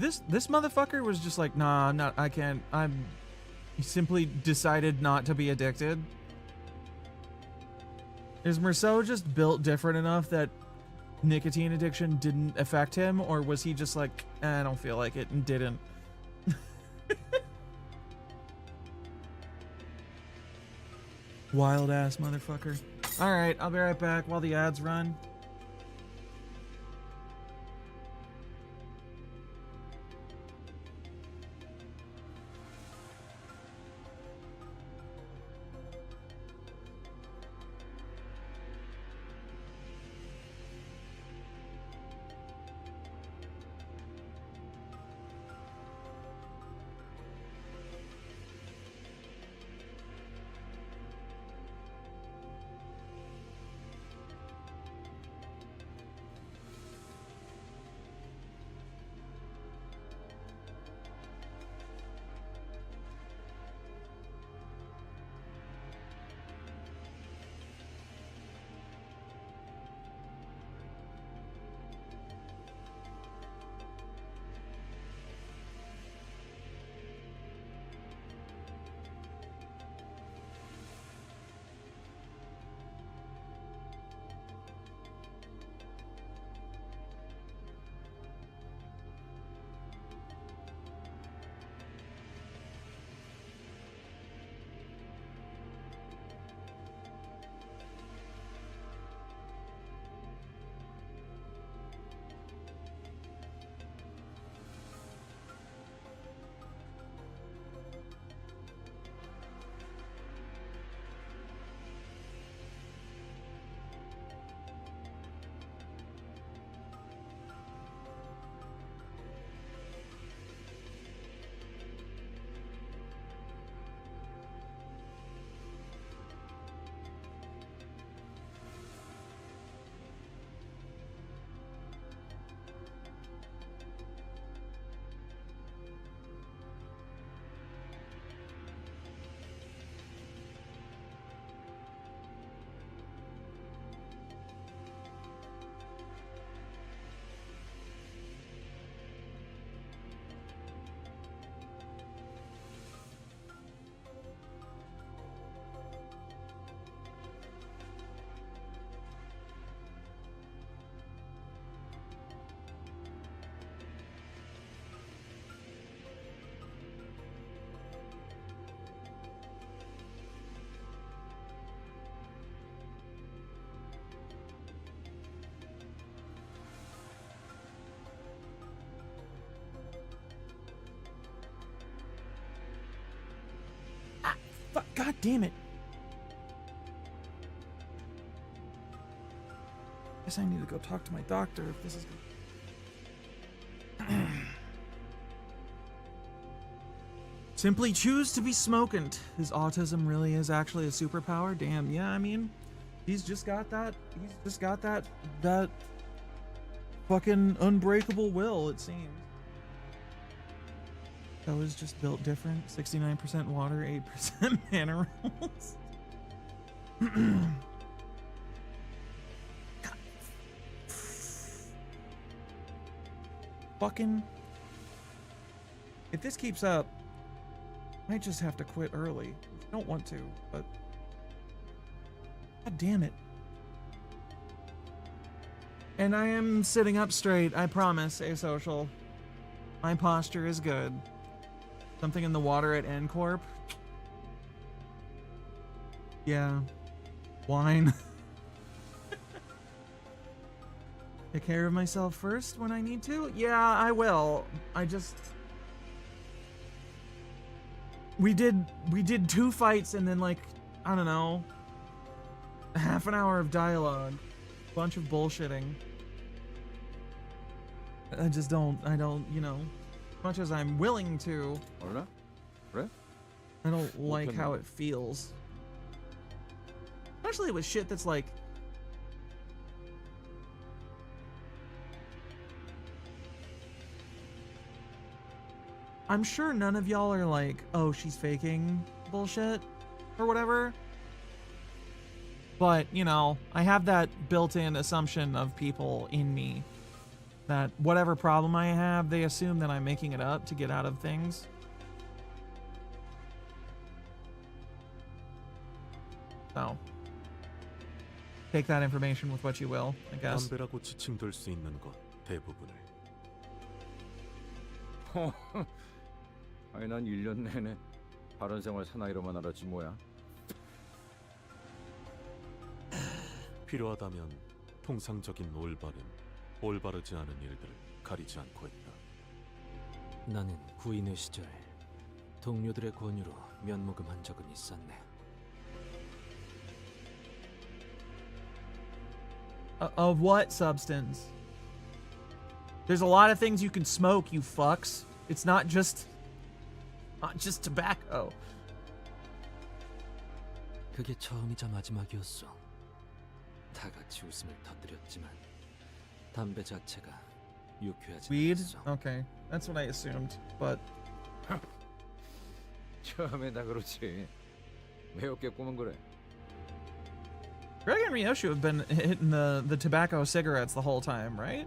This motherfucker was just like, nah, I can't. He simply decided not to be addicted. Is Merceau just built different enough that nicotine addiction didn't affect him, or was he just like, I don't feel like it, and didn't? Wild ass motherfucker. All right, I'll be right back while the ads run. Fuck, God damn it. Guess I need to go talk to my doctor if this is gonna... Simply choose to be smokant. His autism really is actually a superpower? Damn, yeah, I mean, he's just got that fucking unbreakable will, it seems. That was just built different. 69% water, 8% minerals. Fucking. If this keeps up, I might just have to quit early. I don't want to, but. God damn it. And I am sitting up straight, I promise, asocial. My posture is good. Something in the water at N Corp. Yeah. Wine. Take care of myself first when I need to? Yeah, I will. I just... We did 2 fights and then, like, I don't know, a half an hour of dialogue. Bunch of bullshitting. I don't, you know, as much as I'm willing to, I don't like how it feels. Especially with shit that's like, I'm sure none of y'all are like, oh, she's faking bullshit or whatever. But, you know, I have that built-in assumption of people in me that whatever problem I have, they assume that I'm making it up to get out of things. So. take that information with what you will, I guess. 담배라고 지칭될 수 있는 것 대부분을. 아니 난 1년 내내 바른 생활 사나이로만 알았지 뭐야. 필요하다면 통상적인 올바르지 않은 일들을 가리지 않고 했다. 나는 구인의 시절 동료들의 권유로 면목음한 적은 있었네. Of what substance? There's a lot of things you can smoke, you fucks. It's not just tobacco. 그게 처음이자 마지막이었어. 다 같이 웃음을 터뜨렸지만 담배 자체가 유쾌하지 Weed? 않았어. Okay, that's what I assumed, but 처음에 다 그렇지. 왜 어깨 꼬면 그래? Greg and Ryoshu have been hitting the tobacco cigarettes the whole time, right?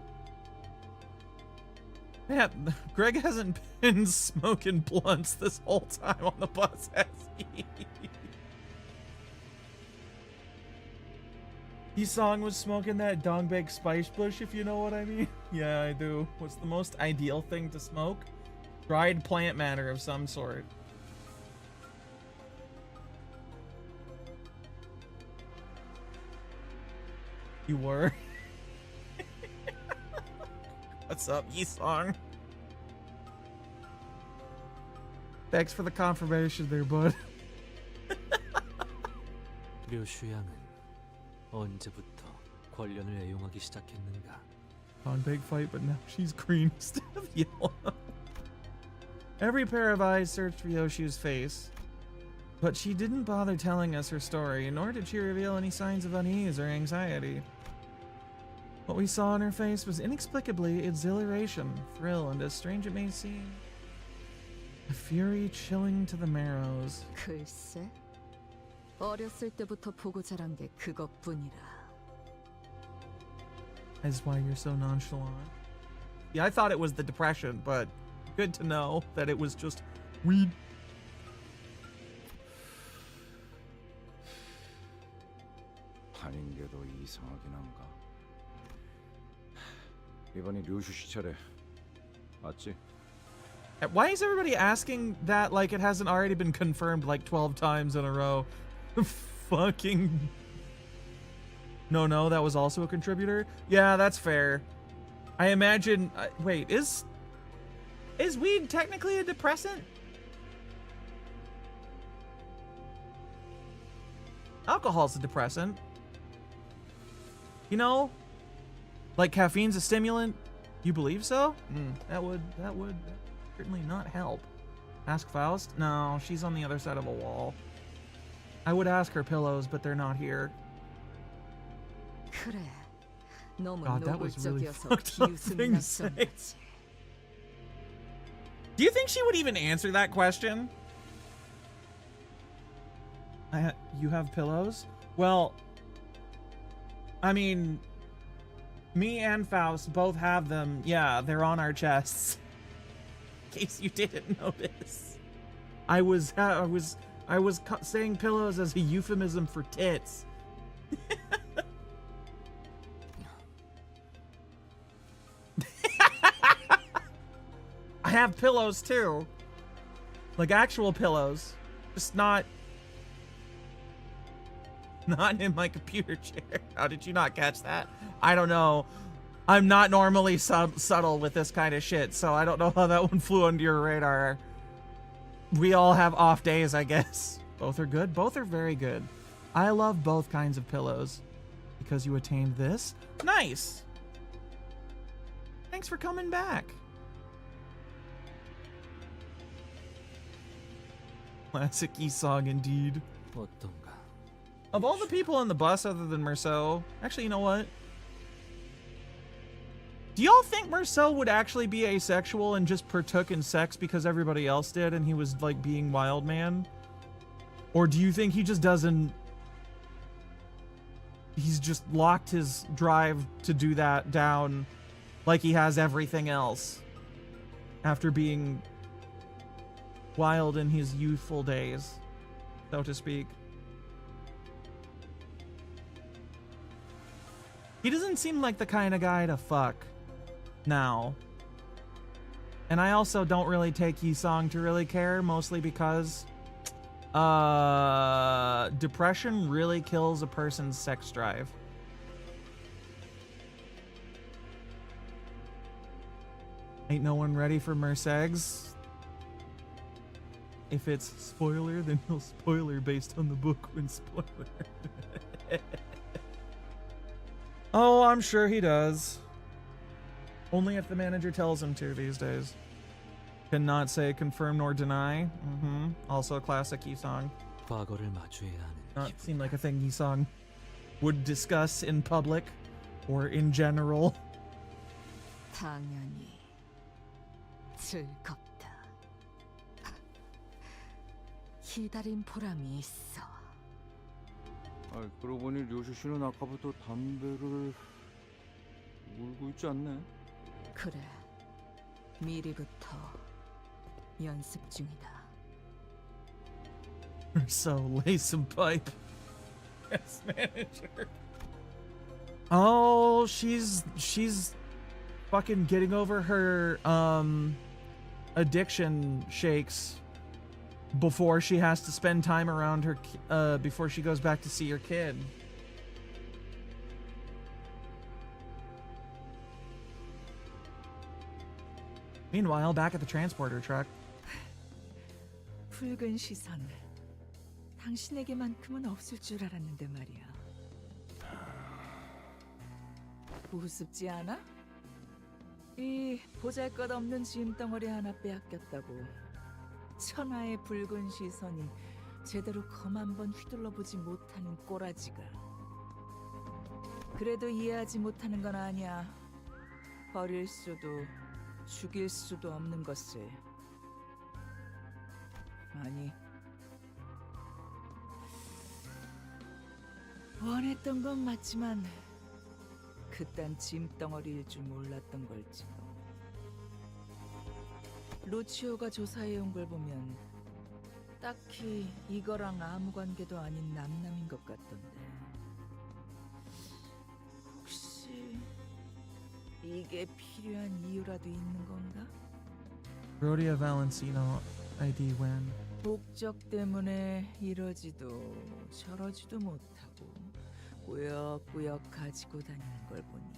Yeah, Greg hasn't been smoking blunts this whole time on the bus, has he? Song was smoking that Dongbeg spice bush, if you know what I mean. Yeah, I do. What's the most ideal thing to smoke? Dried plant matter of some sort. You were? What's up, Song? Thanks for the confirmation there, bud. 류슈 양은 언제부터 권련을 애용하기 시작했는가? On big fight, but now she's green instead of yellow. Every pair of eyes searched Ryoshu's face, but she didn't bother telling us her story, nor did she reveal any signs of unease or anxiety. What we saw in her face was inexplicably exhilaration, thrill, and as strange it may seem, a fury chilling to the marrows. 글쎄, 어렸을 때부터 보고 자란 게 그것뿐이라. That's why you're so nonchalant. Yeah, I thought it was the depression, but good to know that it was just weed. 아닌 게도 이상하긴 한가. 이번이 류슈 씨 차례 맞지? Why is everybody asking that like it hasn't already been confirmed like 12 times in a row? Fucking... No, that was also a contributor? Yeah, that's fair. I imagine... wait, is weed technically a depressant? Alcohol's a depressant. You know? Like caffeine's a stimulant? You believe so? That would certainly not help. Ask Faust? No, she's on the other side of a wall. I would ask her pillows, but they're not here. 그래, 너무 God, that was really 노골적이어서 fucked up 비웃음이 thing to say. 났었지. Do you think she would even answer that question? You have pillows? Well, I mean, me and Faust both have them. Yeah, they're on our chests. In case you didn't notice, I was saying pillows as a euphemism for tits. I have pillows too, like actual pillows, just not in my computer chair. How did you not catch that? I don't know. I'm not normally subtle with this kind of shit, so I don't know how that one flew under your radar. We all have off days, I guess. Both are good. Both are very good. I love both kinds of pillows. Because you attained this? Nice! Thanks for coming back. Classic song indeed. 어떤가? Of all the people on the bus other than Merceau, actually, you know what? Do y'all think Merceau would actually be asexual and just partook in sex because everybody else did and he was like being wild man? Or do you think he just doesn't... He's just locked his drive to do that down like he has everything else after being wild in his youthful days, so to speak? He doesn't seem like the kind of guy to fuck now. And I also don't really take Yi-song to really care, mostly because depression really kills a person's sex drive. Ain't no one ready for Mercegs? If it's spoiler, then he'll spoiler based on the book when spoiler. Oh, I'm sure he does. Only if the manager tells him to these days. Cannot say confirm nor deny. Also a classic Yi-song. 과거를 마주해야 하는 Not seem like a thing Yi-song would discuss in public or in general. 당연히 즐겁다. 기다린 보람이 있어. 아, 그러고 보니 류시 씨는 아까부터 담배를 물고 있지 않네. 그래, 미리부터 연습 중이다. So Lewdsome pipe as manager. Oh, she's fucking getting over her addiction shakes before she has to spend time around her before she goes back to see her kid. Meanwhile, back at the transporter truck. 붉은 시선. 당신에게만큼은 없을 줄 알았는데 말이야. 우습지 않아? 이 보잘것없는 짐덩어리 하나 빼앗겼다고 천하의 붉은 시선이 제대로 검 한번 휘둘러보지 못하는 꼬라지가. 그래도 이해하지 못하는 건 아니야. 버릴 수도 죽일 수도 없는 것을. 아니, 원했던 건 맞지만 그딴 짐덩어리일 줄 몰랐던 걸지도. 루치오가 조사해온 걸 보면 딱히 이거랑 아무 관계도 아닌 남남인 것 같던데. 혹시 이게 필요한 이유라도 있는 건가? Rhodia Valentino ID when? 목적 때문에 이러지도 저러지도 못하고 꾸역꾸역 가지고 다니는 걸 보니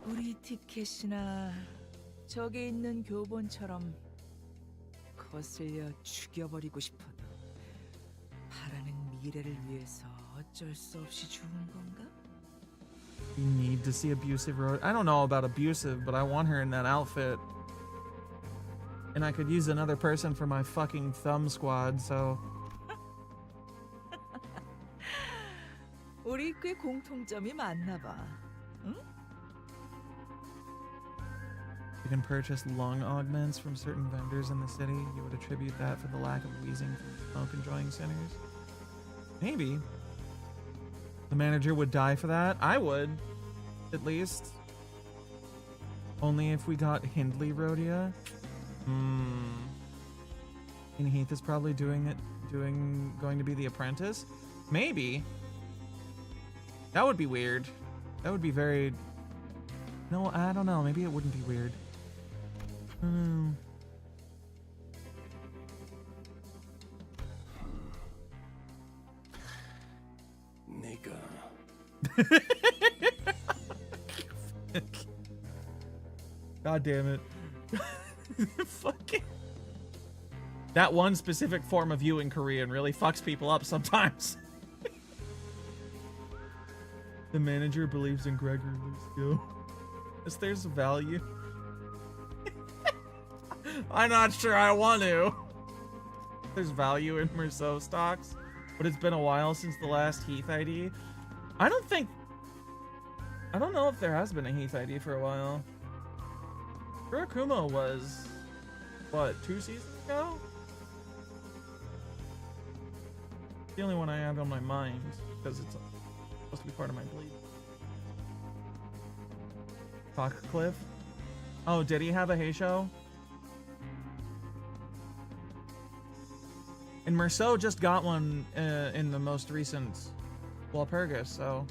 우리 티켓이나 저기 있는 교본처럼 거슬려 죽여버리고 싶어도 바라는 미래를 위해서 어쩔 수 없이 죽은 건가? You need to see abusive Rhodia. I don't know about abusive, but I want her in that outfit. And I could use another person for my fucking thumb squad, so... 우리 꽤 공통점이 많나 봐. 응? You can purchase lung augments from certain vendors in the city. You would attribute that for the lack of wheezing from smoke enjoying sinners? Maybe. The manager would die for that? I would. At least. Only if we got Hindley Rhodia? And Heath is probably going to be the apprentice? Maybe. That would be weird. That would be very... No, I don't know. Maybe it wouldn't be weird. 네가 God damn it. Fucking... That one specific form of you in Korean really fucks people up sometimes. The manager believes in Gregory Lucio. Yes, there's value. I'm not sure I want to. There's value in Merceau stocks, but it's been a while since the last Heath ID. I don't know if there has been a Heath ID for a while. Kurakumo was, what, 2 seasons ago? The only one I have on my mind, because it's supposed to be part of my bleed. Cliff? Oh, did he have a Heisho? And Merceau just got one in the most recent Walpurgis, so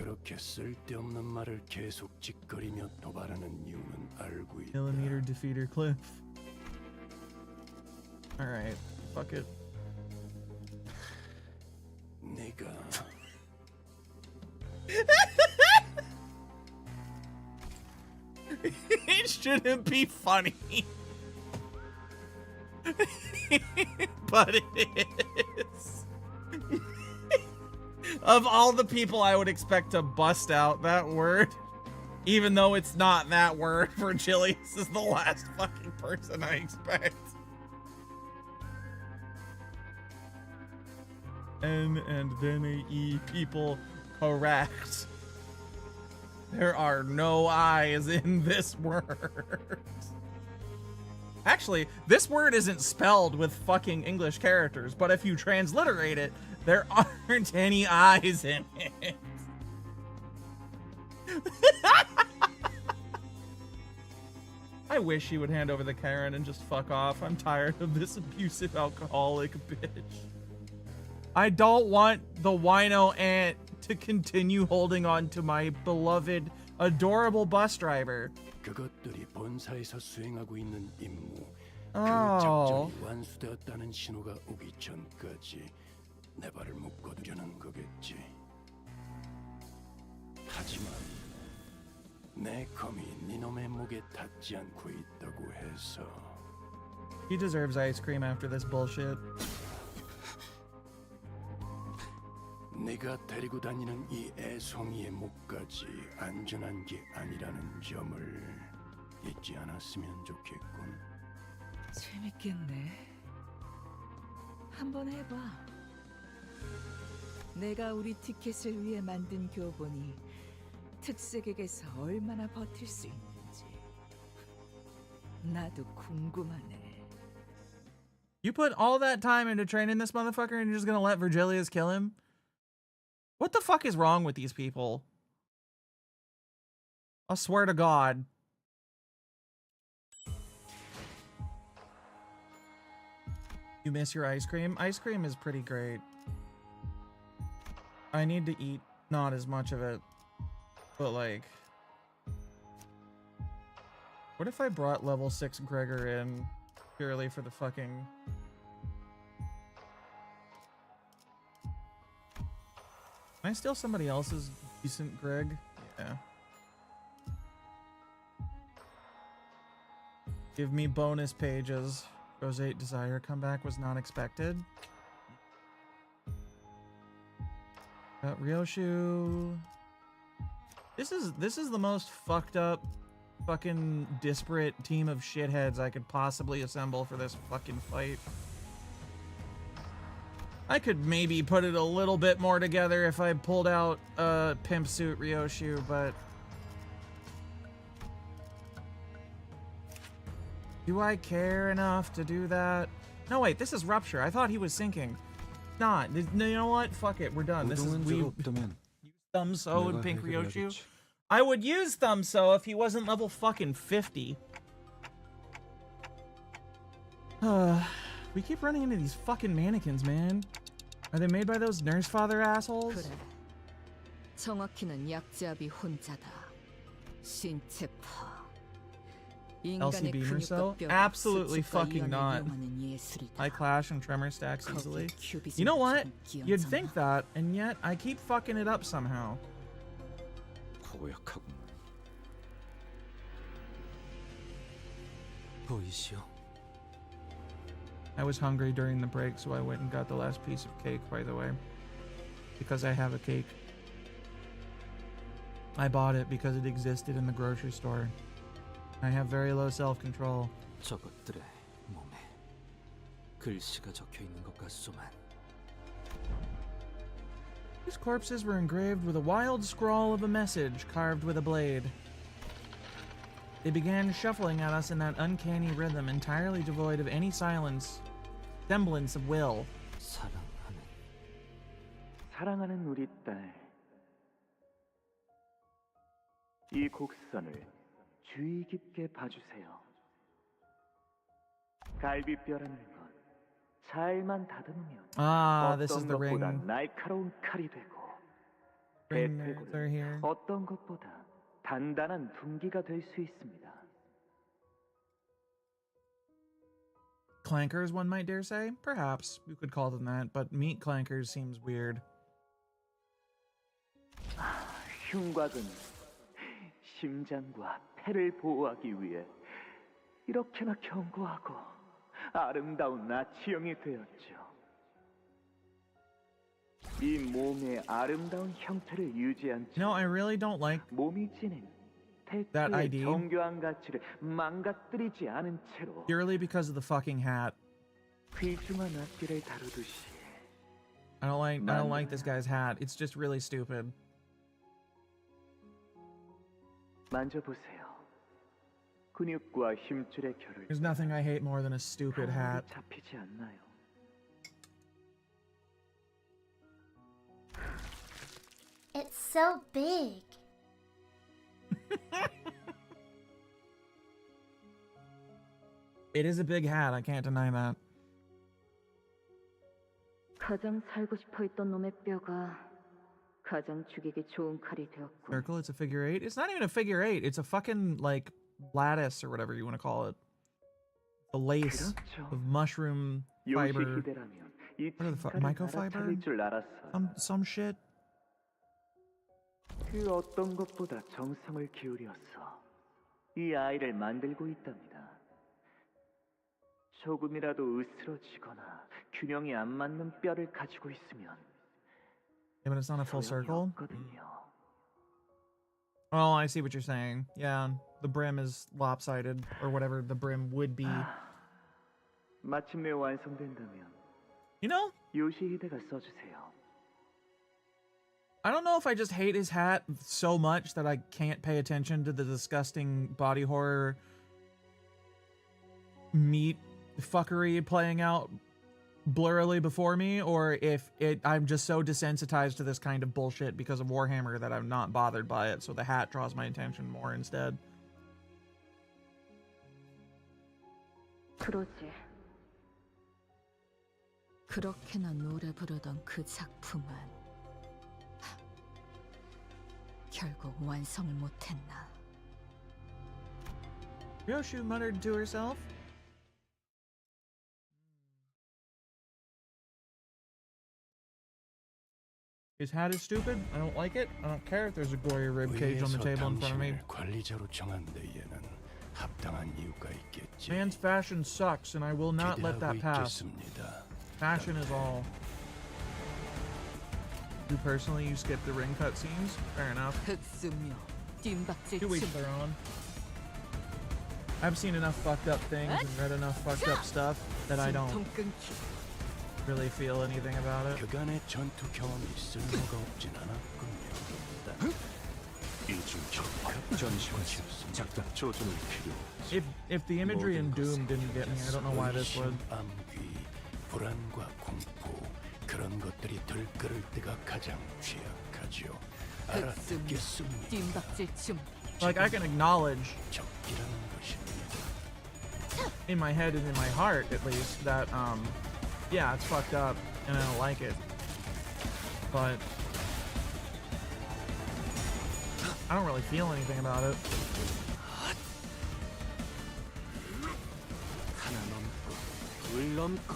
그렇게 쓸데없는 말을 계속 짓거리며 도발하는 이유는 알고 있다. Millimeter defeater Cliff. Alright, fuck it. 내가 It shouldn't be funny. But it is. Of all the people I would expect to bust out that word, even though it's not that word, Virgilius is the last fucking person I expect. N and then a E people, correct. There are no I's in this word. Actually, this word isn't spelled with fucking English characters, but if you transliterate it, there aren't any I's in it. I wish he would hand over the Karen and just fuck off. I'm tired of this abusive alcoholic bitch. I don't want the wino aunt to continue holding on to my beloved, adorable bus driver. 그것들이 본사에서 수행하고 있는 임무, 그 Oh. 작전이 완수되었다는 신호가 오기 전까지 내 발을 묶어두려는 거겠지. 하지만 내 검이 니놈의 목에 닿지 않고 있다고 해서 He deserves ice cream after this bullshit. 내가 데리고 다니는 이 애송이의 목까지 안전한 게 아니라는 점을 잊지 않았으면 좋겠군. 재밌겠네. 한번 해봐. 내가 우리 티켓을 위해 만든 교본이 특색에게서 얼마나 버틸 수 있는지 나도 궁금하네. You put all that time into training this motherfucker and you're just gonna let Virgilius kill him? What the fuck is wrong with these people? I swear to God. You miss your ice cream? Ice cream is pretty great. I need to eat not as much of it, but like, what if I brought level 6 Gregor in purely for the fucking... Can I steal somebody else's decent Greg? Yeah. Give me bonus pages. Roseate Desire comeback was not expected. Got Ryoshu. This is the most fucked up, fucking disparate team of shitheads I could possibly assemble for this fucking fight. I could maybe put it a little bit more together if I pulled out Pimp Suit Ryoshu, but... Do I care enough to do that? No, wait, this is Rupture. I thought he was sinking. Not. You know what? Fuck it. We're done. This is... Thumbso and Pink Ryoshu. I would use Thumbso if he wasn't level fucking 50. We keep running into these fucking mannequins, man. Are they made by those nurse father assholes? 그래. 정확히는 약자비 혼자다. 신체파. LC Beamer so? Absolutely fucking not. I clash and tremor stacks easily. You know what? You'd think that, and yet I keep fucking it up somehow. 보이시오. I was hungry during the break, so I went and got the last piece of cake, by the way. Because I have a cake. I bought it because it existed in the grocery store. I have very low self-control. 저것들의 몸에 글씨가 적혀 있는 것 같소만. These corpses were engraved with a wild scrawl of a message carved with a blade. They began shuffling at us in that uncanny rhythm, entirely devoid of any semblance of will. 사랑하는 우리 딸, 이 곡선을 주의 깊게 봐주세요. 갈비뼈라는 건 잘만 다듬으면 This is the ring. 날카로운 칼이 되고 Brain nerds are 대퇴골은 here. 어떤 것보다 단단한 둥기가 될 수 있습니다. Clankers, one might dare say? Perhaps. You could call them that, but meat clankers seems weird. 흉곽은 심장과 폐를 보호하기 위해 이렇게나 견고하고 아름다운 나치형이 되었죠. 이 몸의 아름다운 형태를 유지한 채 No, I really don't like 몸이 지닌 that 태초의 ID. 정교한 가치를 망가뜨리지 않은 채로 Purely because of the fucking hat. 귀중한 악기를 다루듯이 I don't like this guy's hat. It's just really stupid. 만져보세요. 근육과 힘줄의 결을 There's nothing I hate more than a stupid hat. 잡히지 않나요? It's so big. It is a big hat, I can't deny that. 가장 살고 싶어 했던 놈의 뼈가 가장 죽이기 좋은 칼이 되었고. Circle, it's a figure eight. It's not even a figure eight. It's a fucking, like, lattice or whatever you want to call it. A lace of mushroom fiber. What the fuck? Microfiber? Some shit? 그 어떤 것보다 정성을 기울여서 이 아이를 만들고 있답니다. 조금이라도 으스러지거나 균형이 안 맞는 뼈를 가지고 있으면 Yeah, but it's not a full circle? Oh, I see what you're saying. Yeah, the brim is lopsided, or whatever the brim would be. 마침내 완성된다면 You know? 요시히데가 써주세요. I don't know if I just hate his hat so much that I can't pay attention to the disgusting body horror meat fuckery playing out blurrily before me, or if I'm just so desensitized to this kind of bullshit because of Warhammer that I'm not bothered by it, so the hat draws my attention more instead. 그러지. 그렇게나 노래 부르던 그 작품은 결국 완성을 못했나. Ryoshu muttered to herself. His hat is stupid. I don't like it. I don't care if there's a gory rib cage on the table in front of me. 관리자로 정한 데에는 합당한 이유가 있겠지. Man's fashion sucks, and I will not let that pass. Fashion is all. You personally, you skip the ring cutscenes? Fair enough. To each their own. I've seen enough fucked up things and read enough fucked up stuff that I don't really feel anything about it. 그간의 전투 경험이 쓸모가 없진 않았군요. If the imagery in Doom didn't get me, I don't know why this would. 불안과 공포 그런 것들이 들끓을 때가 가장 취약하죠. 알아듣겠습니다. Like, I can acknowledge 적기라는 것입니다. in my head and in my heart, at least, that yeah, it's fucked up and I don't like it, but I don't really feel anything about it. 하나 넘고 둘 넘고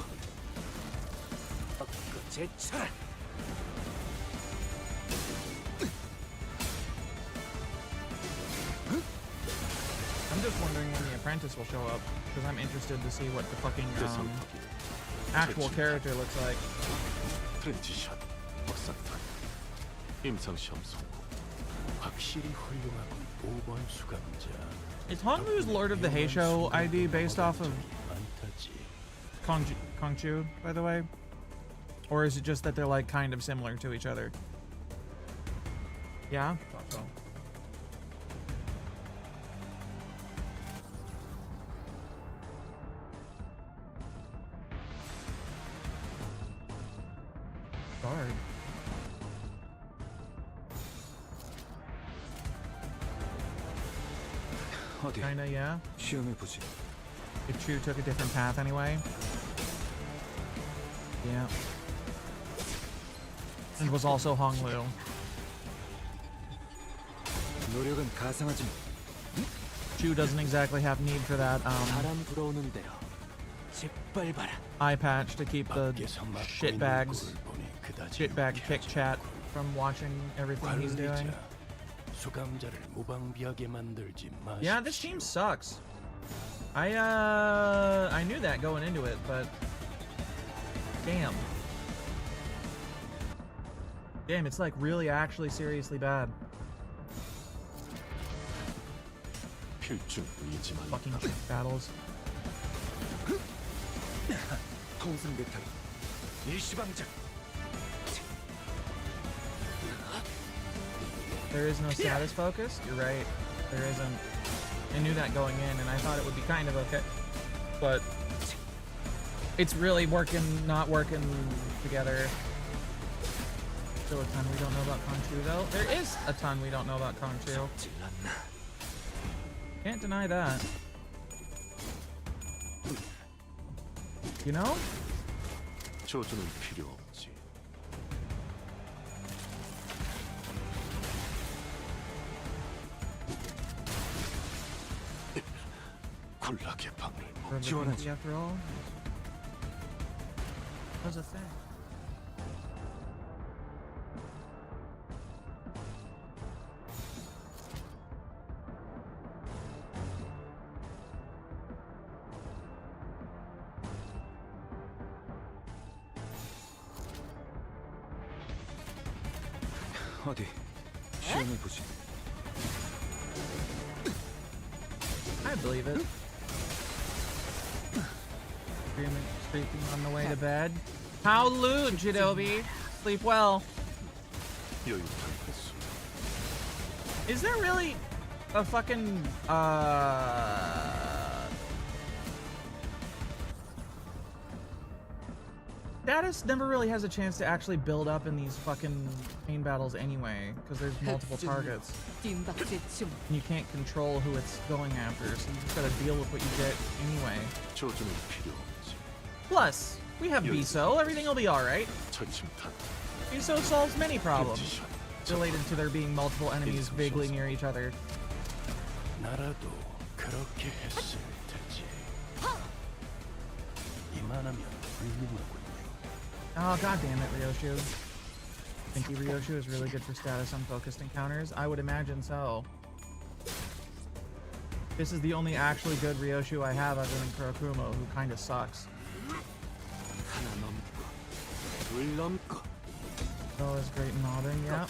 엊그제처럼. I'm just wondering when the apprentice will show up, because I'm interested to see what the fucking actual character looks like. 트렌치샷, 박사탄, 임상시험 성공. 확실히 훌륭하고 5번 수감자. Is Hongmu's Lord of the Heisho ID based off of Kongchu, by the way? Or is it just that they're like kind of similar to each other? Yeah? Thought so. Guard. Kinda, yeah. If Chu took a different path anyway. Yeah. And was also Honglu. 노력은 가상하지만 Chu doesn't exactly have need for that 바람 불어오는 대로 짓밟아라. eye patch to keep the shitbag kick chat from watching everything he's doing. 수감자를 무방비하게 만들지 마십시오. Yeah, this team sucks. I knew that going into it, but damn. Damn, it's like really actually seriously bad. 필중 의지 말라. Fucking battles. 통승 배탈 일시방작. There is no status focus. You're right. There isn't. I knew that going in, and I thought it would be kind of okay, but it's really not working together. Still a ton we don't know about Conchu, though. There is a ton we don't know about Conchu. Can't deny that. You know? 저주는 필요 없지. 굴락의 방을 지원하지. After all, was a thing. 어디 시험해 보지. I believe it. Streaking on the way to bed. How lewd, Jidobi. Sleep well. Is there really a fucking Status never really has a chance to actually build up in these fucking pain battles anyway, because there's multiple targets. And you can't control who it's going after, so you just gotta deal with what you get anyway. 저주는 필요 없지. Plus, we have Biso, everything will be alright. Biso solves many problems related to there being multiple enemies vaguely near each other. 나라도 그렇게 했을 테지. 이만하면 훌륭하군. Oh, god damn it, Ryoshu. Think Ryoshu is really good for status unfocused encounters? I would imagine so. This is the only actually good Ryoshu I have other than Kurokumo, who kinda sucks. Oh, is great mobbing, yeah.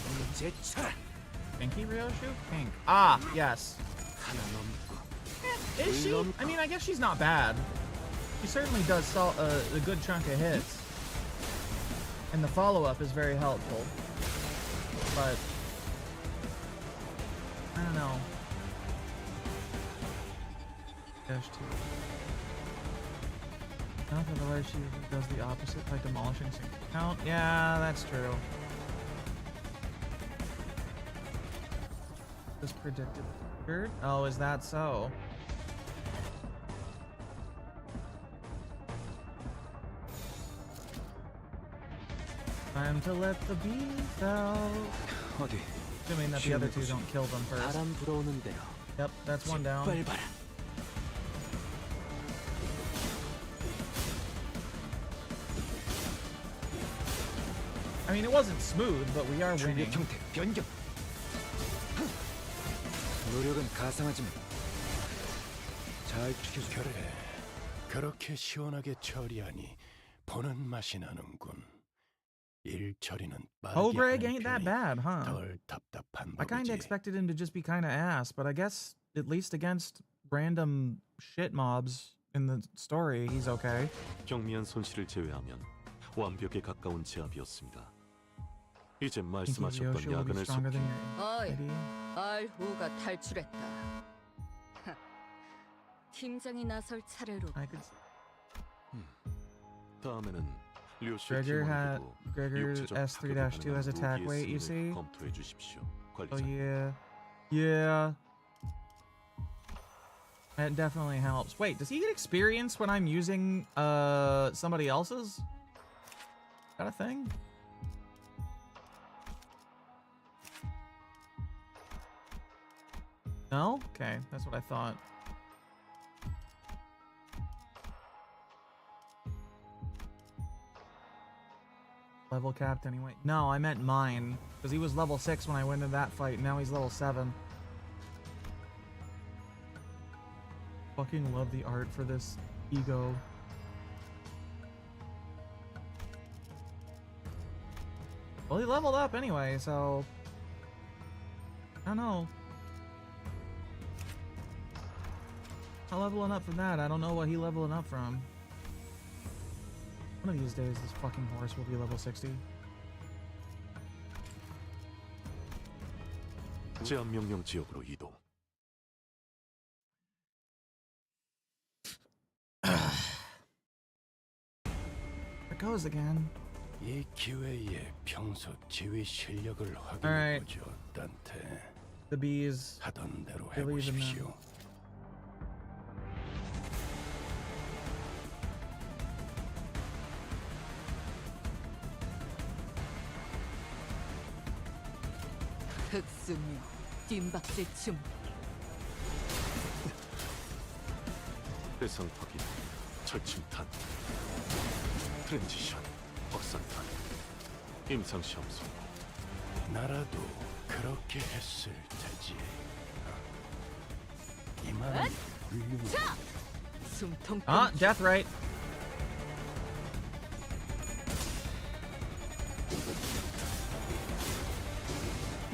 Pinky Ryoshu? Pink. Ah, yes. Is she? I mean, I guess she's not bad. She certainly does a good chunk of hits. And the follow-up is very helpful. But I don't know. Dash 2. Not otherwise she does the opposite by demolishing single count. Yeah, that's true. Just predicted. Oh, is that so? Time to let the bees out. Assuming that the other two don't kill them first. Yep, that's one down. I mean, it wasn't smooth, but we are winning. 노력은 가상하지만 잘 지켜줘. 그래, 그렇게 시원하게 처리하니 보는 맛이 나는군. 일 처리는 빠르게 Greg ain't that bad, huh? 덜 답답한 I kinda 법이지. expected him to just be kinda ass, but I guess at least against random shit mobs in the story, he's okay. 경미한 손실을 제외하면 완벽에 가까운 제압이었습니다. 이제 말씀하셨던 야근을 속히 어이, 알후가 탈출했다. 팀장이 나설 차례로. 다음에는 류씨 Gregor 팀원들도 Gregor's 육체적 S3-2 타격을 has attack 무기의 weight, you 승인을 see? 검토해 주십시오. Oh 관리자. yeah. That definitely helps. Wait, does he get experience when I'm using somebody else's? Is that a thing? No? Okay, that's what I thought. Level capped anyway. No, I meant mine. Because he was level 6 when I went into that fight, and now he's level 7. Fucking love the art for this ego. Well, he leveled up anyway, so... I don't know. Not leveling up from that. I don't know what he leveling up from. One of these days, this fucking horse will be level 60. 제한 명령 지역으로 이동. It goes again. 이 기회에 평소 지휘 실력을 확인해보죠, 단테. The bees. 하던 대로 believe in them. 해보십시오. 흑수묘, 뒷박질 춤. 대상 확인, 철침탄, 트랜지션, 확산탄, 임상시험 성공. 나라도 그렇게 했을 테지. 이만 훌륭해. 숨통. Ah, death right.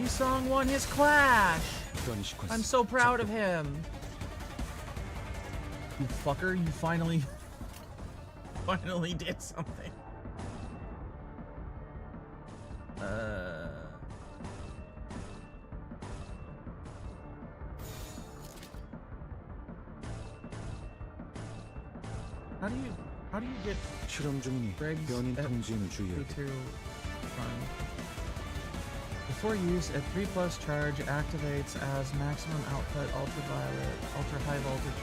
Song won his clash. I'm so proud of him. You fucker, you finally did something. How do you get 실험 중이니 변인 통지는 주의하게. Before use, a 3+ charge activates as maximum output ultraviolet, ultra high voltage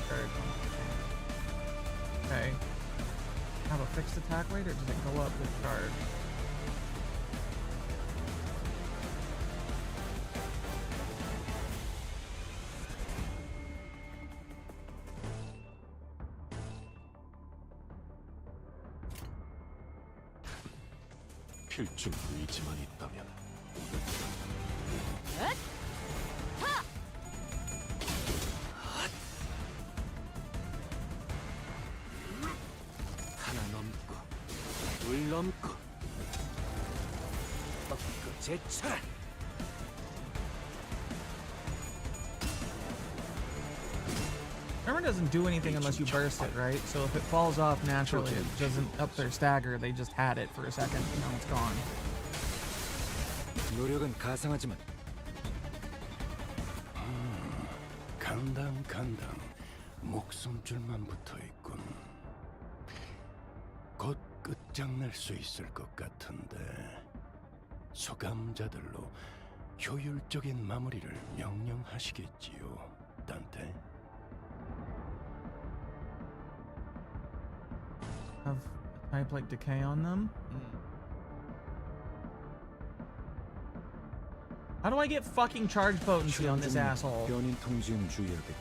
charge. Okay. Have a fixed attack rate, or does it go up with charge? 필중 의지만 있다면. 하나 넘고 둘 넘고 꺾고 제쳐라. Armor doesn't do anything unless you burst it, right? So if it falls off naturally, it doesn't up their stagger. They just had it for a second, and now it's gone. 노력은 가상하지만 간당 목숨줄만 붙어있군. 곧 끝장낼 수 있을 것 같은데 소감자들로 효율적인 마무리를 명령하시겠지요, 단테? Have a type like decay on them? How do I get fucking charge potency on this asshole? 변인 통지는 주의하게.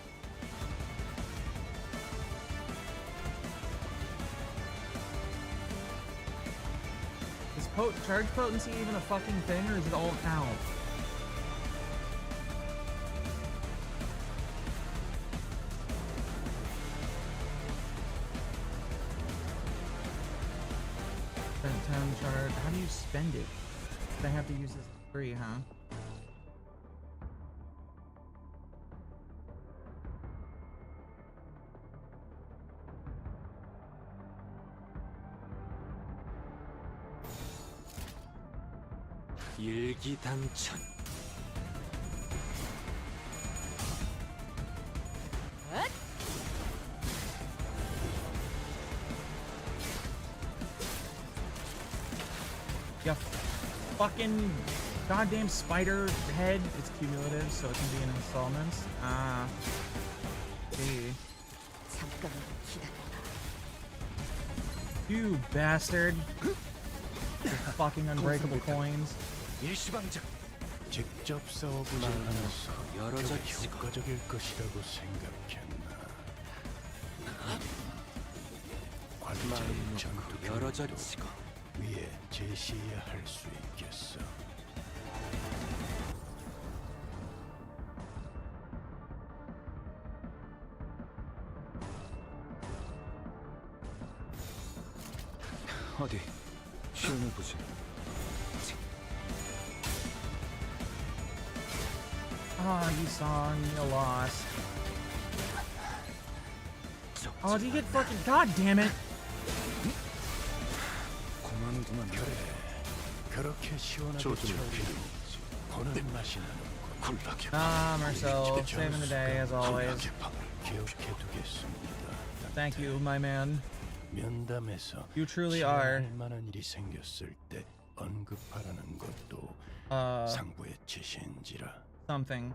Is charge potency even a fucking thing, or is it all out? Spent 10 charge. How do you spend it? I have to use this free, huh? 일기당천. Yeah, fucking goddamn spider head. It's cumulative, so it can be in installments. Ah, see. You bastard! Fucking unbreakable coins. 직접 싸워보지 않아서 여러 그게 자치고. 효과적일 것이라고 생각했나? 관제의 전투 여러 교육도 자치고. 위에 제시해야 할 수 있겠어. 어디 시험해보지. Oh, you saw me a loss. Oh, do you get fucking... God damn it! 그래, 그렇게 시원하게 조준을 처리했지. 보는 맛이 나는군. Ah, Marcel, saving the day as always. 기억해두겠습니다. Thank you, my man. 면담에서 You truly are. 할 만한 일이 생겼을 때 언급하라는 것도 상부의 지시인지라. Something.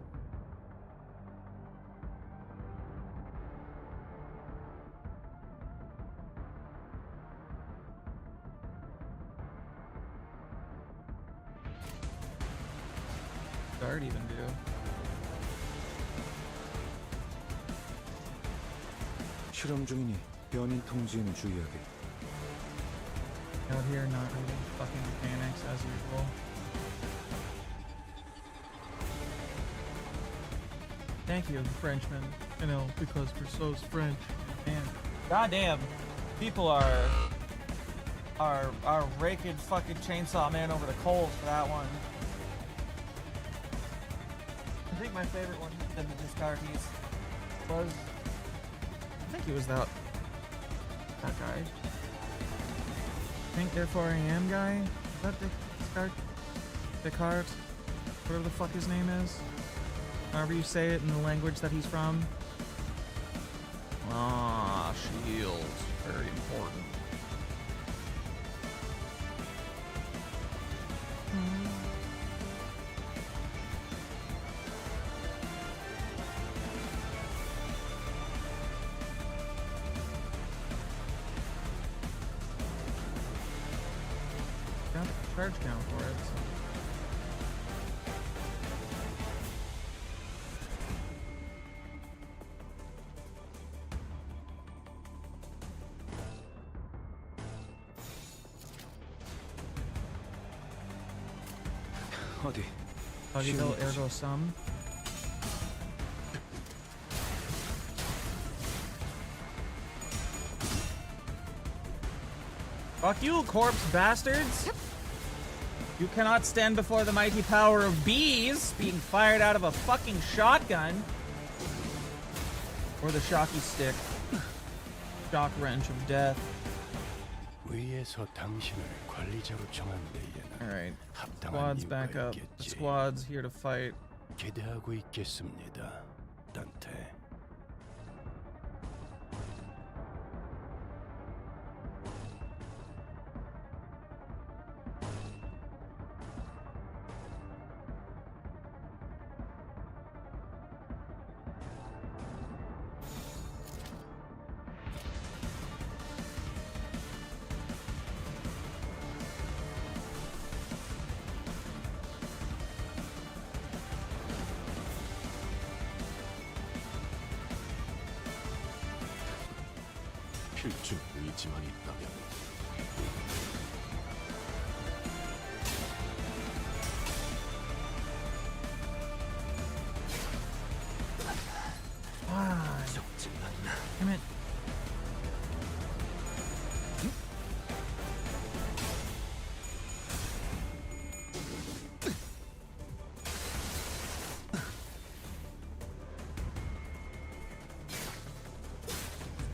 Guard even do. 실험 중이니 변인 통지에는 주의하게. Out here, not reading fucking mechanics as usual. Thank you, Frenchman. You know, because Rousseau's French. Man, goddamn, people are raking fucking Chainsaw Man over the coals for that one. I think my favorite one than the Discartes was. I think it was that guy. Think therefore I am guy? Is that Descartes? Whatever the fuck his name is. However you say it in the language that he's from. Ah, shields. Very important. Got the charge count for it. So. 어디? Cogito ergo sum. Fuck you, corpse bastards! You cannot stand before the mighty power of bees being fired out of a fucking shotgun. Or the shocky stick. Shock wrench of death. 위에서 당신을 관리자로 정한 데에는 Alright. 합당한 Squads 이유가 back up. The 있겠지. squad's here to fight. 기대하고 있겠습니다, 단테. 필중 의지만 있다면 Ah, damn it.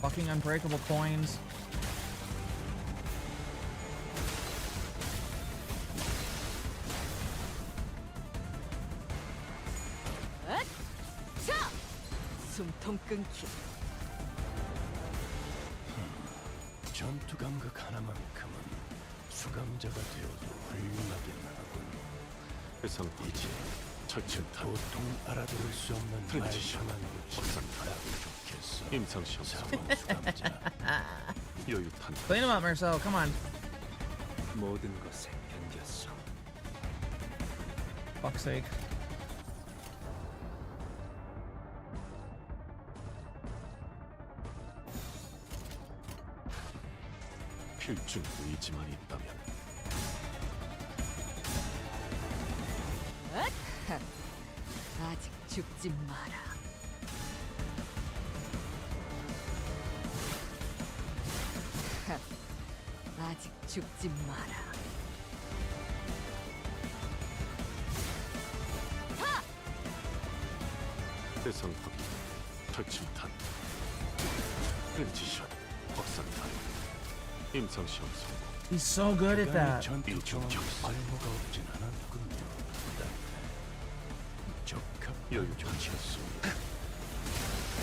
Fucking unbreakable coins. 자! 숨통 끊기. 전투 감각 하나만큼은 수감자가 되어도 훌륭하긴 하군. 해상 이제 철칠탄 보통 알아들을 수 없는 트랜지션 말씀만 고치면 좋겠어. 임상시험 사원 수감자. 여유탄 Clean him up, Marcel. Come on. 모든 것에 견뎠어. fuck's sake. 필중 의지만 있다면 아직 죽지 마라. 아직 죽지 마라. 대상 확인, 탈침탄, 렌치샷, 확산탄, 임상시험 성공. He's so good at that. 일중 격수, 알모가 없진 않았군요. 적합 여유조치였습니다.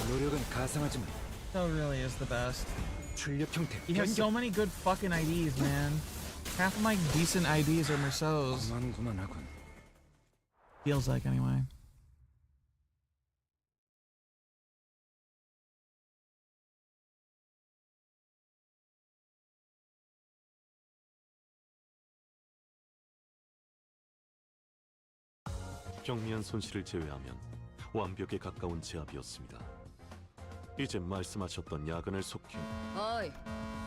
노력은 가상하지만 So really is the best. 출력 형태. He has so many good fucking IDs, man. Half of my decent IDs are Merceaus. 고만고만하군. Feels like anyway. 경미한 손실을 제외하면 완벽에 가까운 제압이었습니다. 이제 말씀하셨던 야근을 속히 어이,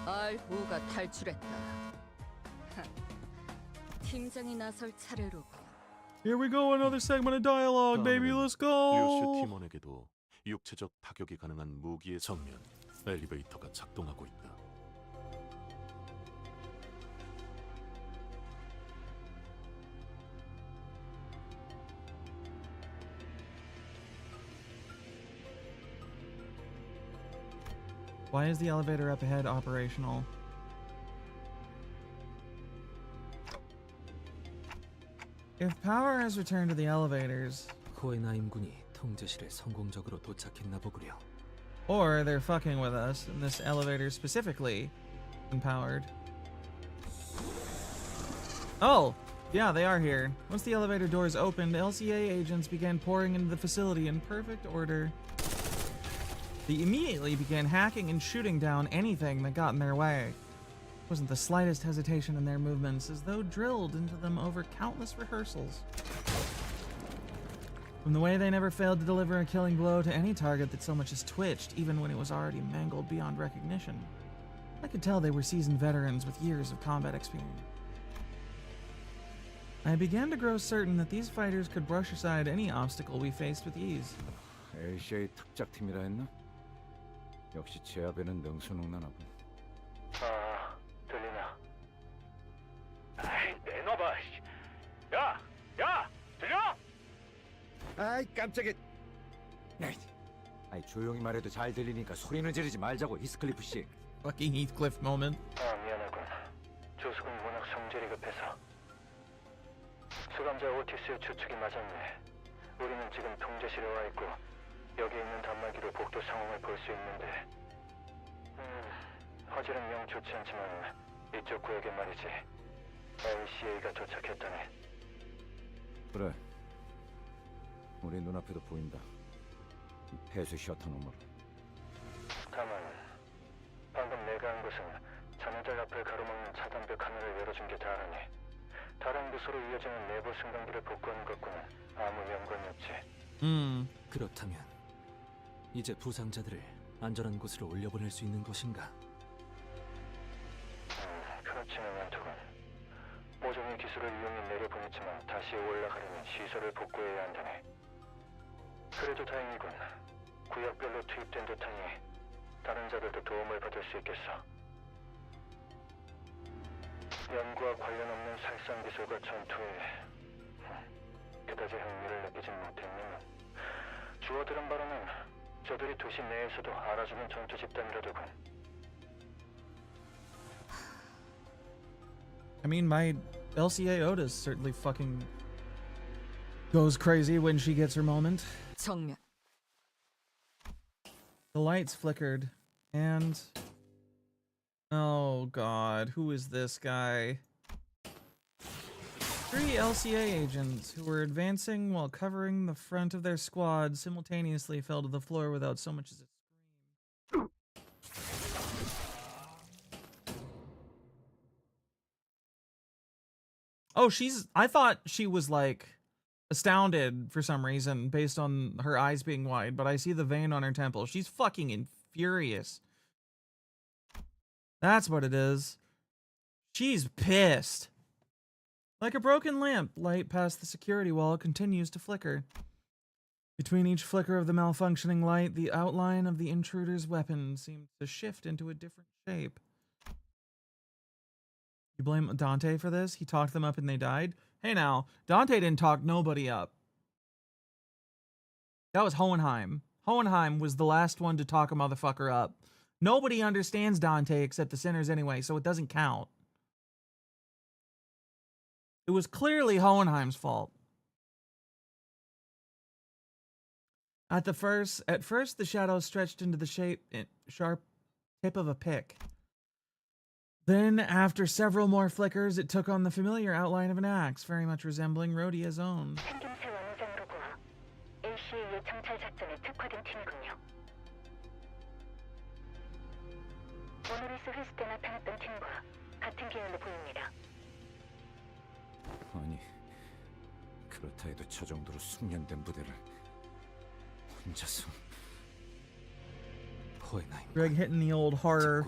R5가 탈출했다. 팀장이 나설 차례로고. Here we go, another segment of dialogue, baby. Let's go. 류슈 팀원에게도 육체적 타격이 가능한 무기의 정면 엘리베이터가 작동하고 있다. Why is the elevator up ahead operational? If power has returned to the elevators, 코에나 임군이 통제실에 성공적으로 도착했나 보구려. or they're fucking with us, and this elevator specifically empowered. Oh, yeah, they are here. Once the elevator doors opened, LCA agents began pouring into the facility in perfect order. They immediately began hacking and shooting down anything that got in their way. There wasn't the slightest hesitation in their movements, as though drilled into them over countless rehearsals. From the way they never failed to deliver a killing blow to any target that so much as twitched, even when it was already mangled beyond recognition, I could tell they were seasoned veterans with years of combat experience. I began to grow certain that these fighters could brush aside any obstacle we faced with ease. LCA 특작팀이라 했나? 역시 제압에는 능수능란하군. 아, 들리나? 아이, 내놔봐. 야, 야, 들려? 아이, 깜짝이야. 아이, 조용히 말해도 잘 들리니까 소리는 지르지 말자고, 히스클리프 씨. Fucking Heathcliff moment. 아, 미안하군. 조숙은 워낙 성질이 급해서. 수감자 오티스의 추측이 맞았네. 우리는 지금 통제실에 와 있고 여기 있는 단말기로 복도 상황을 볼 수 있는데 화질은 영 좋지 않지만 이쪽 구역에 말이지 LCA가 도착했다네. 그래. 우리 눈앞에도 보인다. 이 폐쇄 셔터 너머로. 다만 방금 내가 한 것은 자네들 앞을 가로막는 차단벽 하나를 열어준 게 다르니 다른 부서로 이어지는 내부 승강기를 복구하는 것과는 아무 연관이 없지. 그렇다면 이제 부상자들을 안전한 곳으로 올려보낼 수 있는 것인가? 그렇지는 않더군. 모종의 기술을 이용해 내려보냈지만 다시 올라가려면 시설을 복구해야 한다네. 그래도 다행이군. 구역별로 투입된 듯하니 다른 자들도 도움을 받을 수 있겠어. 연구와 관련 없는 살상 기술과 전투에 그다지 흥미를 느끼진 못했지만 주워들은 바로는 저들이 도시 내에서도 알아주는 전투 집단이라더군. I mean, my LCA Otis certainly fucking goes crazy when she gets her moment. 정면. The lights flickered, and... oh god, who is this guy? 3 LCA agents who were advancing while covering the front of their squad simultaneously fell to the floor without so much as a scream. Oh, I thought she was like astounded for some reason based on her eyes being wide, but I see the vein on her temple. She's fucking furious. That's what it is. She's pissed. Like a broken lamp, light past the security wall continues to flicker. Between each flicker of the malfunctioning light, the outline of the intruder's weapon seems to shift into a different shape. You blame Dante for this? He talked them up and they died? Hey now, Dante didn't talk nobody up. That was Hohenheim. Hohenheim was the last one to talk a motherfucker up. Nobody understands Dante except the sinners anyway, so it doesn't count. It was clearly Hohenheim's fault. At first, the shadows stretched into the sharp tip of a pick. Then, after several more flickers, it took on the familiar outline of an axe, very much resembling Rhodia's own. 아니, 그렇다 해도 저 정도로 숙련된 부대를 혼자서. Greg hitting the old horror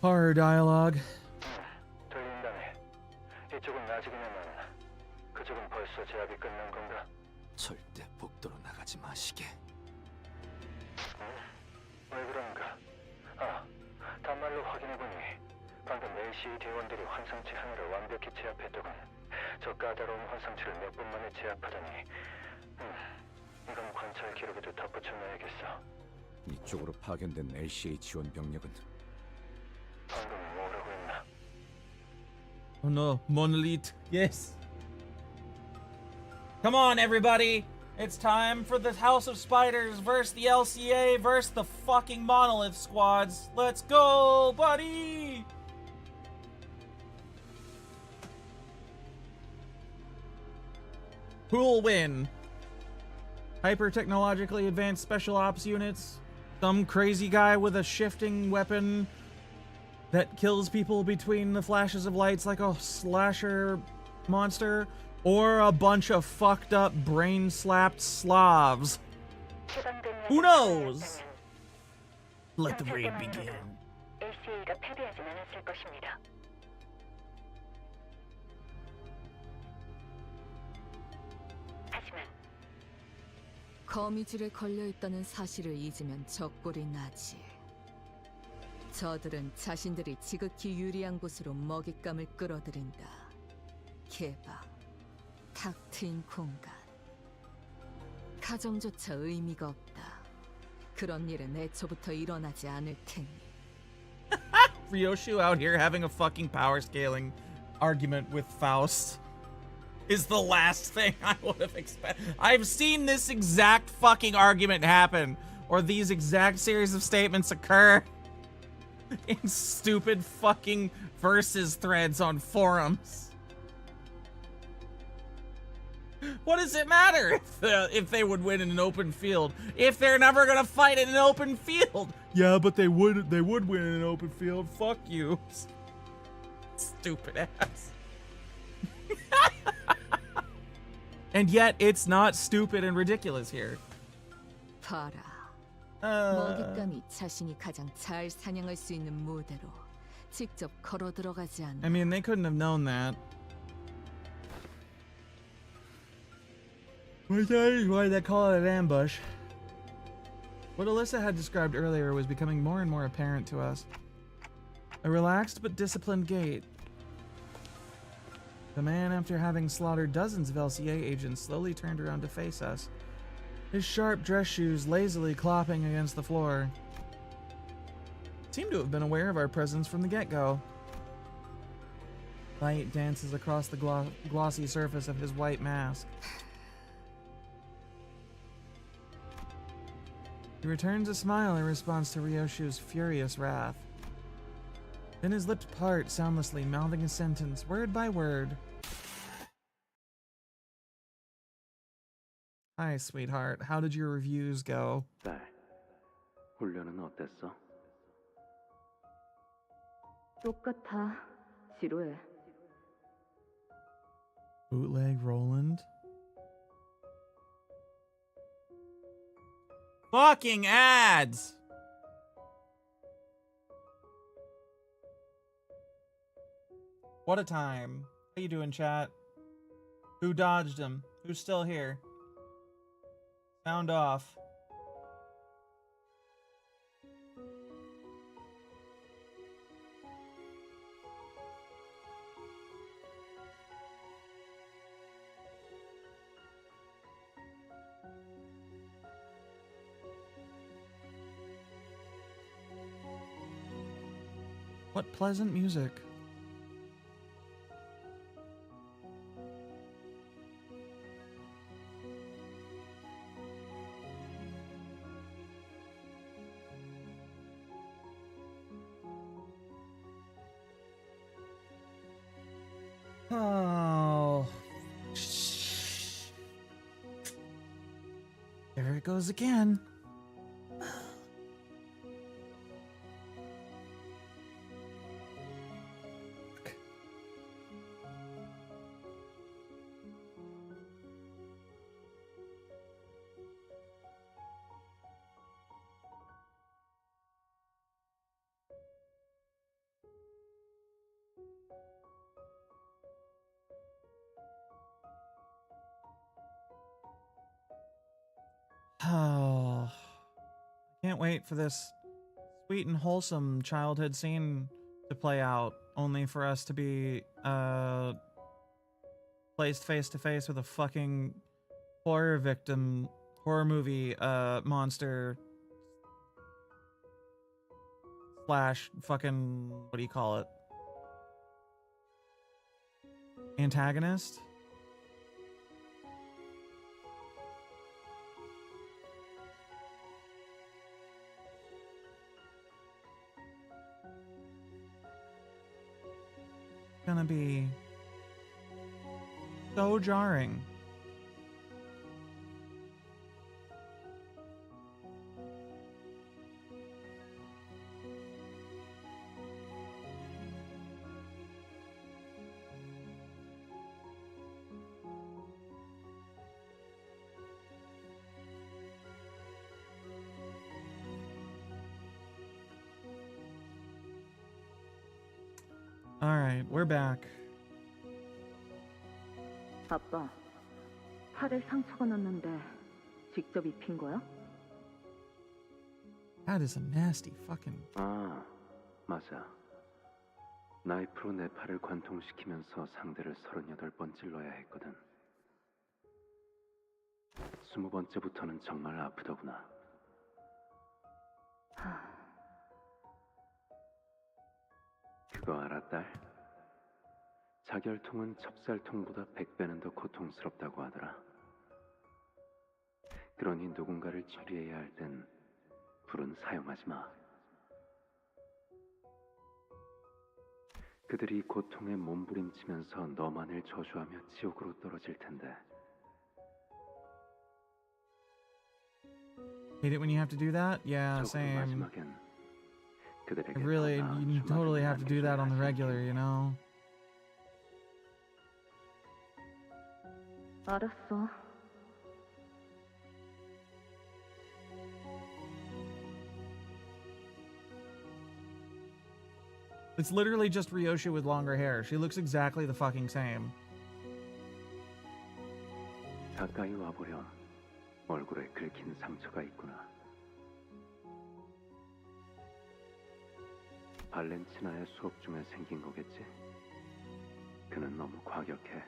dialogue. 들린다네. 이쪽은 아직이냐만 그쪽은 벌써 제압이 끝난 건가? 절대 복도로 나가지 마시게. 왜 그런가? 단말로 확인해보니 방금 LCE 대원들이 환상체 하나를 완벽히 제압했더군. 저 까다로운 환상체를 몇 분 만에 제압하다니. 이건 관찰 기록에도 덧붙여놔야겠어. 이쪽으로 파견된 LCA 지원 병력은 방금 뭐라고 했나? Oh no, Monolith. Yes. Come on, everybody. It's time for the House of Spiders versus the LCA versus the fucking Monolith squads. Let's go, buddy! Who'll win? Hyper-technologically advanced special ops units? Some crazy guy with a shifting weapon that kills people between the flashes of lights like a slasher monster? Or a bunch of fucked up, brain-slapped Slavs? Who knows? Let the raid begin. LCA가 패배하진 않았을 것입니다. 하지만 거미줄에 걸려있다는 사실을 잊으면 적골이 나지. 저들은 자신들이 지극히 유리한 곳으로 먹잇감을 끌어들인다. 개방, 탁 트인 공간. 가정조차 의미가 없다. 그런 일은 애초부터 일어나지 않을 테니. Ryoshu out here having a fucking power scaling argument with Faust is the last thing I would have expected. I've seen this exact fucking argument happen, or these exact series of statements occur in stupid fucking versus threads on forums. What does it matter if they would win in an open field if they're never gonna fight in an open field? Yeah, but they would win in an open field. Fuck you, stupid ass. And yet it's not stupid and ridiculous here. 봐라. 먹잇감이 자신이 가장 잘 사냥할 수 있는 무대로 직접 걸어 들어가지 않나. I mean, they couldn't have known that. Why they call it an ambush? What Alyssa had described earlier was becoming more and more apparent to us. A relaxed but disciplined gait. The man, after having slaughtered dozens of LCA agents, slowly turned around to face us, his sharp dress shoes lazily clopping against the floor. Seemed to have been aware of our presence from the get-go. Light dances across the glossy surface of his white mask. He returns a smile in response to Ryoshu's furious wrath. Then his lips part soundlessly, mouthing a sentence, word by word. Hi, sweetheart. How did your reviews go? 딸, 훈련은 어땠어? 똑같아. 지루해. Bootleg Roland. Fucking ads! What a time. How you doing, chat? Who dodged him? Who's still here? Sound off. What pleasant music. Oh. There it goes again. Oh, can't wait for this sweet and wholesome childhood scene to play out, only for us to be placed face to face with a fucking horror movie monster slash fucking, what do you call it? Antagonist? Gonna be so jarring. Alright, we're back. 아빠, 팔에 상처가 났는데 직접 입힌 거야? That is a nasty fucking... 아, 맞아. 나이프로 내 팔을 관통시키면서 상대를 38번 찔러야 했거든. 20번째부터는 정말 아프더구나. 그거 알아, 딸? 자결통은 찹쌀통보다 100배는 더 고통스럽다고 하더라. 그러니 누군가를 처리해야 할 땐 불은 사용하지 마. 그들이 고통에 몸부림치면서 너만을 저주하며 지옥으로 떨어질 텐데. Hate it when you have to do that? Yeah, same. Really, you totally have to do that on the regular, you know? 알았어. It's literally just Ryosha with longer hair. She looks exactly the fucking same. 가까이 와보렴. 얼굴에 긁힌 상처가 있구나. 발렌티나의 수업 중에 생긴 거겠지? 그는 너무 과격해.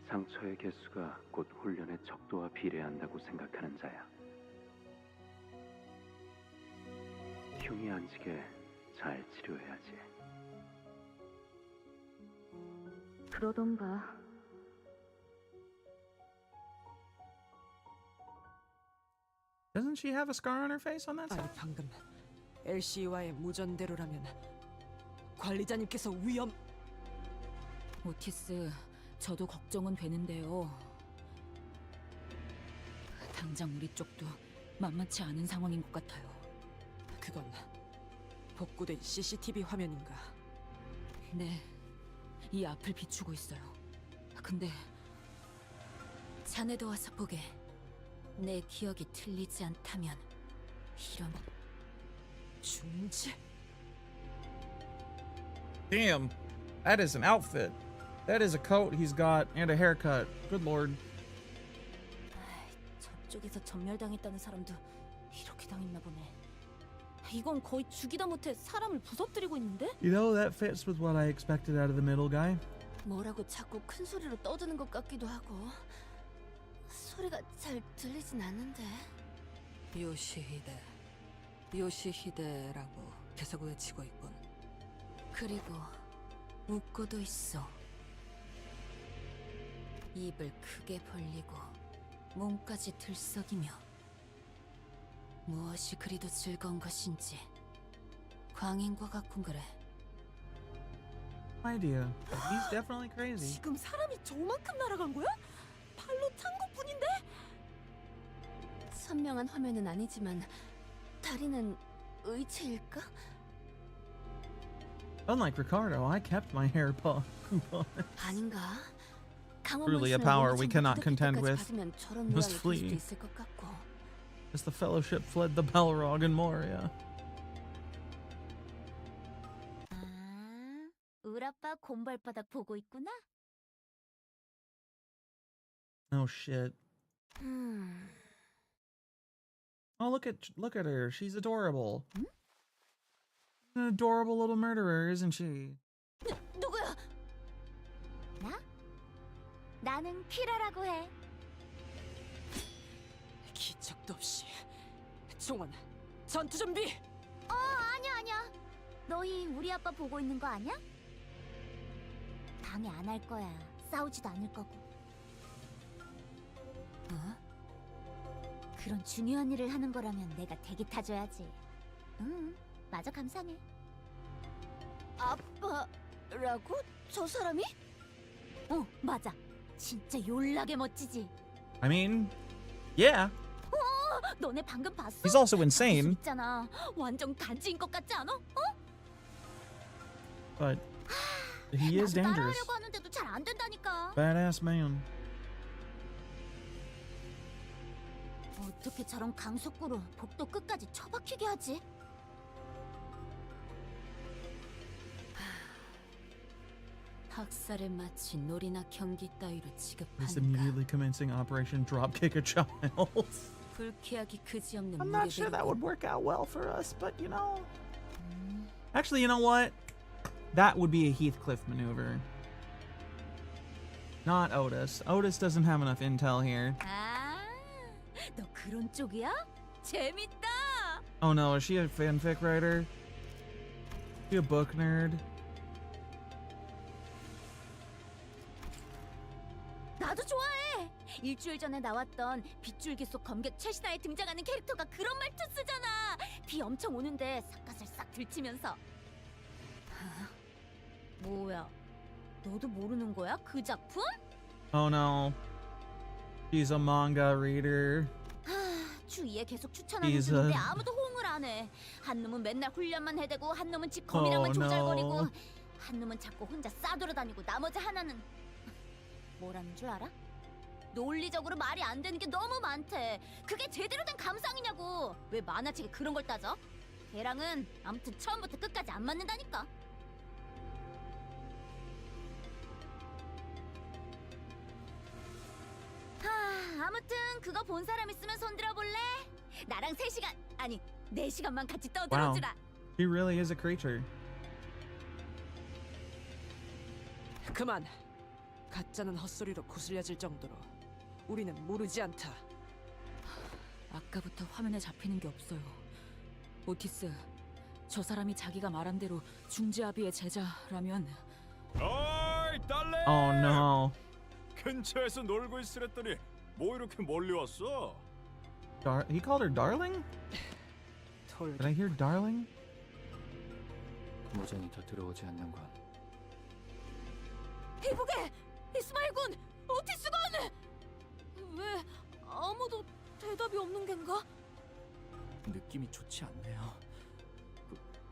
상처의 개수가 곧 훈련의 척도와 비례한다고 생각하는 자야. 흉이 안 지게 잘 치료해야지. 그러던가. Doesn't she have a scar on her face on that side? 아니, 방금 LC와의 무전대로라면 관리자님께서 위험... 오티스, 저도 걱정은 되는데요. 당장 우리 쪽도 만만치 않은 상황인 것 같아요. 그건 복구된 CCTV 화면인가? 네, 이 앞을 비추고 있어요. 근데 자네도 와서 보게. 내 기억이 틀리지 않다면 이런 중지? Damn, that is an outfit. That is a coat he's got and a haircut. Good lord. 저쪽에서 전멸당했다는 사람도 이렇게 당했나 보네. 이건 거의 죽이다 못해 사람을 부서뜨리고 있는데? You know, that fits with what I expected out of the middle guy. 뭐라고 자꾸 큰 소리로 떠드는 것 같기도 하고 소리가 잘 들리진 않는데. 요시히데라고 계속 외치고 있군. 그리고 웃고도 있어. 입을 크게 벌리고 몸까지 들썩이며 무엇이 그리도 즐거운 것인지 광인과 같군 그래. Idea. He's definitely crazy. 지금 사람이 저만큼 날아간 거야? 발로 찬 것뿐인데? 선명한 화면은 아니지만 다리는 의체일까? Unlike Ricardo, I kept my hair puffed. 아닌가? Truly a power we cannot contend with. Must flee. As the Fellowship fled the Balrog and Moria. 우리 아빠 곰발바닥 보고 있구나. Oh shit. Oh, look at her. She's adorable. An adorable little murderer, isn't she? 누구야? 나? 나는 키라라고 해. 기척도 없이. 종원, 전투 준비. 아니야. 너희 우리 아빠 보고 있는 거 아니야? 방해 안 할 거야. 싸우지도 않을 거고. 그런 중요한 일을 하는 거라면 내가 대기 타줘야지. 응, 마저 감상해. 아빠라고? 저 사람이? 맞아. 진짜 졸라게 멋지지. I mean, yeah. 너네 방금 봤어? He's also insane. 있잖아. 완전 간지인 것 같지 않아? But he is dangerous. 따라하려고 하는데도 잘 안 된다니까. Badass man. 어떻게 저런 강속구로 복도 끝까지 처박히게 하지? 학살에 마친 놀이나 경기 따위로 He's 지급하는가. immediately commencing Operation Dropkick a Child. 불쾌하기 그지없는 I'm not sure that 무례들이고. would work out well for us, but you know. Actually, you know what? That would be a Heathcliff maneuver. Not Otis. Otis doesn't have enough intel here. 너 그런 쪽이야? 재밌다. Oh no, is she a fanfic writer? Is she a book nerd? 나도 좋아해. 일주일 전에 나왔던 빗줄기 속 검객 최신화에 등장하는 캐릭터가 그런 말투 쓰잖아. 비 엄청 오는데 삿갓을 싹 들치면서. 뭐야? 너도 모르는 거야? 그 작품? Oh no. She's a manga reader. 주위에 계속 추천하는 He's 중인데 a- 아무도 호응을 안 해. 한 놈은 맨날 훈련만 해대고 한 놈은 지 검이랑만 조잘거리고 no. 한 놈은 자꾸 혼자 싸돌아다니고 나머지 하나는 뭐라는 줄 알아? 논리적으로 말이 안 되는 게 너무 많대. 그게 제대로 된 감상이냐고. 왜 만화책에 그런 걸 따져? 걔랑은 아무튼 처음부터 끝까지 안 맞는다니까. 아무튼 그거 본 사람 있으면 손들어 볼래? 나랑 3시간 아니 4시간만 같이 Wow. 떠들어주라. He really is a creature. 그만. 가짜는 헛소리로 구슬려질 정도로 우리는 모르지 않다. 아까부터 화면에 잡히는 게 없어요. 오티스, 저 사람이 자기가 말한 대로 중지아비의 제자라면. 어이 딸내. Oh no. 근처에서 놀고 있으랬더니 뭐 이렇게 멀리 왔어? He called her darling? Did I hear darling? 무전이 더 들어오지 않는 건 이보게! 이스마일 군! 오티스 군! 왜 아무도 대답이 없는 겐가? 느낌이 좋지 않네요.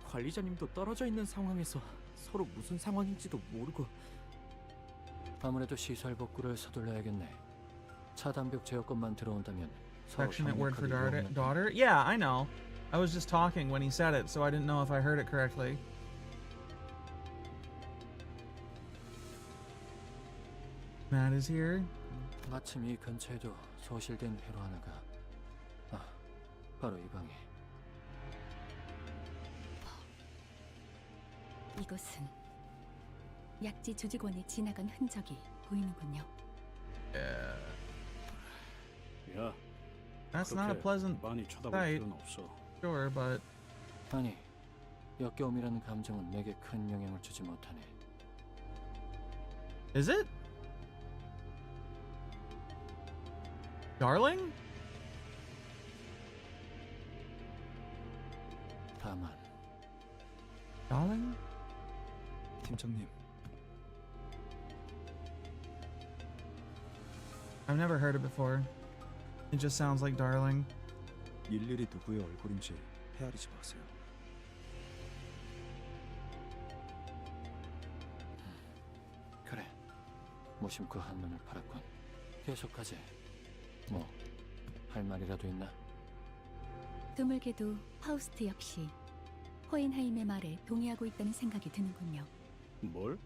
관리자님도 떨어져 있는 상황에서 서로 무슨 상황인지도 모르고. 아무래도 시설 복구를 서둘러야겠네. 차단벽 제어권만 들어온다면 서로 Affectionate word for 협력하기 유용하게. daughter? Yeah, I know. I was just talking when he said it, so I didn't know if I heard it correctly. Matt is here. 마침 이 근처에도 소실된 회로 하나가. 바로 이 방에. 이곳은 약지 조직원이 지나간 흔적이 보이는군요. 야, That's not a pleasant 많이 쳐다볼 sight. 필요는 없어. Sure, but 아니, 역겨움이라는 감정은 내게 큰 영향을 주지 못하네. is it? Darling? 다만 Darling? 팀장님, I've never heard it before. It just sounds like darling. 일일이 누구의 얼굴인지 헤아리지 마세요. 그래, 무심코 한눈을 팔았군. 계속하지. 뭐, 할 말이라도 있나? 드물게도 파우스트 역시 호엔하임의 말에 동의하고 있다는 생각이 드는군요. 뭘?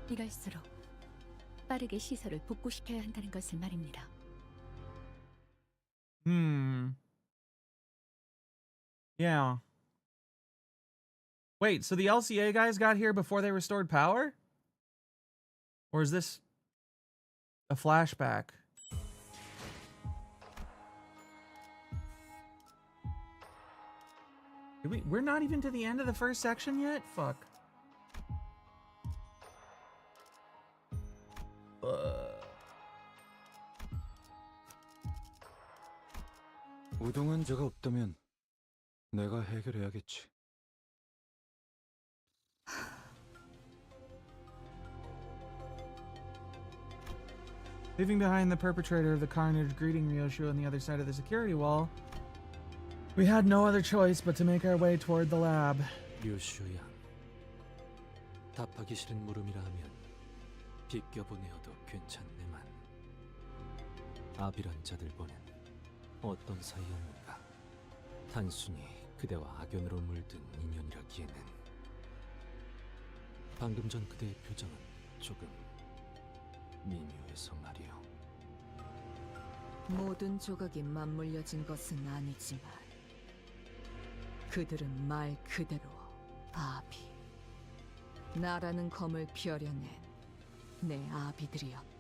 이럴수록 빠르게 시설을 복구시켜야 한다는 것을 말입니다. Yeah. Wait, so the LCA guys got here before they restored power? Or is this a flashback? We're not even to the end of the first section yet? Fuck. 우동환자가 없다면 내가 해결해야겠지. Leaving behind the perpetrator of the carnage greeting Ryoshu on the other side of the security wall, we had no other choice but to make our way toward the lab. 류슈야, 답하기 싫은 물음이라 하면 비껴보내어도 괜찮네만. 아비란 자들보는 어떤 사이였는가? 단순히 그대와 악연으로 물든 인연이라기에는. 방금 전 그대의 표정은 조금 미묘해서 말이요. 모든 조각이 맞물려진 것은 아니지만 그들은 말 그대로 아비, 나라는 검을 펴려낸 내 아비들이었다.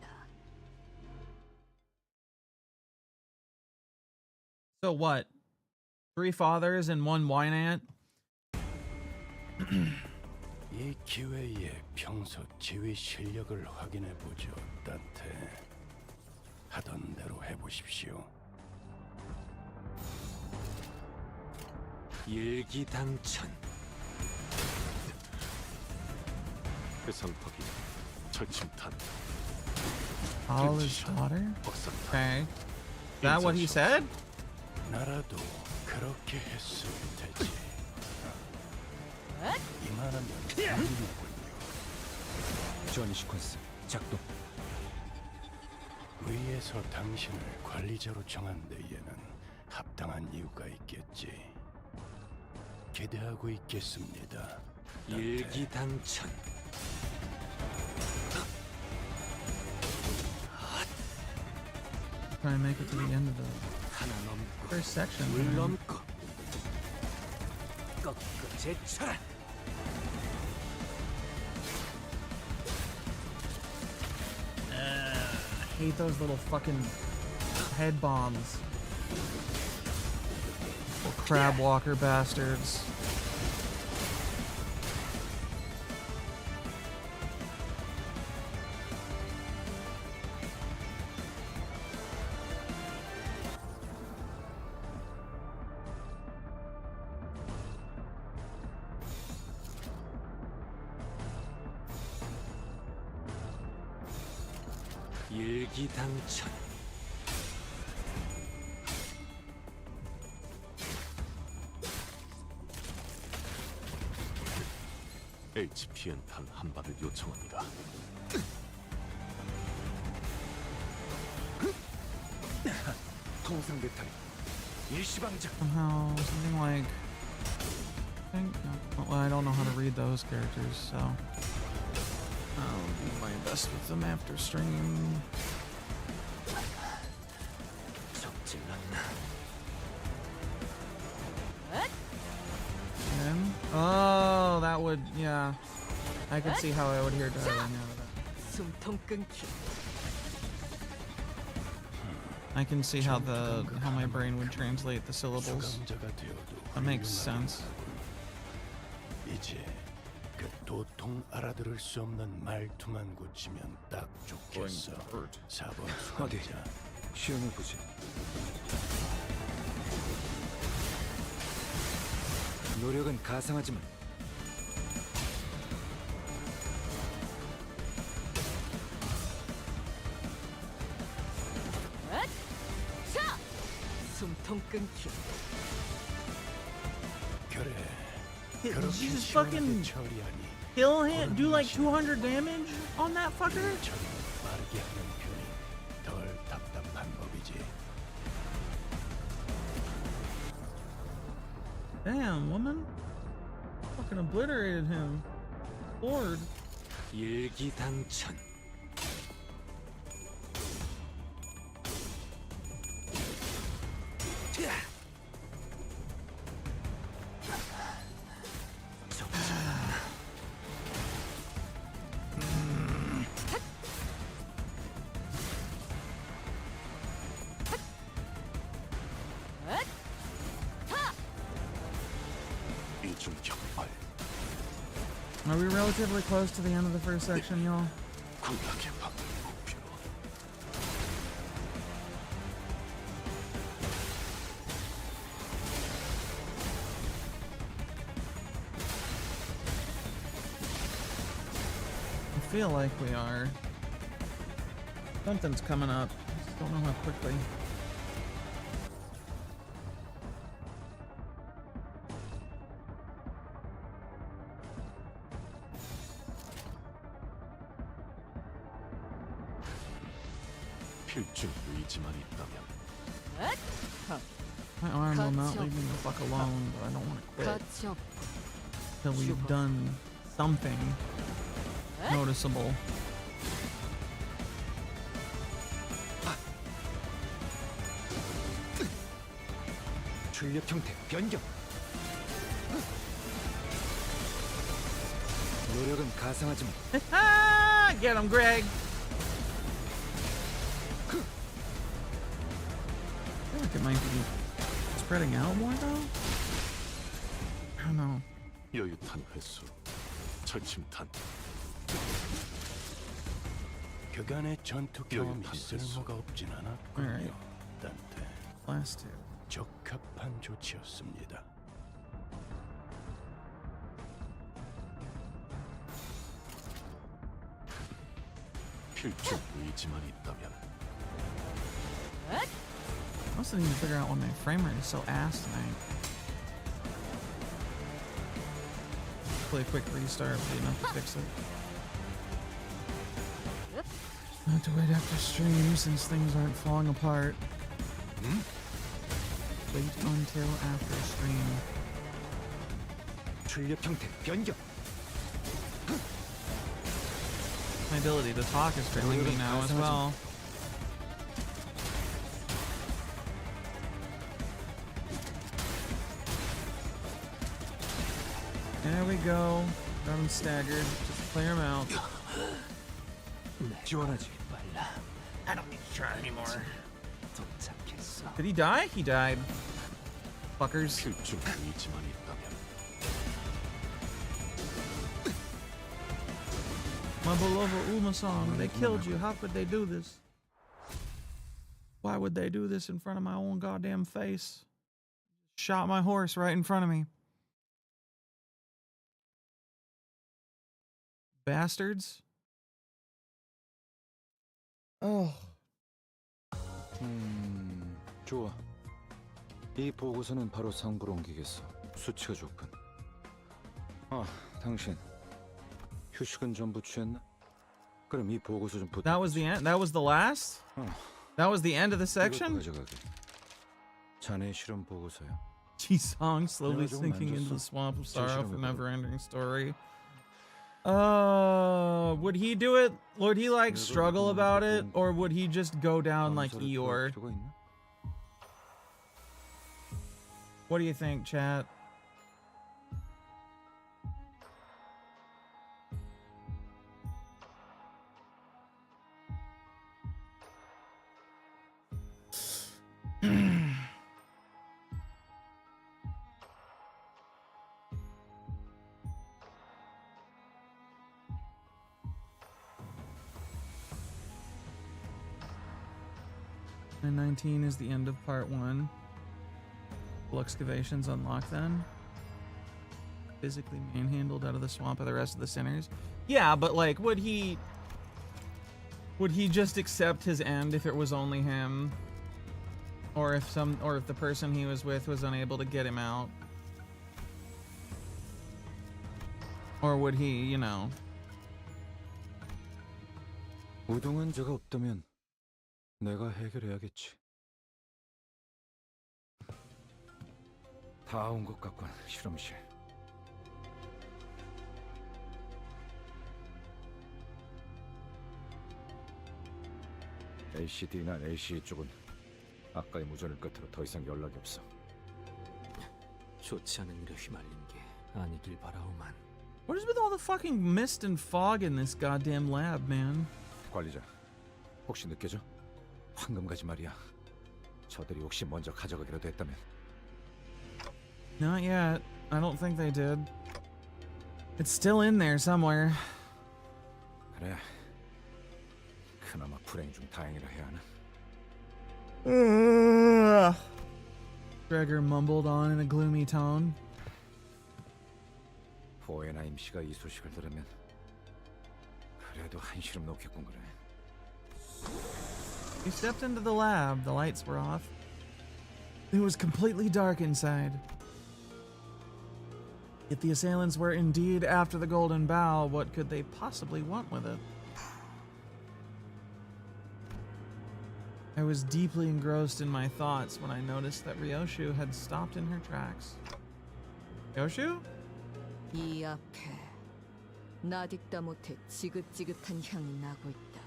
So what? 3 fathers and 1 wine aunt? 이 기회에 평소 지휘 실력을 확인해 보죠, 단테. 하던 대로 해보십시오. 일기당천. 해상파기, 철침탄. All his daughter? Okay. Is that what he said? 나라도 그렇게 했으면 되지. 이만하면 이민이군요. 주언니 시퀀스 작동. 위에서 당신을 관리자로 정한 데에는 합당한 이유가 있겠지. 기대하고 있겠습니다. 일기당천. Try and make it to the end of the first section. 물 넘고 꺾어제 쳐라. I hate those little fucking head bombs. Little crab walker bastards. 일기당천. HPN 탄 한 발을 요청합니다. 통상 대탈 일시방작. Somehow, something like. I think. Well, I don't know how to read those characters, so I'll do my best with them after stream. And, oh, that would, yeah. I could see how I would hear darling out of that. 숨통 끊기. I can see how my brain would translate the syllables. That makes sense. 이제 그 도통 알아들을 수 없는 말투만 고치면 딱 좋겠어. 4번 수감자. 시험해보지. 노력은 가상하지만 숨통 끊기. 그래. Did you 그렇게 just 시원하게 fucking 처리하니 kill him? Do like 200 damage on that fucker? 빠르게 하는 편이 덜 답답한 법이지. Damn, woman. Fucking obliterated him. Lord. 일기당천. 이중격발. Are we relatively close to the end of the first section, y'all? 구약의 방을 목표로. I feel like we are. Something's coming up. Just don't know how quickly. 필중 의지만 있다면 My arm will not leave me the fuck alone, but I don't want to quit till we've done something noticeable. 출력 형태 변경. 노력은 가상하지만 Get him, Greg. I feel like it might be spreading out more though. I don't know. 여유탄 횟수, 철침탄. 그간의 전투 경험이 쓸모가 없진 않았군요. 딴테 Last two. 적합한 조치였습니다. 필중 의지만 있다면 I also need to figure out why my frame rate is so ass tonight. Hopefully a quick restart will be enough to fix it. I have to wait after stream since things aren't falling apart. Wait until after stream. 출력 형태 변경. My ability to talk is failing me now as well. There we go. Got him staggered. Just clear him out. 지원하지. I don't need to try anymore. Did he die? He died. Fuckers. 필중 의지만 있다면 My beloved Uma-san, they killed you. How could they do this? Why would they do this in front of my own goddamn face? Shot my horse right in front of me. Bastards. Oh. 좋아. 이 보고서는 바로 상부로 옮기겠어. 수치가 좋군. 아, 당신 휴식은 전부 취했나? 그럼 이 보고서 좀 부탁. That was the end. That was the last. That was the end of the section. 가져가게. 자네 실험 보고서야. Ji-song slowly sinking into the swamp of sorrow for never-ending story. Would he do it? Would he like struggle about it, or would he just go down like Eeyore? What do you think, chat? And 19 is the end of part 1. Full excavations unlocked then. Physically manhandled out of the swamp by the rest of the sinners. Yeah, but like, would he just accept his end if it was only him? Or if the person he was with was unable to get him out? Or would he, you know? 우동은 제가 없다면 내가 해결해야겠지. 다 온 것 같군, 실험실. LCD나 LCE 쪽은 아까의 무전을 끝으로 더 이상 연락이 없어. 좋지 않은 일에 휘말린 게 아니길 바라오만. What is with all the fucking mist and fog in this goddamn lab, man? 관리자, 혹시 느껴져? 황금가지 말이야. 저들이 혹시 먼저 가져가기라도 했다면. Not yet. I don't think they did. It's still in there somewhere. 그래. 그나마 불행 중 다행이라 해야 하나? Gregor mumbled on in a gloomy tone. 보에나 임씨가 이 소식을 들으면 그래도 한시름 놓겠군 그래. We stepped into the lab. The lights were off. It was completely dark inside. If the assailants were indeed after the Golden Bough, what could they possibly want with it? I was deeply engrossed in my thoughts when I noticed that Ryoshu had stopped in her tracks. Ryoshu? 이 앞에 나딕다 못해 지긋지긋한 향이 나고 있다.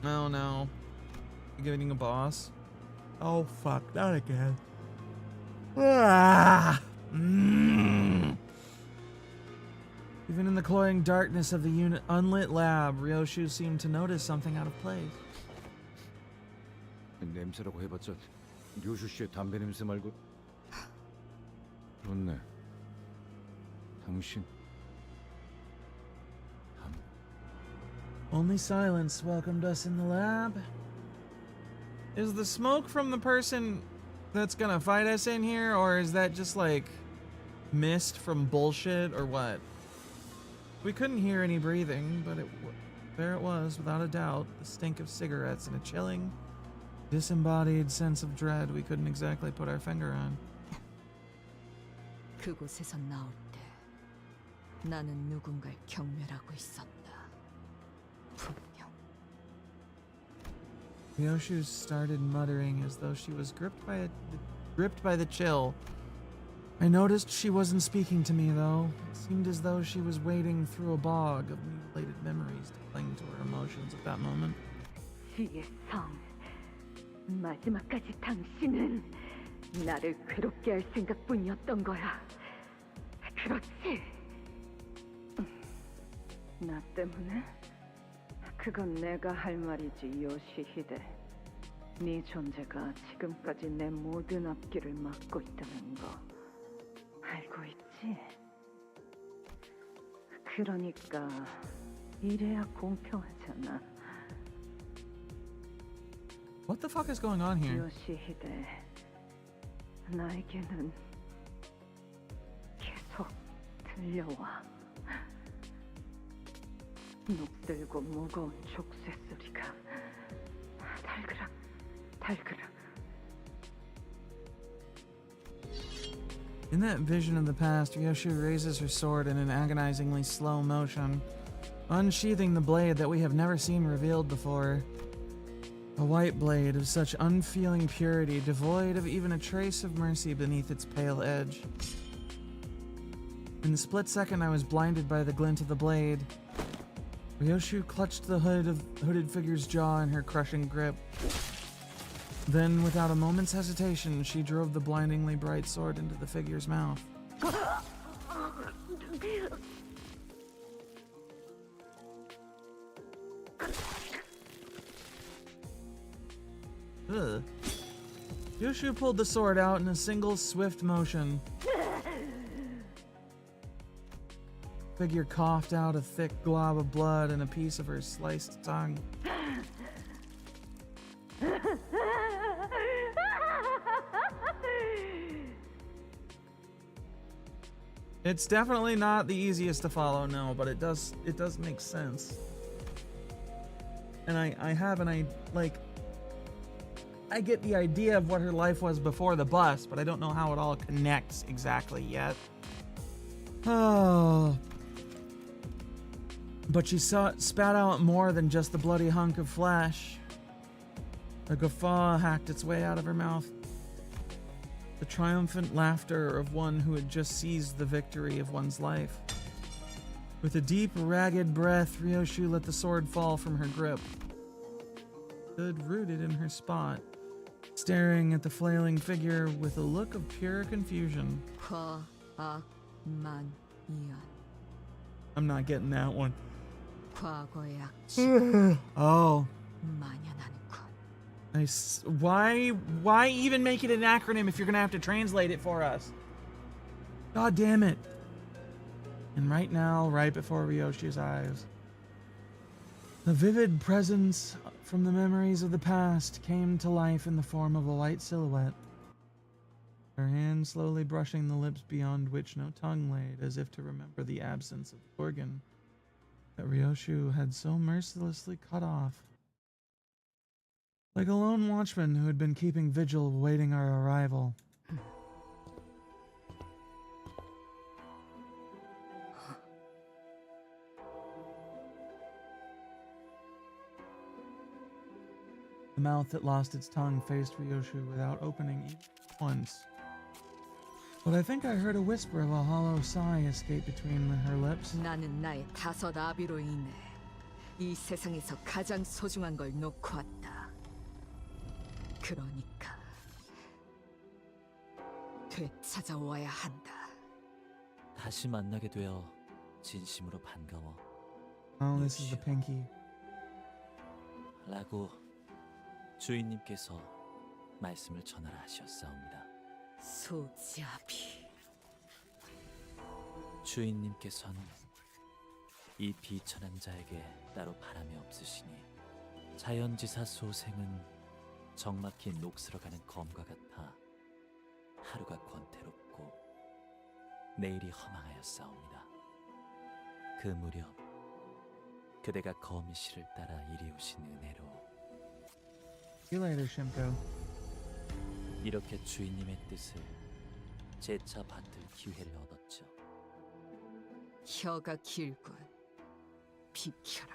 No, no. You getting a boss? Oh fuck, not again. Even in the cloying darkness of the unlit lab, Ryoshu seemed to notice something out of place. 냄새라고 해봤자 류슈 씨의 담배 냄새 말고. 그렇네. 당신. Only silence welcomed us in the lab. Is the smoke from the person that's gonna fight us in here, or is that just like mist from bullshit, or what? We couldn't hear any breathing, but there it was, without a doubt, the stink of cigarettes and a chilling, disembodied sense of dread we couldn't exactly put our finger on. 그곳에서 나올 때 나는 누군가를 경멸하고 있었다. 분명. Ryoshu started muttering as though she was gripped by the chill. I noticed she wasn't speaking to me though. It seemed as though she was wading through a bog of mutilated memories to cling to her emotions at that moment. 지혜성, 마지막까지 당신은 나를 괴롭게 할 생각뿐이었던 거야. 그렇지? 나 때문에? 그건 내가 할 말이지, 요시히데. 네 존재가 지금까지 내 모든 앞길을 막고 있다는 거 알고 있지? 그러니까 이래야 공평하잖아. What the fuck is going on here? 요시히데, 나에게는 계속 들려와. 녹슬고 무거운 족쇄 소리가 달그락 달그락. In that vision of the past, Ryoshu raises her sword in an agonizingly slow motion, unsheathing the blade that we have never seen revealed before. A white blade of such unfeeling purity, devoid of even a trace of mercy beneath its pale edge. In the split second I was blinded by the glint of the blade. Ryoshu clutched the hooded figure's jaw in her crushing grip. Then, without a moment's hesitation, she drove the blindingly bright sword into the figure's mouth. Ugh. Ryoshu pulled the sword out in a single swift motion. Figure coughed out a thick glob of blood and a piece of her sliced tongue. It's definitely not the easiest to follow, no, but it does make sense. And I get the idea of what her life was before the bust, but I don't know how it all connects exactly yet. Oh. But she spat out more than just the bloody hunk of flesh. A guffaw hacked its way out of her mouth. The triumphant laughter of one who had just seized the victory of one's life. With a deep, ragged breath, Ryoshu let the sword fall from her grip. Stood rooted in her spot, staring at the flailing figure with a look of pure confusion. I'm not getting that one. Oh. Nice. Why even make it an acronym if you're gonna have to translate it for us? God damn it. And right now, right before Ryoshi's eyes, the vivid presence from the memories of the past came to life in the form of a white silhouette. Her hand slowly brushing the lips beyond which no tongue laid, as if to remember the absence of the organ that Ryoshu had so mercilessly cut off. Like a lone watchman who had been keeping vigil awaiting our arrival. The mouth that lost its tongue faced Ryoshu without opening even once. But I think I heard a whisper of a hollow sigh escape between her lips. 나는 나의 다섯 아비로 인해 이 세상에서 가장 소중한 걸 놓고 왔다. 그러니까 되찾아와야 한다. 다시 만나게 되어 진심으로 반가워. Oh, this is the pinky. 라고 주인님께서 말씀을 전하라 하셨사옵니다. 소지아비. 주인님께서는 이 비천한 자에게 따로 바람이 없으시니 자연지사 소생은 적막히 녹슬어가는 검과 같아 하루가 권태롭고 내일이 허망하였사옵니다. 그 무렵 그대가 거미 씨를 따라 이리 오신 은혜로 See you later, Shimko. 이렇게 주인님의 뜻을 재차 받들 기회를 얻었죠. 혀가 길군. 비켜라.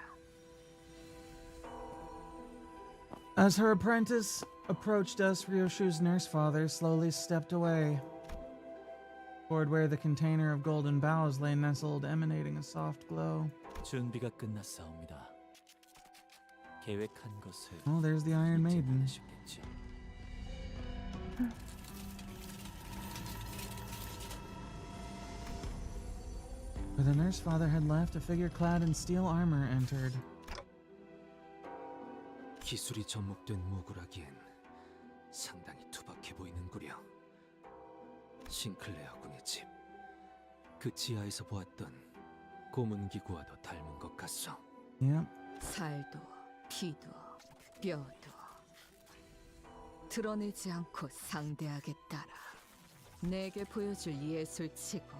As her apprentice approached us, Ryoshu's nurse father slowly stepped away toward where the container of golden boughs lay nestled, emanating a soft glow. 준비가 끝났사옵니다. 계획한 것을 Oh, there's the Iron Maiden. Where the nurse father had left, a figure clad in steel armor entered. 기술이 접목된 무구라기엔 상당히 투박해 보이는구려. 싱클레어 군의 집, 그 지하에서 보았던 고문기구와도 닮은 것 같소. Yep. 살도, 피도, 뼈도 드러내지 않고 상대하겠다라. 내게 보여줄 예술치곤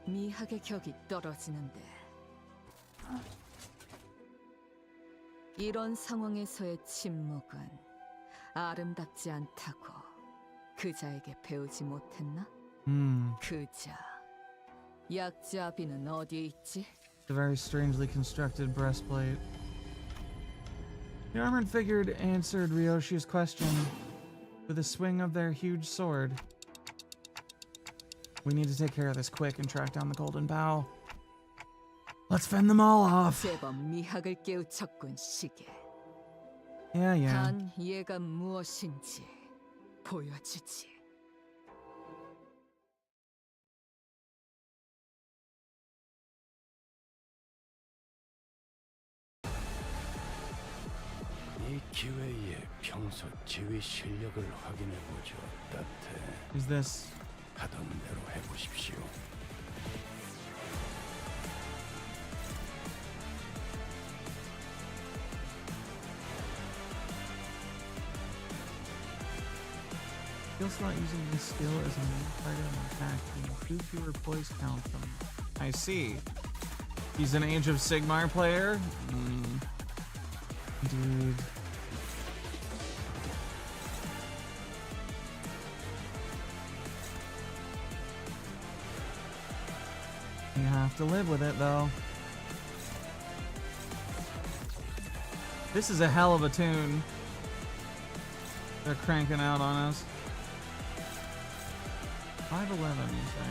미학의 격이 떨어지는데. 이런 상황에서의 침묵은 아름답지 않다고 그자에게 배우지 못했나? 그자, 약자비는 어디에 있지? A very strangely constructed breastplate. The armored figure answered Ryoshi's question with a swing of their huge sword. We need to take care of this quick and track down the golden bow. Let's fend them all off. 제법 미학을 깨우쳤군, 시계. Yeah. 단 얘가 무엇인지 보여주지. 이 기회에 평소 지휘 실력을 확인해보죠, 따태. Is this? 하던 대로 해보십시오. Skill slot using this skill as a main target of an attack, getting 2 fewer poise count from. I see. He's an Age of Sigmar player? Dude. You have to live with it, though. This is a hell of a tune they're cranking out on us. 5'11", you say?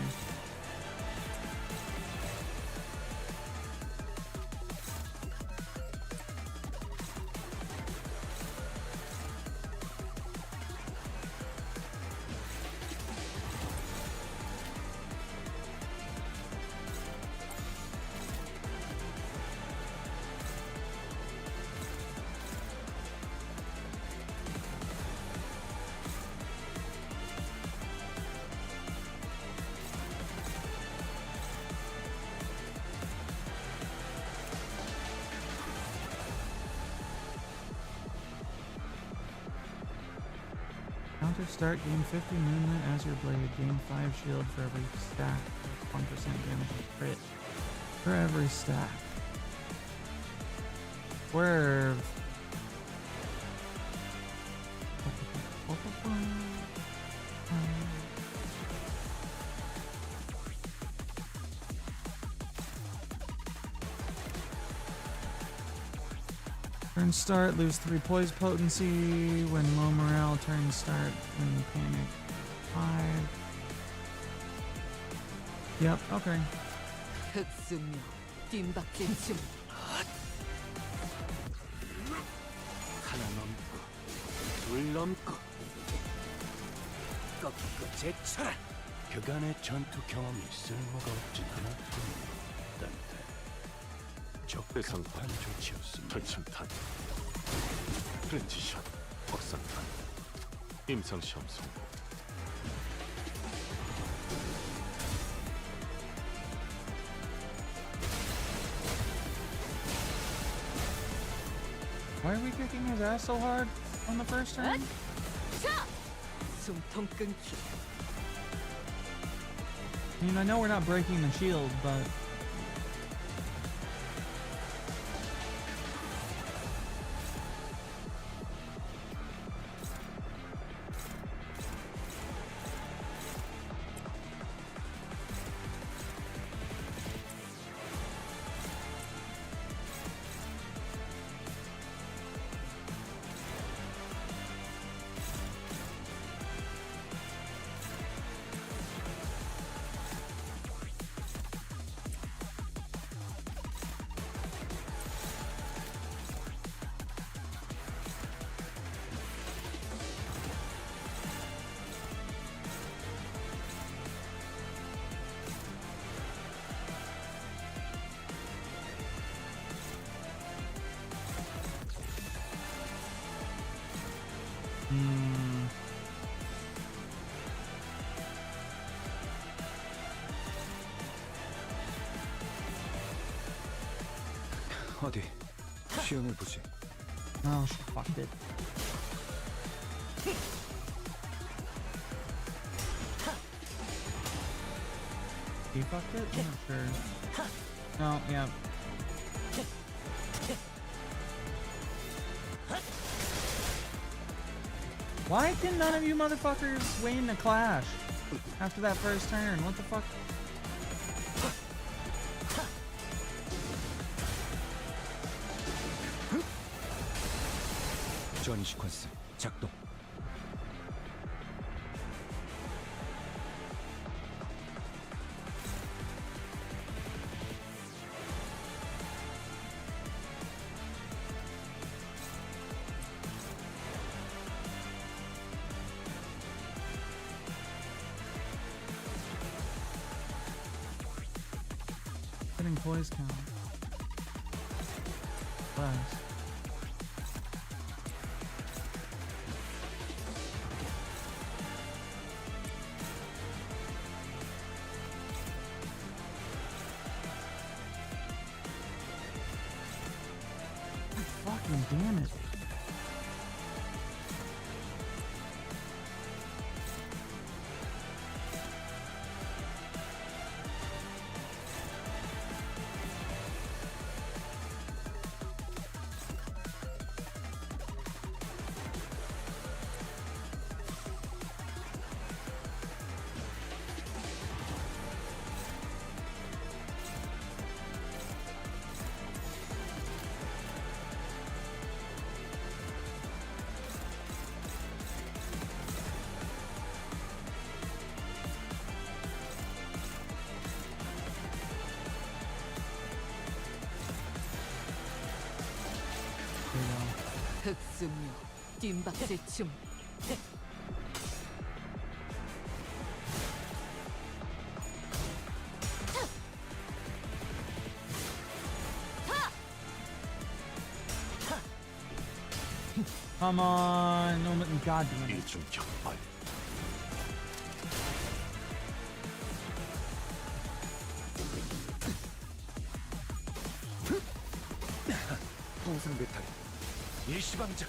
Counter start, gain 50 movement as your blade, gain 5 shield for every stack, 1% damage and crit for every stack. Swerve. Turn start, lose 3 poise potency. When low morale, turn start. When panic, 5. Yep, okay. 흑수명, 뜀박진 춤. 하나 넘고, 둘 넘고, 꺾고 제쳐라. 그간의 전투 경험이 쓸모가 없진 않았군요. 적대상판 조치였습니다. 절침탄, 프렌치샷, 확산탄, 임상시험 성공. Why are we kicking his ass so hard on the first turn? 숨통 끊기. I mean, I know we're not breaking the shield, but... 어디 시험을 보지. Oh, she fucked it. He fucked it? I'm not sure. Oh, yeah. Why can none of you motherfuckers win a clash after that first turn? What the fuck? 전이 시퀀스 작동. Getting toys count. Less. Fucking damn it. 흑수묘 뜀박질 춤. Come on, no, God damn it. 일중 격발. 통상 배탈. 일시방작.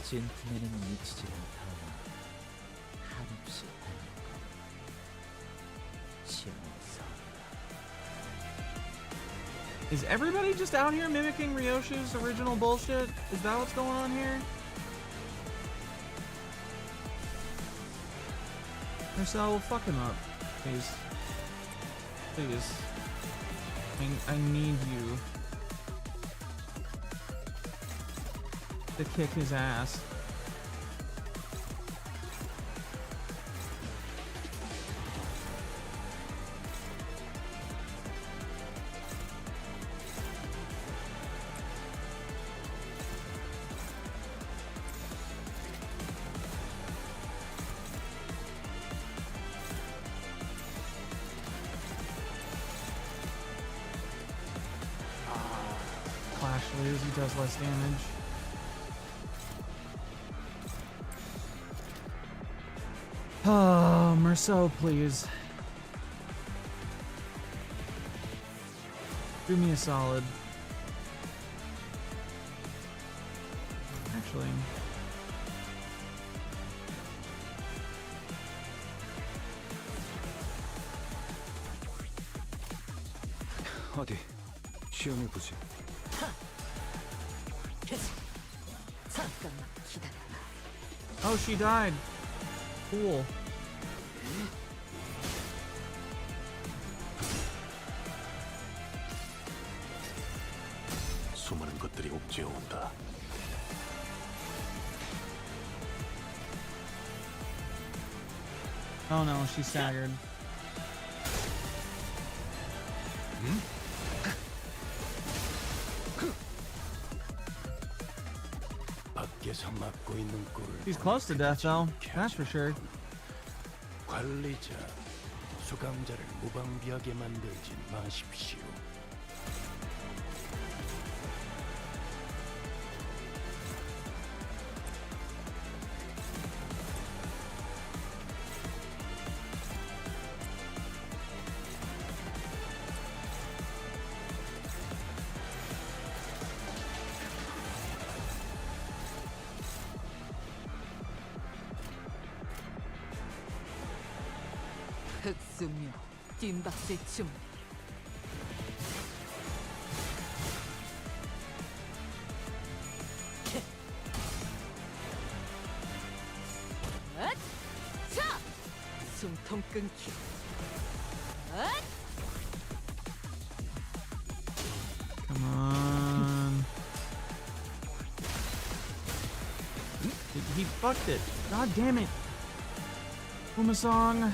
젠틀맨은 미치지 못하나 한없이 닮은 것. 시험에서 Is everybody just out here mimicking Ryoshi's original bullshit? Is that what's going on here? Marcel, fuck him up, please. Please. I need you to kick his ass. Clash lose, he does less damage. Oh, Merceau, please. Do me a solid. Actually. 어디 시험해 보지. 잠깐만 기다려. Oh, she died. Cool. 수많은 것들이 옥죄어 온다. Oh no, she staggered. 밖에서 맞고 있는 꼴. He's close to death though, that's for sure. 관리자, 수감자를 무방비하게 만들지 마십시오. 흑수묘 뜀박질 춤. 숨통 끊기. Come on. fucked it. God damn it. Uma song.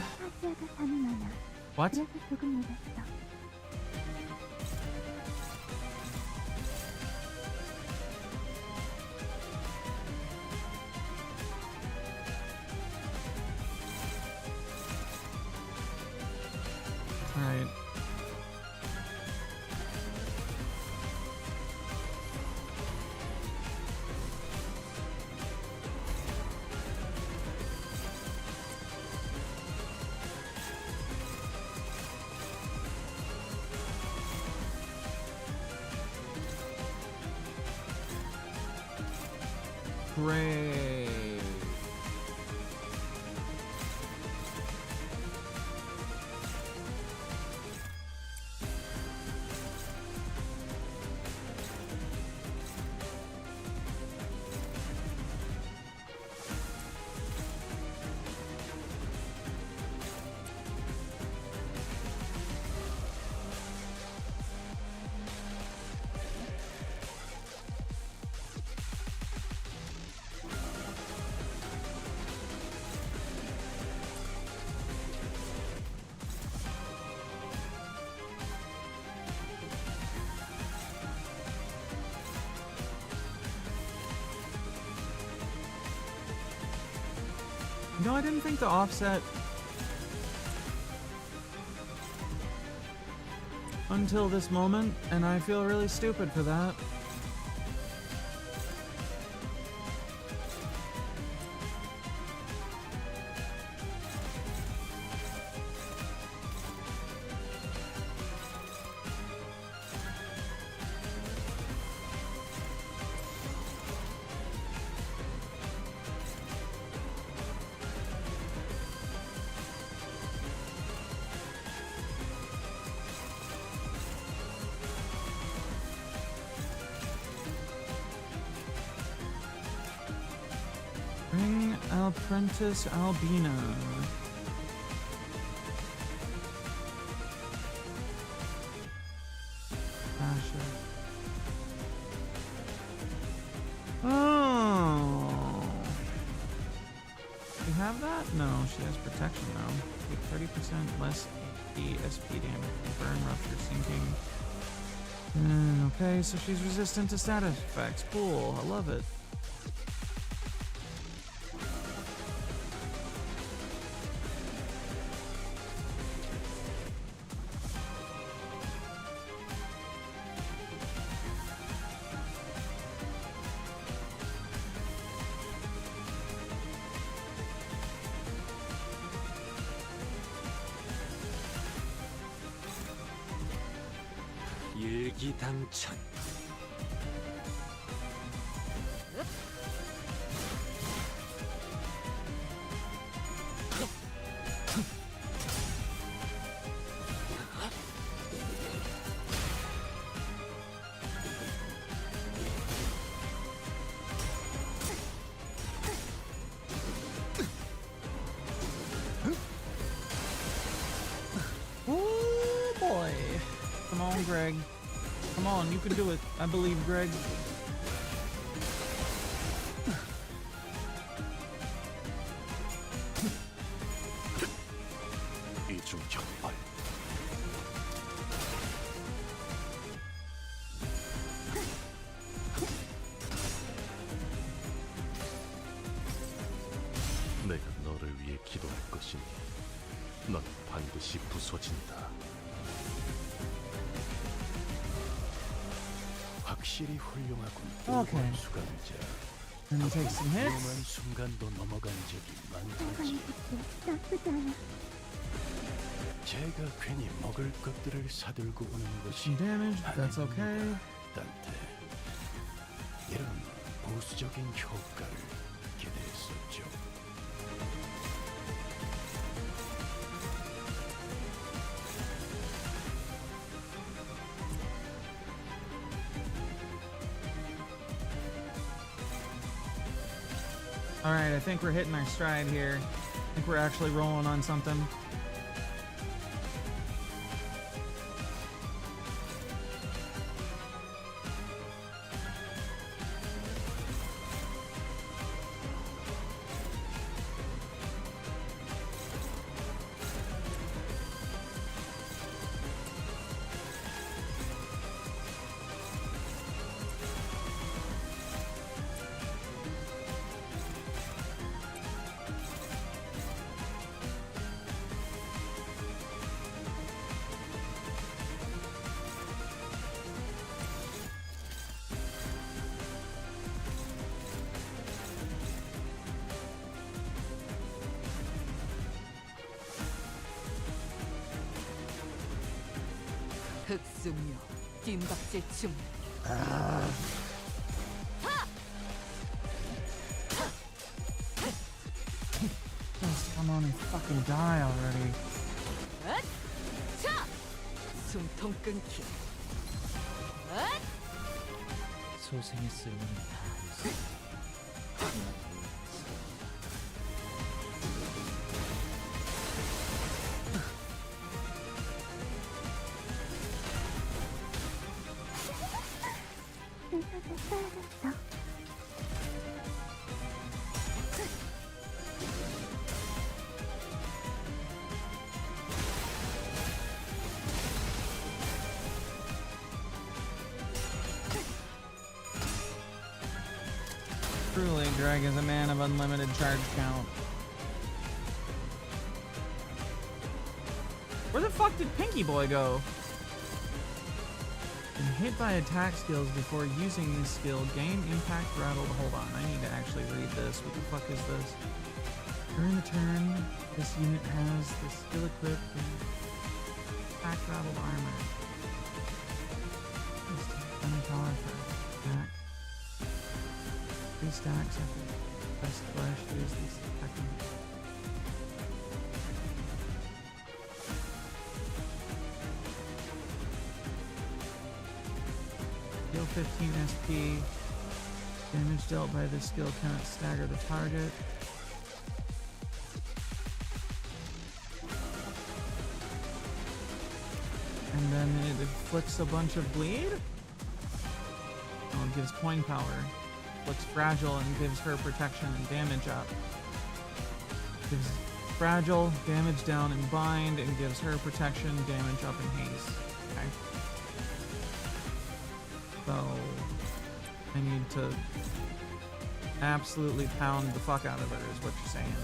What? Alright. Great. No, I didn't think the offset until this moment, and I feel really stupid for that. Bring Apprentice Albina. Asher. Oh. You have that? No, she has protection though. With 30% less SP damage from burn, rupture, sinking. Okay, so she's resistant to status effects. Cool, I love it. 일기당천. Oh boy. Come on, Greg. Come on, you can do it. I believe, Greg. 이중격발. 내가 너를 위해 기도할 것이니 넌 반드시 부서진다. 확실히 훌륭하군. Okay. 수감자. And he takes some hits. 위험한 순간도 넘어간 적이 많지. 제가 괜히 먹을 것들을 사들고 오는 것이 Damage, that's okay. 딴테 이런 보수적인 효과를 기대했었죠. Alright, I think we're hitting our stride here. I think we're actually rolling on something. 흑수묘 뜀박질 춤. Just come on and fucking die already. 숨통 끊기. 소생의 쓸모는 다 알았어. Truly, Greg is a man of unlimited charge count. Where the fuck did Pinky Boy go? And hit by attack skills before using this skill. Gain impact rattled. Hold on, I need to actually read this. What the fuck is this? During the turn, this unit has the skill equipped and attack rattled armor. Any power for attack. 3 stacks after best flesh. Use these attacking. Deal 15 SP. Damage dealt by this skill cannot stagger the target. And then it inflicts a bunch of bleed? Oh, it gives coin power. Looks fragile and gives her protection and damage up. Gives fragile, damage down and bind, and gives her protection, damage up and haste. Okay. So I need to absolutely pound the fuck out of her is what you're saying.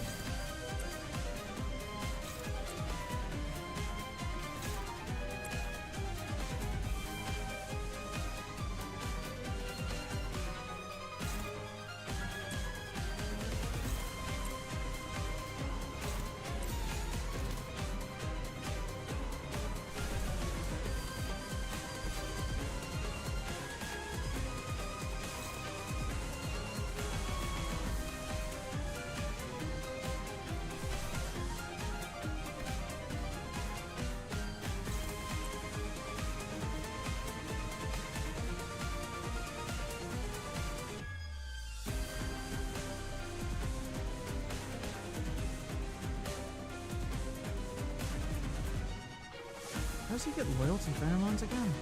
How does he get loyalty pheromones again?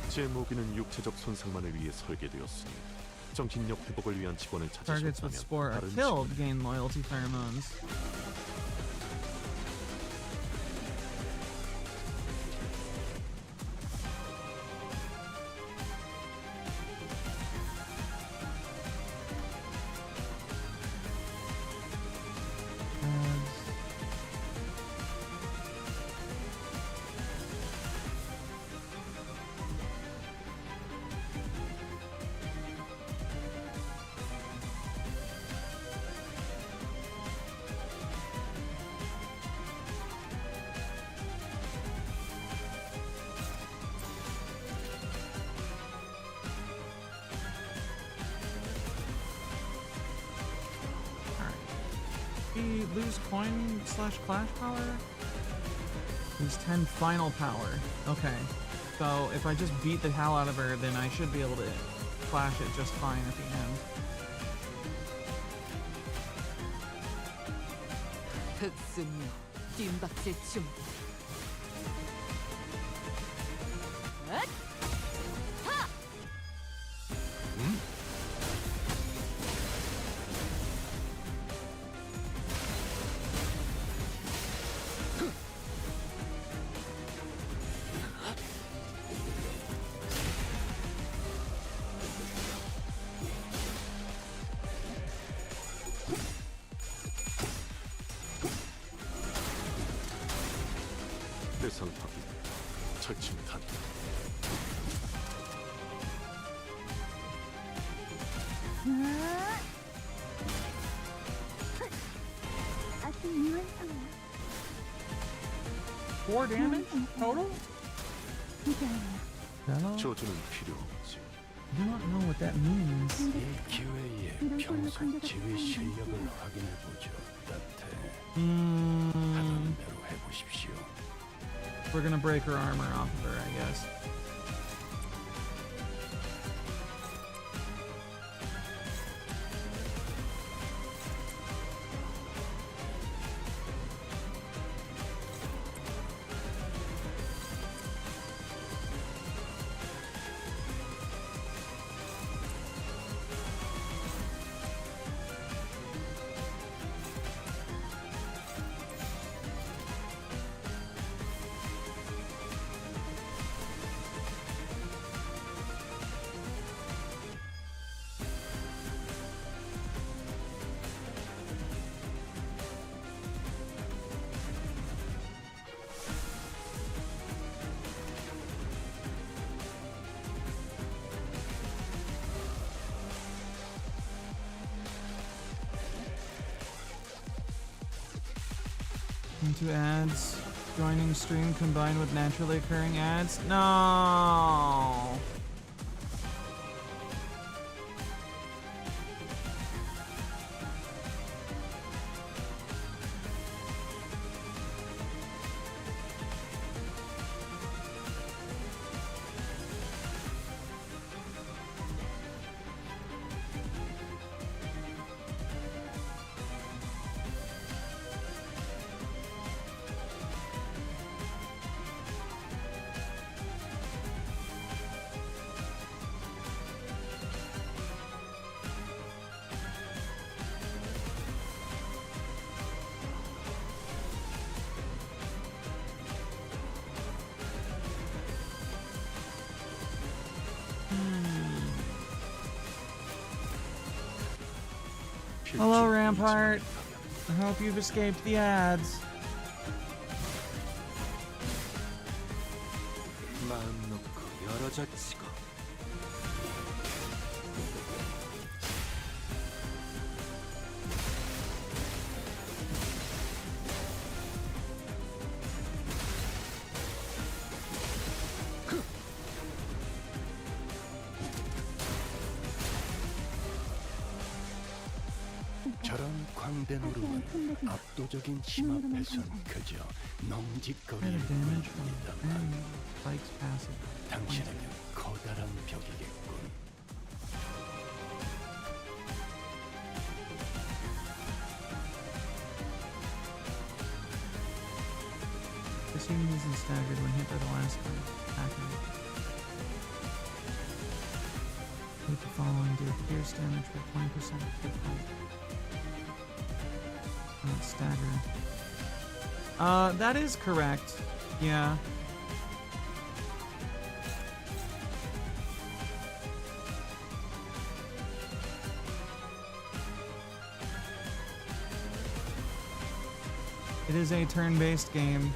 제 모기는 육체적 손상만을 위해 설계되었으니 정신력 회복을 위한 직원을 Targets with 찾으셨다면 spore are 다른 killed gain loyalty pheromones. Lose coin / clash power? Lose 10 final power. Okay. So if I just beat the hell out of her, then I should be able to clash it just fine at the end. 흑수묘 뜀박질 춤. 대상 확인, 철침탄. 아직 미완성이야. 4 damage total? Hello? 저주는 필요 없지. I do not know what that means. 이 기회에 평소 지휘 실력을 확인해 보죠. 따태. 하던 대로 해보십시오. We're gonna break her armor off of her, I guess. Into ads. Joining stream combined with naturally occurring ads. No. Hello, Rampart. I hope you've escaped the ads. 마음 놓고 열어젖히고 저런 광대 노름은 압도적인 힘 앞에선 그저 넘짓거리일 뿐입니다만 당신에겐 커다란 벽이겠군. This unit isn't staggered when hit by the last one. Attacking. Hit the following, deal pierce damage for 20% of hit point. Not staggered. That is correct. Yeah. It is a turn-based game.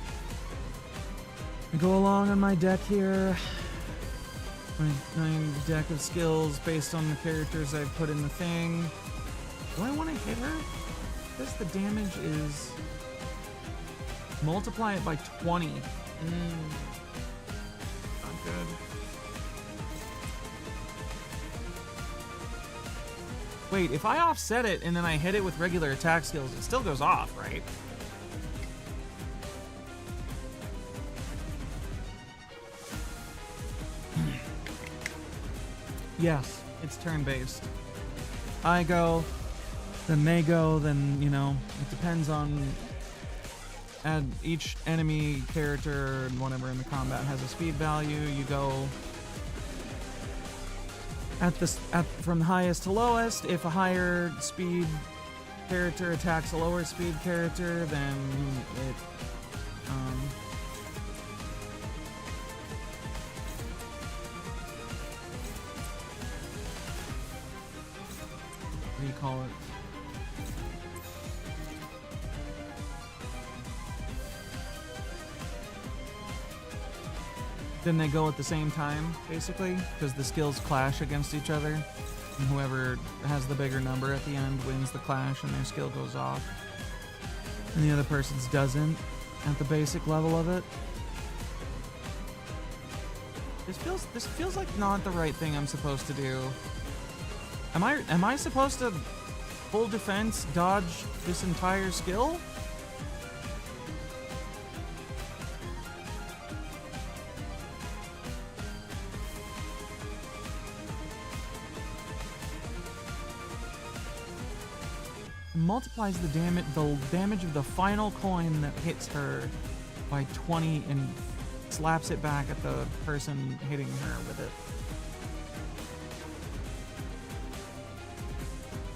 I go along on my deck here. My deck of skills based on the characters I've put in the thing. Do I want to hit her? Because the damage is... Multiply it by 20. Not good. Wait, if I offset it and then I hit it with regular attack skills, it still goes off, right? Yes, it's turn-based. I go, then they go, then, you know, it depends on... each enemy character and whatever in the combat has a speed value. You go from highest to lowest. If a higher speed character attacks a lower speed character, then it what do you call it? Then they go at the same time, basically, because the skills clash against each other, and whoever has the bigger number at the end wins the clash and their skill goes off, and the other person's doesn't. at the basic level of it. This feels like not the right thing I'm supposed to do. Am I supposed to full defense dodge this entire skill? Multiplies the damage of the final coin that hits her by 20 and slaps it back at the person hitting her with it.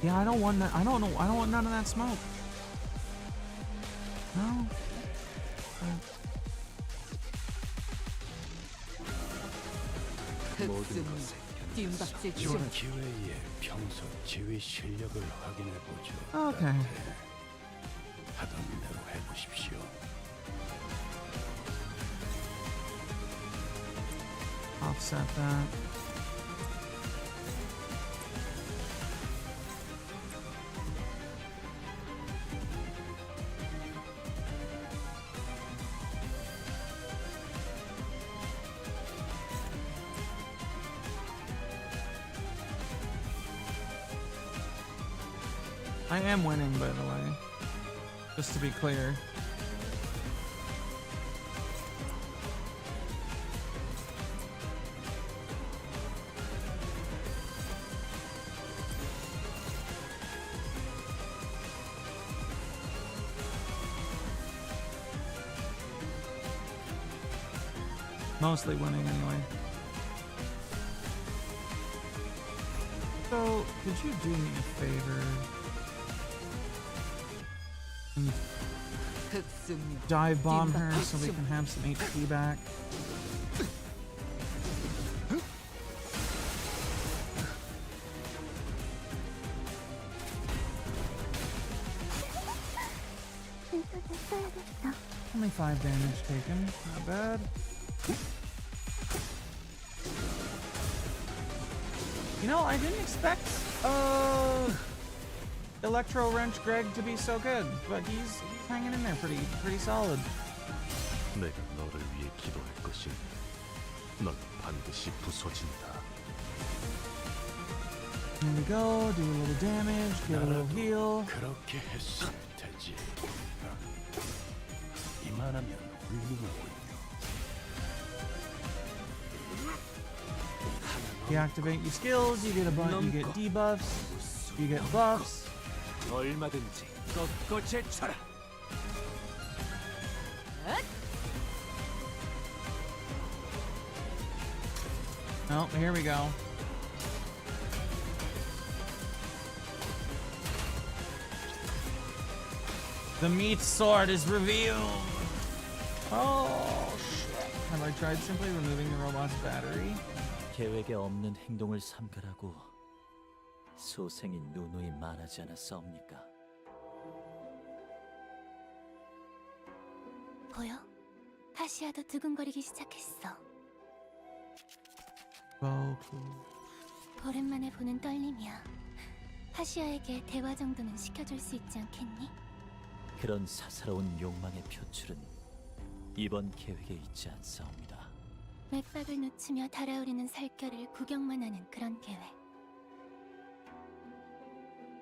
Yeah, I don't want that. I don't want none of that smoke. No. 이번 기회에 평소 지휘 실력을 확인해 보죠. Okay. 하던 대로 해보십시오. Offset that. I am winning, by the way. Just to be clear. Mostly winning anyway. So, could you do me a favor? And dive bomb her so we can have some HP back. Only 5 damage taken, not bad. You know, I didn't expect Electro Wrench Greg to be so good, but he's hanging in there pretty solid. 내가 너를 위해 기도할 것이니 넌 반드시 부서진다. Here we go, do a little damage, get a little heal. 그렇게 했으면 되지. 이만하면 훌륭하군요. You activate your skills, you get a bunch, you get debuffs, you get buffs. 얼마든지 꺾어제 쳐라. Oh, here we go. The meat sword is revealed. Oh shit. Have I tried simply removing the robot's battery? 계획에 없는 행동을 삼가라고 소생이 누누이 말하지 않았사옵니까? 보여? 하시아도 두근거리기 시작했어. 오랜만에 보는 떨림이야. 하시아에게 대화 정도는 시켜줄 수 있지 않겠니? 그런 사사로운 욕망의 표출은 이번 계획에 있지 않사옵니다. 맥박을 놓치며 달아오르는 살결을 구경만 하는 그런 계획.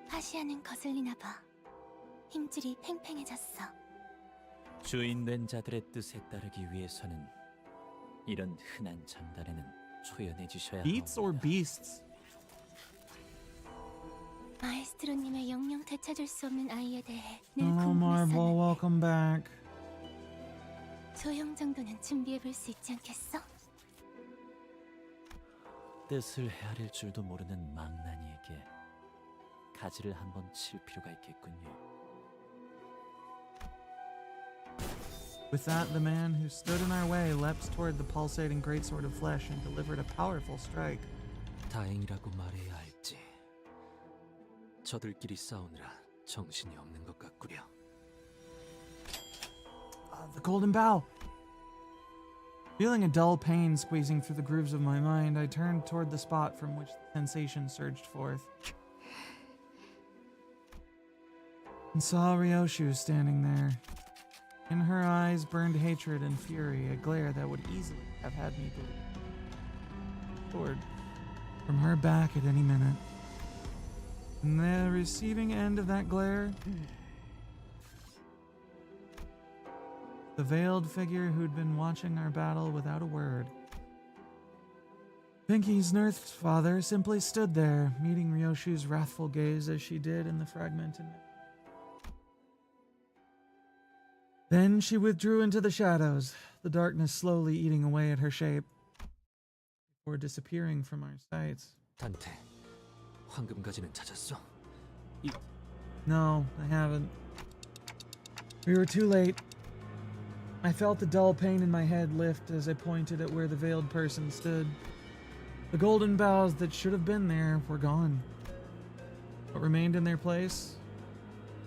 하시아는 거슬리나 봐. 힘줄이 팽팽해졌어. 주인된 자들의 뜻에 따르기 위해서는 이런 흔한 장단에는 초연해지셔야 합니다. Beats or beasts? 마에스트로님의 영영 되찾을 수 없는 아이에 대해 늘 Oh, Marvel, 궁금했었는데 welcome back. 조용 정도는 준비해볼 수 있지 않겠어? 뜻을 헤아릴 줄도 모르는 망나니에게 가지를 한번 칠 필요가 있겠군요. With that, the man who stood in our way leapt toward the pulsating greatsword of flesh and delivered a powerful strike. 다행이라고 말해야 할지. 저들끼리 싸우느라 정신이 없는 것 같구려. The golden bow! Feeling a dull pain squeezing through the grooves of my mind, I turned toward the spot from which the sensation surged forth. And saw Ryoshu standing there. In her eyes burned hatred and fury, a glare that would easily have had me poured from her back at any minute. And the receiving end of that glare, the veiled figure who'd been watching our battle without a word. Pinky's Nerth's father simply stood there, meeting Ryoshu's wrathful gaze as she did in the fragmented. Then she withdrew into the shadows, the darkness slowly eating away at her shape, before disappearing from our sights. 단테, 황금가지는 찾았어? No, I haven't. We were too late. I felt the dull pain in my head lift as I pointed at where the veiled person stood. The golden boughs that should have been there were gone. What remained in their place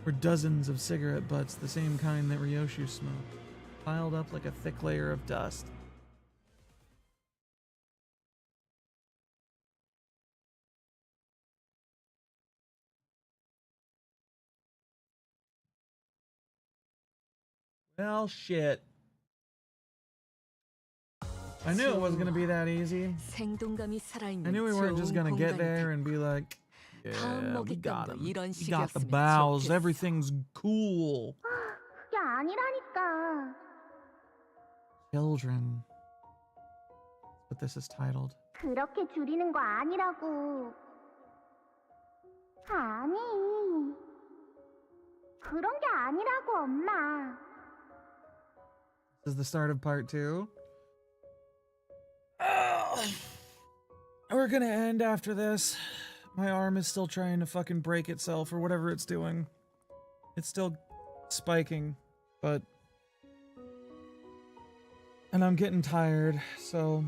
were dozens of cigarette butts, the same kind that Ryoshu smoked, piled up like a thick layer of dust. Well, shit. I knew it wasn't going to be that easy. 생동감이 살아있는 I knew we weren't just going to get there and be like, yeah, we got him. We got the boughs. Everything's cool. 그게 아니라니까. Children. That's what this is titled. 그렇게 줄이는 거 아니라고. 아니. 그런 게 아니라고, 엄마. This is the start of part 2. We're gonna end after this. My arm is still trying to fucking break itself or whatever it's doing. It's still spiking, but... And I'm getting tired, so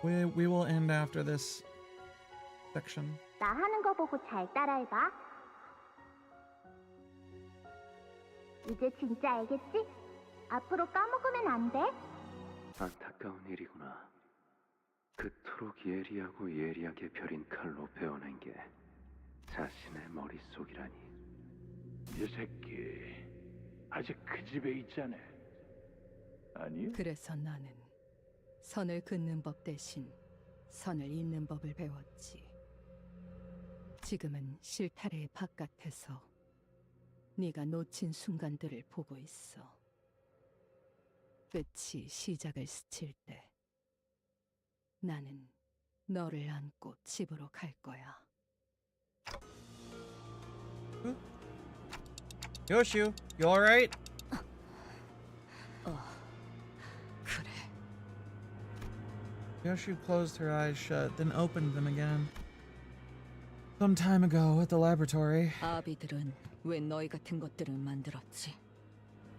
we will end after this section. 나 하는 거 보고 잘 따라해봐. 이제 진짜 알겠지? 앞으로 까먹으면 안 돼. 안타까운 일이구나. 그토록 예리하고 예리하게 벼린 칼로 베어낸 게 자신의 머릿속이라니. 이 새끼 아직 그 집에 있잖아. 아니요? 그래서 나는 선을 긋는 법 대신 선을 잇는 법을 배웠지. 지금은 실타래의 바깥에서 네가 놓친 순간들을 보고 있어. 끝이 시작을 스칠 때 나는 너를 안고 집으로 갈 거야. Yoshu, you alright? 그래. Yoshu closed her eyes shut, then opened them again. Some time ago at the laboratory. 아비들은 왜 너희 같은 것들을 만들었지?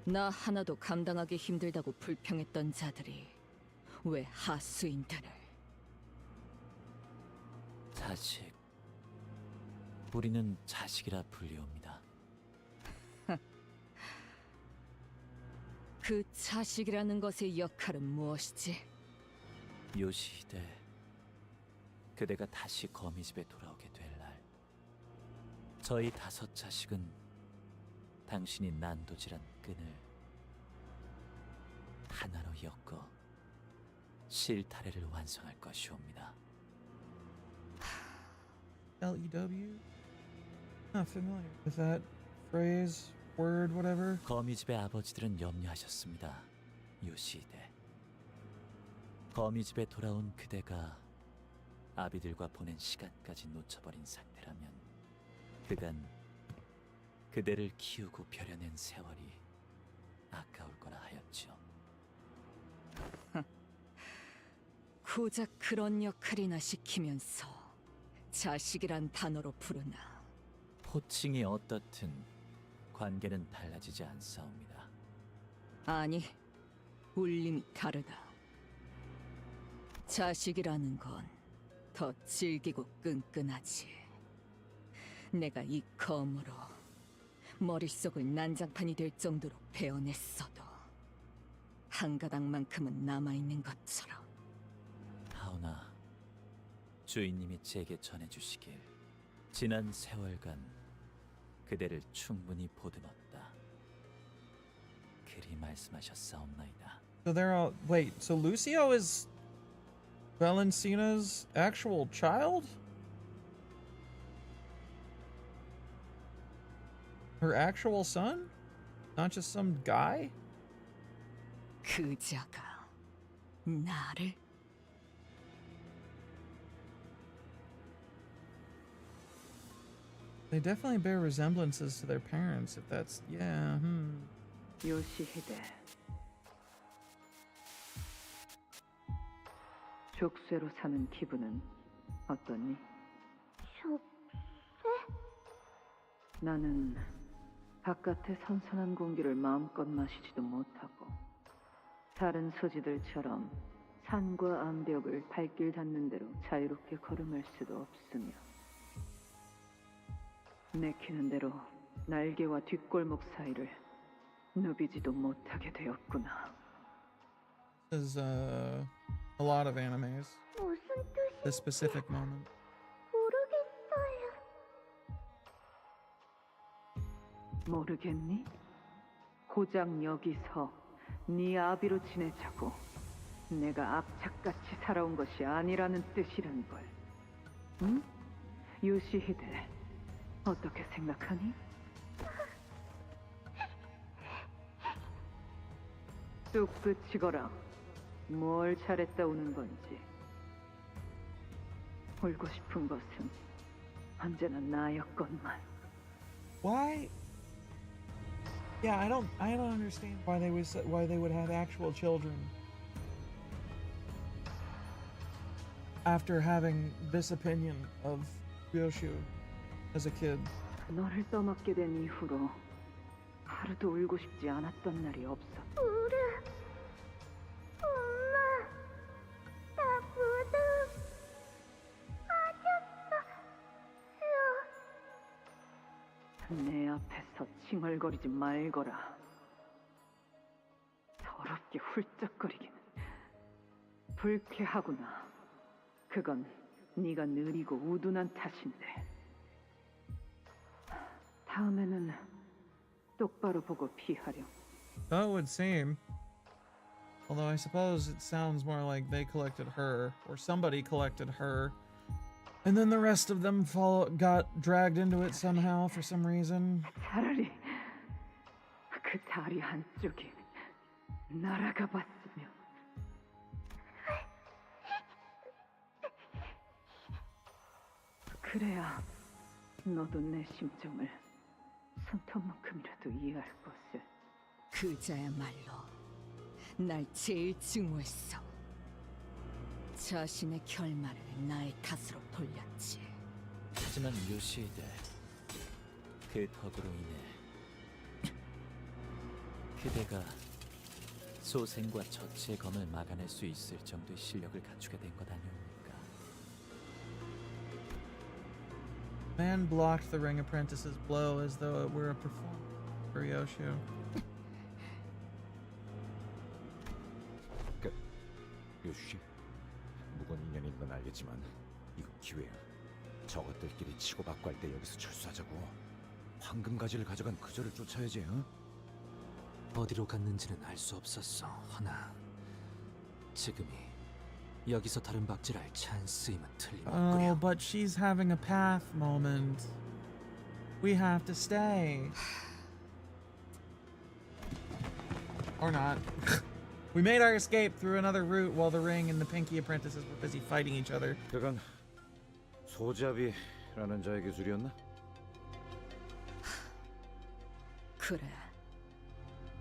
나 하나도 감당하기 힘들다고 불평했던 자들이 왜 하수인들을? 자식. 우리는 자식이라 불리옵니다. 그 자식이라는 것의 역할은 무엇이지? 요시히데, 그대가 다시 거미집에 돌아오게 될 날, 저희 5 자식은 당신이 난도질한 끈을 하나로 엮어 실타래를 완성할 것이옵니다. L-E-W? Not familiar with that phrase, word, whatever. 거미집의 아버지들은 염려하셨습니다. 요시히데. 거미집에 돌아온 그대가 아비들과 보낸 시간까지 놓쳐버린 상태라면 그간 그대를 키우고 벼려낸 세월이 아까울 거라 하였죠. 고작 그런 역할이나 시키면서 자식이란 단어로 부르나. 호칭이 어떻든 관계는 달라지지 않사옵니다. 아니, 울림이 다르다. 자식이라는 건 더 질기고 끈끈하지. 내가 이 검으로 머릿속을 난장판이 될 정도로 베어냈어도 한 가닥만큼은 남아있는 것처럼. 하오나, 주인님이 제게 전해주시길 지난 세월간 그대를 충분히 보듬었다. 그리 말씀하셨사옵나이다. So they're all wait. So Lucio is Valencina's actual child? Her actual son? Not just some guy? 그자가 나를 They definitely bear resemblances to their parents, if that's yeah. 요시히데. 족쇄로 사는 기분은 어떠니? 나는 바깥의 선선한 공기를 마음껏 마시지도 못하고 다른 소지들처럼 산과 암벽을 발길 닿는 대로 자유롭게 걸음할 수도 없으며 내키는 대로 날개와 뒷골목 사이를 누비지도 못하게 되었구나. There's a lot of animes. This specific moment. 모르겠니? 고작 여기서 네 아비로 지내자고 내가 악착같이 살아온 것이 아니라는 뜻이란 걸. 응? 요시히데, 어떻게 생각하니? 뚝 그치거라. 뭘 잘했다 우는 건지. 울고 싶은 것은 언제나 나였건만. Why? Yeah, I don't understand why they would have actual children after having this opinion of Ryoshu as a kid. 너를 떠맡게 된 이후로 하루도 울고 싶지 않았던 날이 없어. 엄마, 나 모두 빠졌어요. 내 앞에서 칭얼거리지 말거라. 더럽게 훌쩍거리기는 불쾌하구나. 그건 네가 느리고 우둔한 탓인데. 다음에는 똑바로 보고 피하렴. That would seem. Although I suppose it sounds more like they collected her, or somebody collected her, and then the rest of them got dragged into it somehow for some reason. 차라리 그 다리 한쪽이 날아가 봤으면. 그래야 너도 내 심정을 손톱만큼이라도 이해할 것을. 그자야말로 날 제일 증오했어. 자신의 결말을 나의 탓으로 돌렸지. 하지만 요시히데, 그 덕으로 인해 그대가 소생과 저치의 검을 막아낼 수 있을 정도의 실력을 갖추게 된 것 아니옵니까? Man blocked the ring apprentice's blow as though it were a performance for Ryoshu. 요시, 무거운 인연인 건 알겠지만 이건 기회야. 저것들끼리 치고받고 할 때 여기서 철수하자고. 황금가지를 가져간 그저를 쫓아야지. 응? 어디로 갔는지는 알 수 없었어. 허나 지금이 여기서 다른 박질할 찬스임은 틀림없구려. Oh, but she's having a path moment. We have to stay. Or not. We made our escape through another route while the ring and the pinky apprentices were busy fighting each other. 그건 소잡이라는 자의 기술이었나? 그래.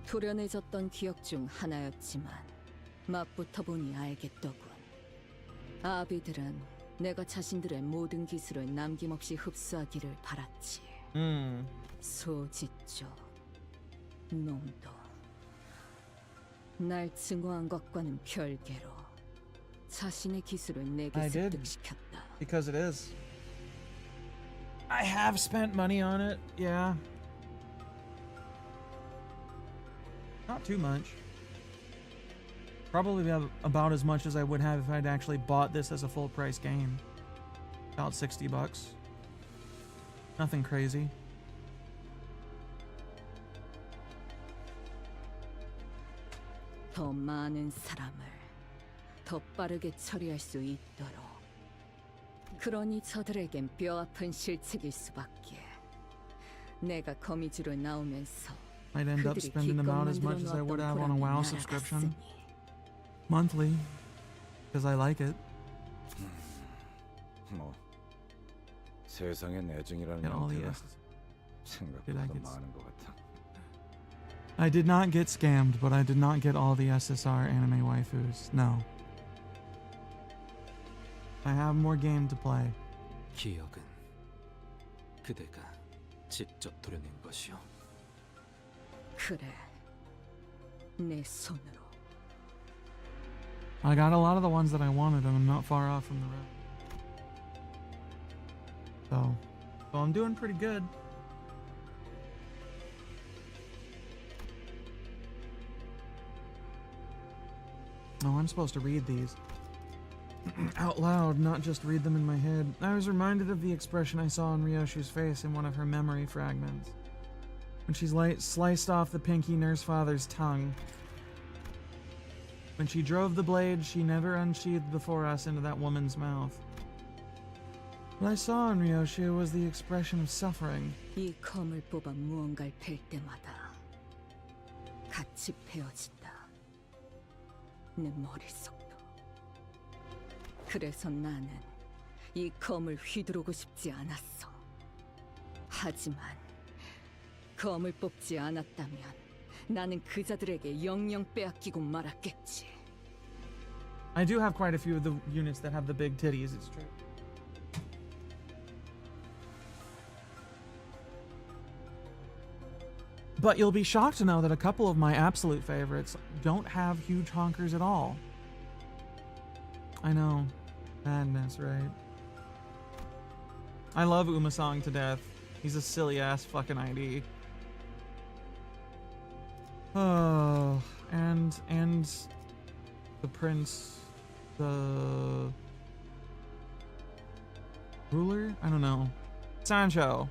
도련해졌던 기억 중 하나였지만 맞붙어 보니 알겠더군. 아비들은 내가 자신들의 모든 기술을 남김없이 흡수하기를 바랐지. 소지 쪽 놈도 날 증오한 것과는 별개로 자신의 기술을 내게 I did. 습득시켰다. Because it is. I have spent money on it, yeah. Not too much. Probably about as much as I would have if I'd actually bought this as a full price game. About $60. Nothing crazy. 더 많은 사람을 더 빠르게 처리할 수 있도록. 그러니 저들에겐 뼈아픈 실책일 수밖에. 내가 거미줄을 나오면서 I'd end up spending about as much as I would have on a WoW subscription monthly, because I like it. 뭐 세상엔 애증이라는 Get all the 형태가 S's. 생각보다 많은 것 같아. I did not get scammed, but I did not get all the SSR anime waifus. No. I have more game to play. 기억은 그대가 직접 도려낸 것이오. 그래, 내 손으로. I got a lot of the ones that I wanted, and I'm not far off from the rest. So I'm doing pretty good. Oh, I'm supposed to read these out loud, not just read them in my head. I was reminded of the expression I saw on Ryoshu's face in one of her memory fragments, when she's sliced off the Pinky Nurse Father's tongue. When she drove the blade she never unsheathed before us into that woman's mouth. What I saw in Ryoshu was the expression of suffering. 이 검을 뽑아 무언가를 벨 때마다 같이 베어진다. 내 머릿속도. 그래서 나는 이 검을 휘두르고 싶지 않았어. 하지만 검을 뽑지 않았다면 나는 그자들에게 영영 빼앗기고 말았겠지. I do have quite a few of the units that have the big titties, it's true. But you'll be shocked to know that a couple of my absolute favorites don't have huge honkers at all. I know. Madness, right? I love Umasong to death. He's a silly ass fucking ID. Oh, and the prince, the ruler? I don't know. Sancho.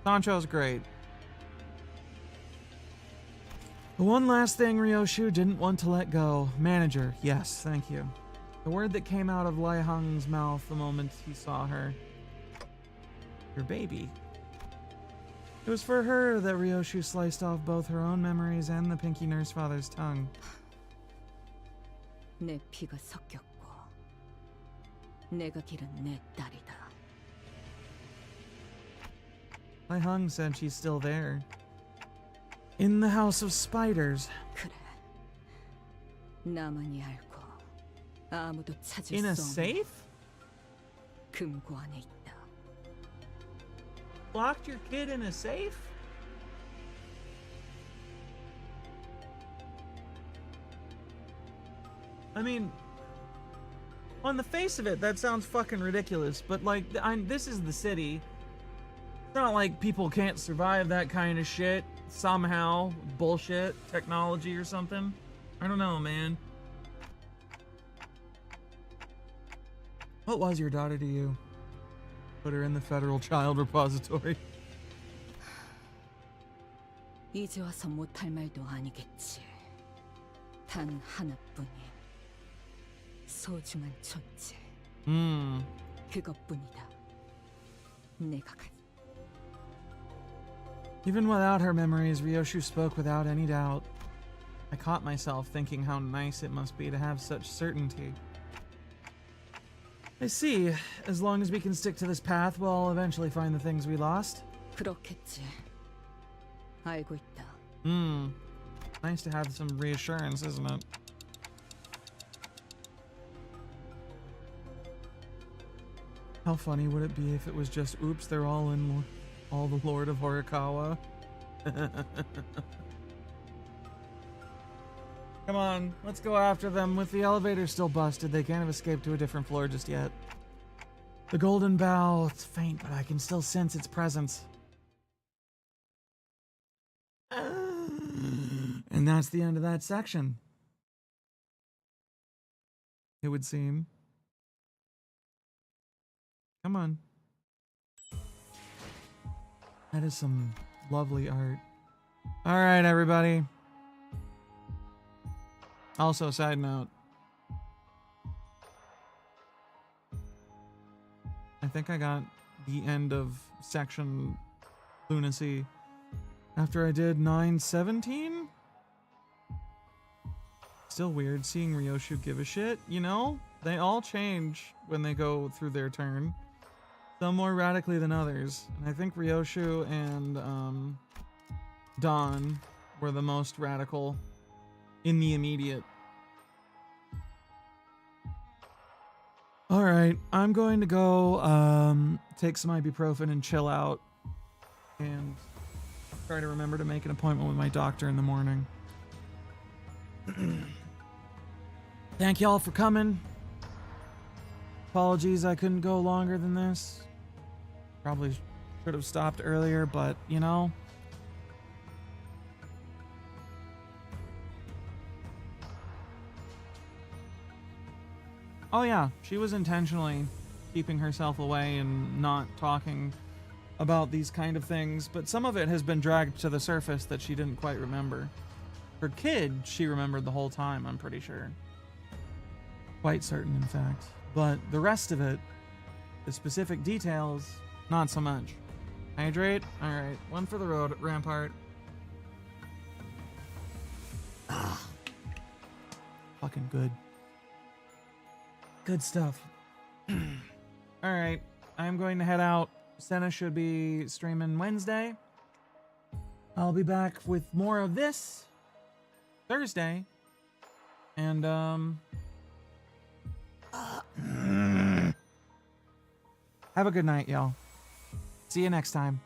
Sancho's great. The one last thing Ryoshu didn't want to let go. Manager. Yes, thank you. The word that came out of Lai Hong's mouth the moment he saw her. Your baby. It was for her that Ryoshu sliced off both her own memories and the Pinky Nurse Father's tongue. 내 피가 섞였고 내가 기른 내 딸이다. Lai Hong said she's still there. In the House of Spiders. 그래. 나만이 알고 아무도 찾을 In a 수 없는 safe? 금고 안에 있다. Locked your kid in a safe? I mean, on the face of it, that sounds fucking ridiculous, but like, this is the city. It's not like people can't survive that kind of shit somehow. Bullshit, technology or something. I don't know, man. What was your daughter to you? Put her in the federal child repository. 이제 와서 못할 말도 아니겠지. 단 하나뿐인 소중한 존재. 그것뿐이다. 내가 Even without her memories, Ryoshu spoke without any doubt. I caught myself thinking how nice it must be to have such certainty. I see. As long as we can stick to this path, we'll eventually find the things we lost. 그렇겠지. 알고 있다. Nice to have some reassurance, isn't it? How funny would it be if it was just, oops, they're all in all the Lord of Horikawa? Come on, let's go after them. With the elevator still busted, they can't have escaped to a different floor just yet. The golden bow, it's faint, but I can still sense its presence. And that's the end of that section. It would seem. Come on. That is some lovely art. All right, everybody. Also, side note, I think I got the end of section lunacy after I did 917. Still weird seeing Ryoshu give a shit, you know? They all change when they go through their turn. Some more radically than others. And I think Ryoshu and Dawn were the most radical in the immediate. Alright, I'm going to go take some ibuprofen and chill out. And try to remember to make an appointment with my doctor in the morning. Thank y'all for coming. Apologies I couldn't go longer than this. Probably should have stopped earlier, but you know. Oh yeah, she was intentionally keeping herself away and not talking about these kind of things, but some of it has been dragged to the surface that she didn't quite remember. Her kid, she remembered the whole time, I'm pretty sure. Quite certain, in fact. But the rest of it, the specific details, not so much. Hydrate? Alright, one for the road, Rampart. Fucking good. Good stuff. Alright, I'm going to head out. Senna should be streaming Wednesday. I'll be back with more of this Thursday. And, have a good night, y'all. See you next time.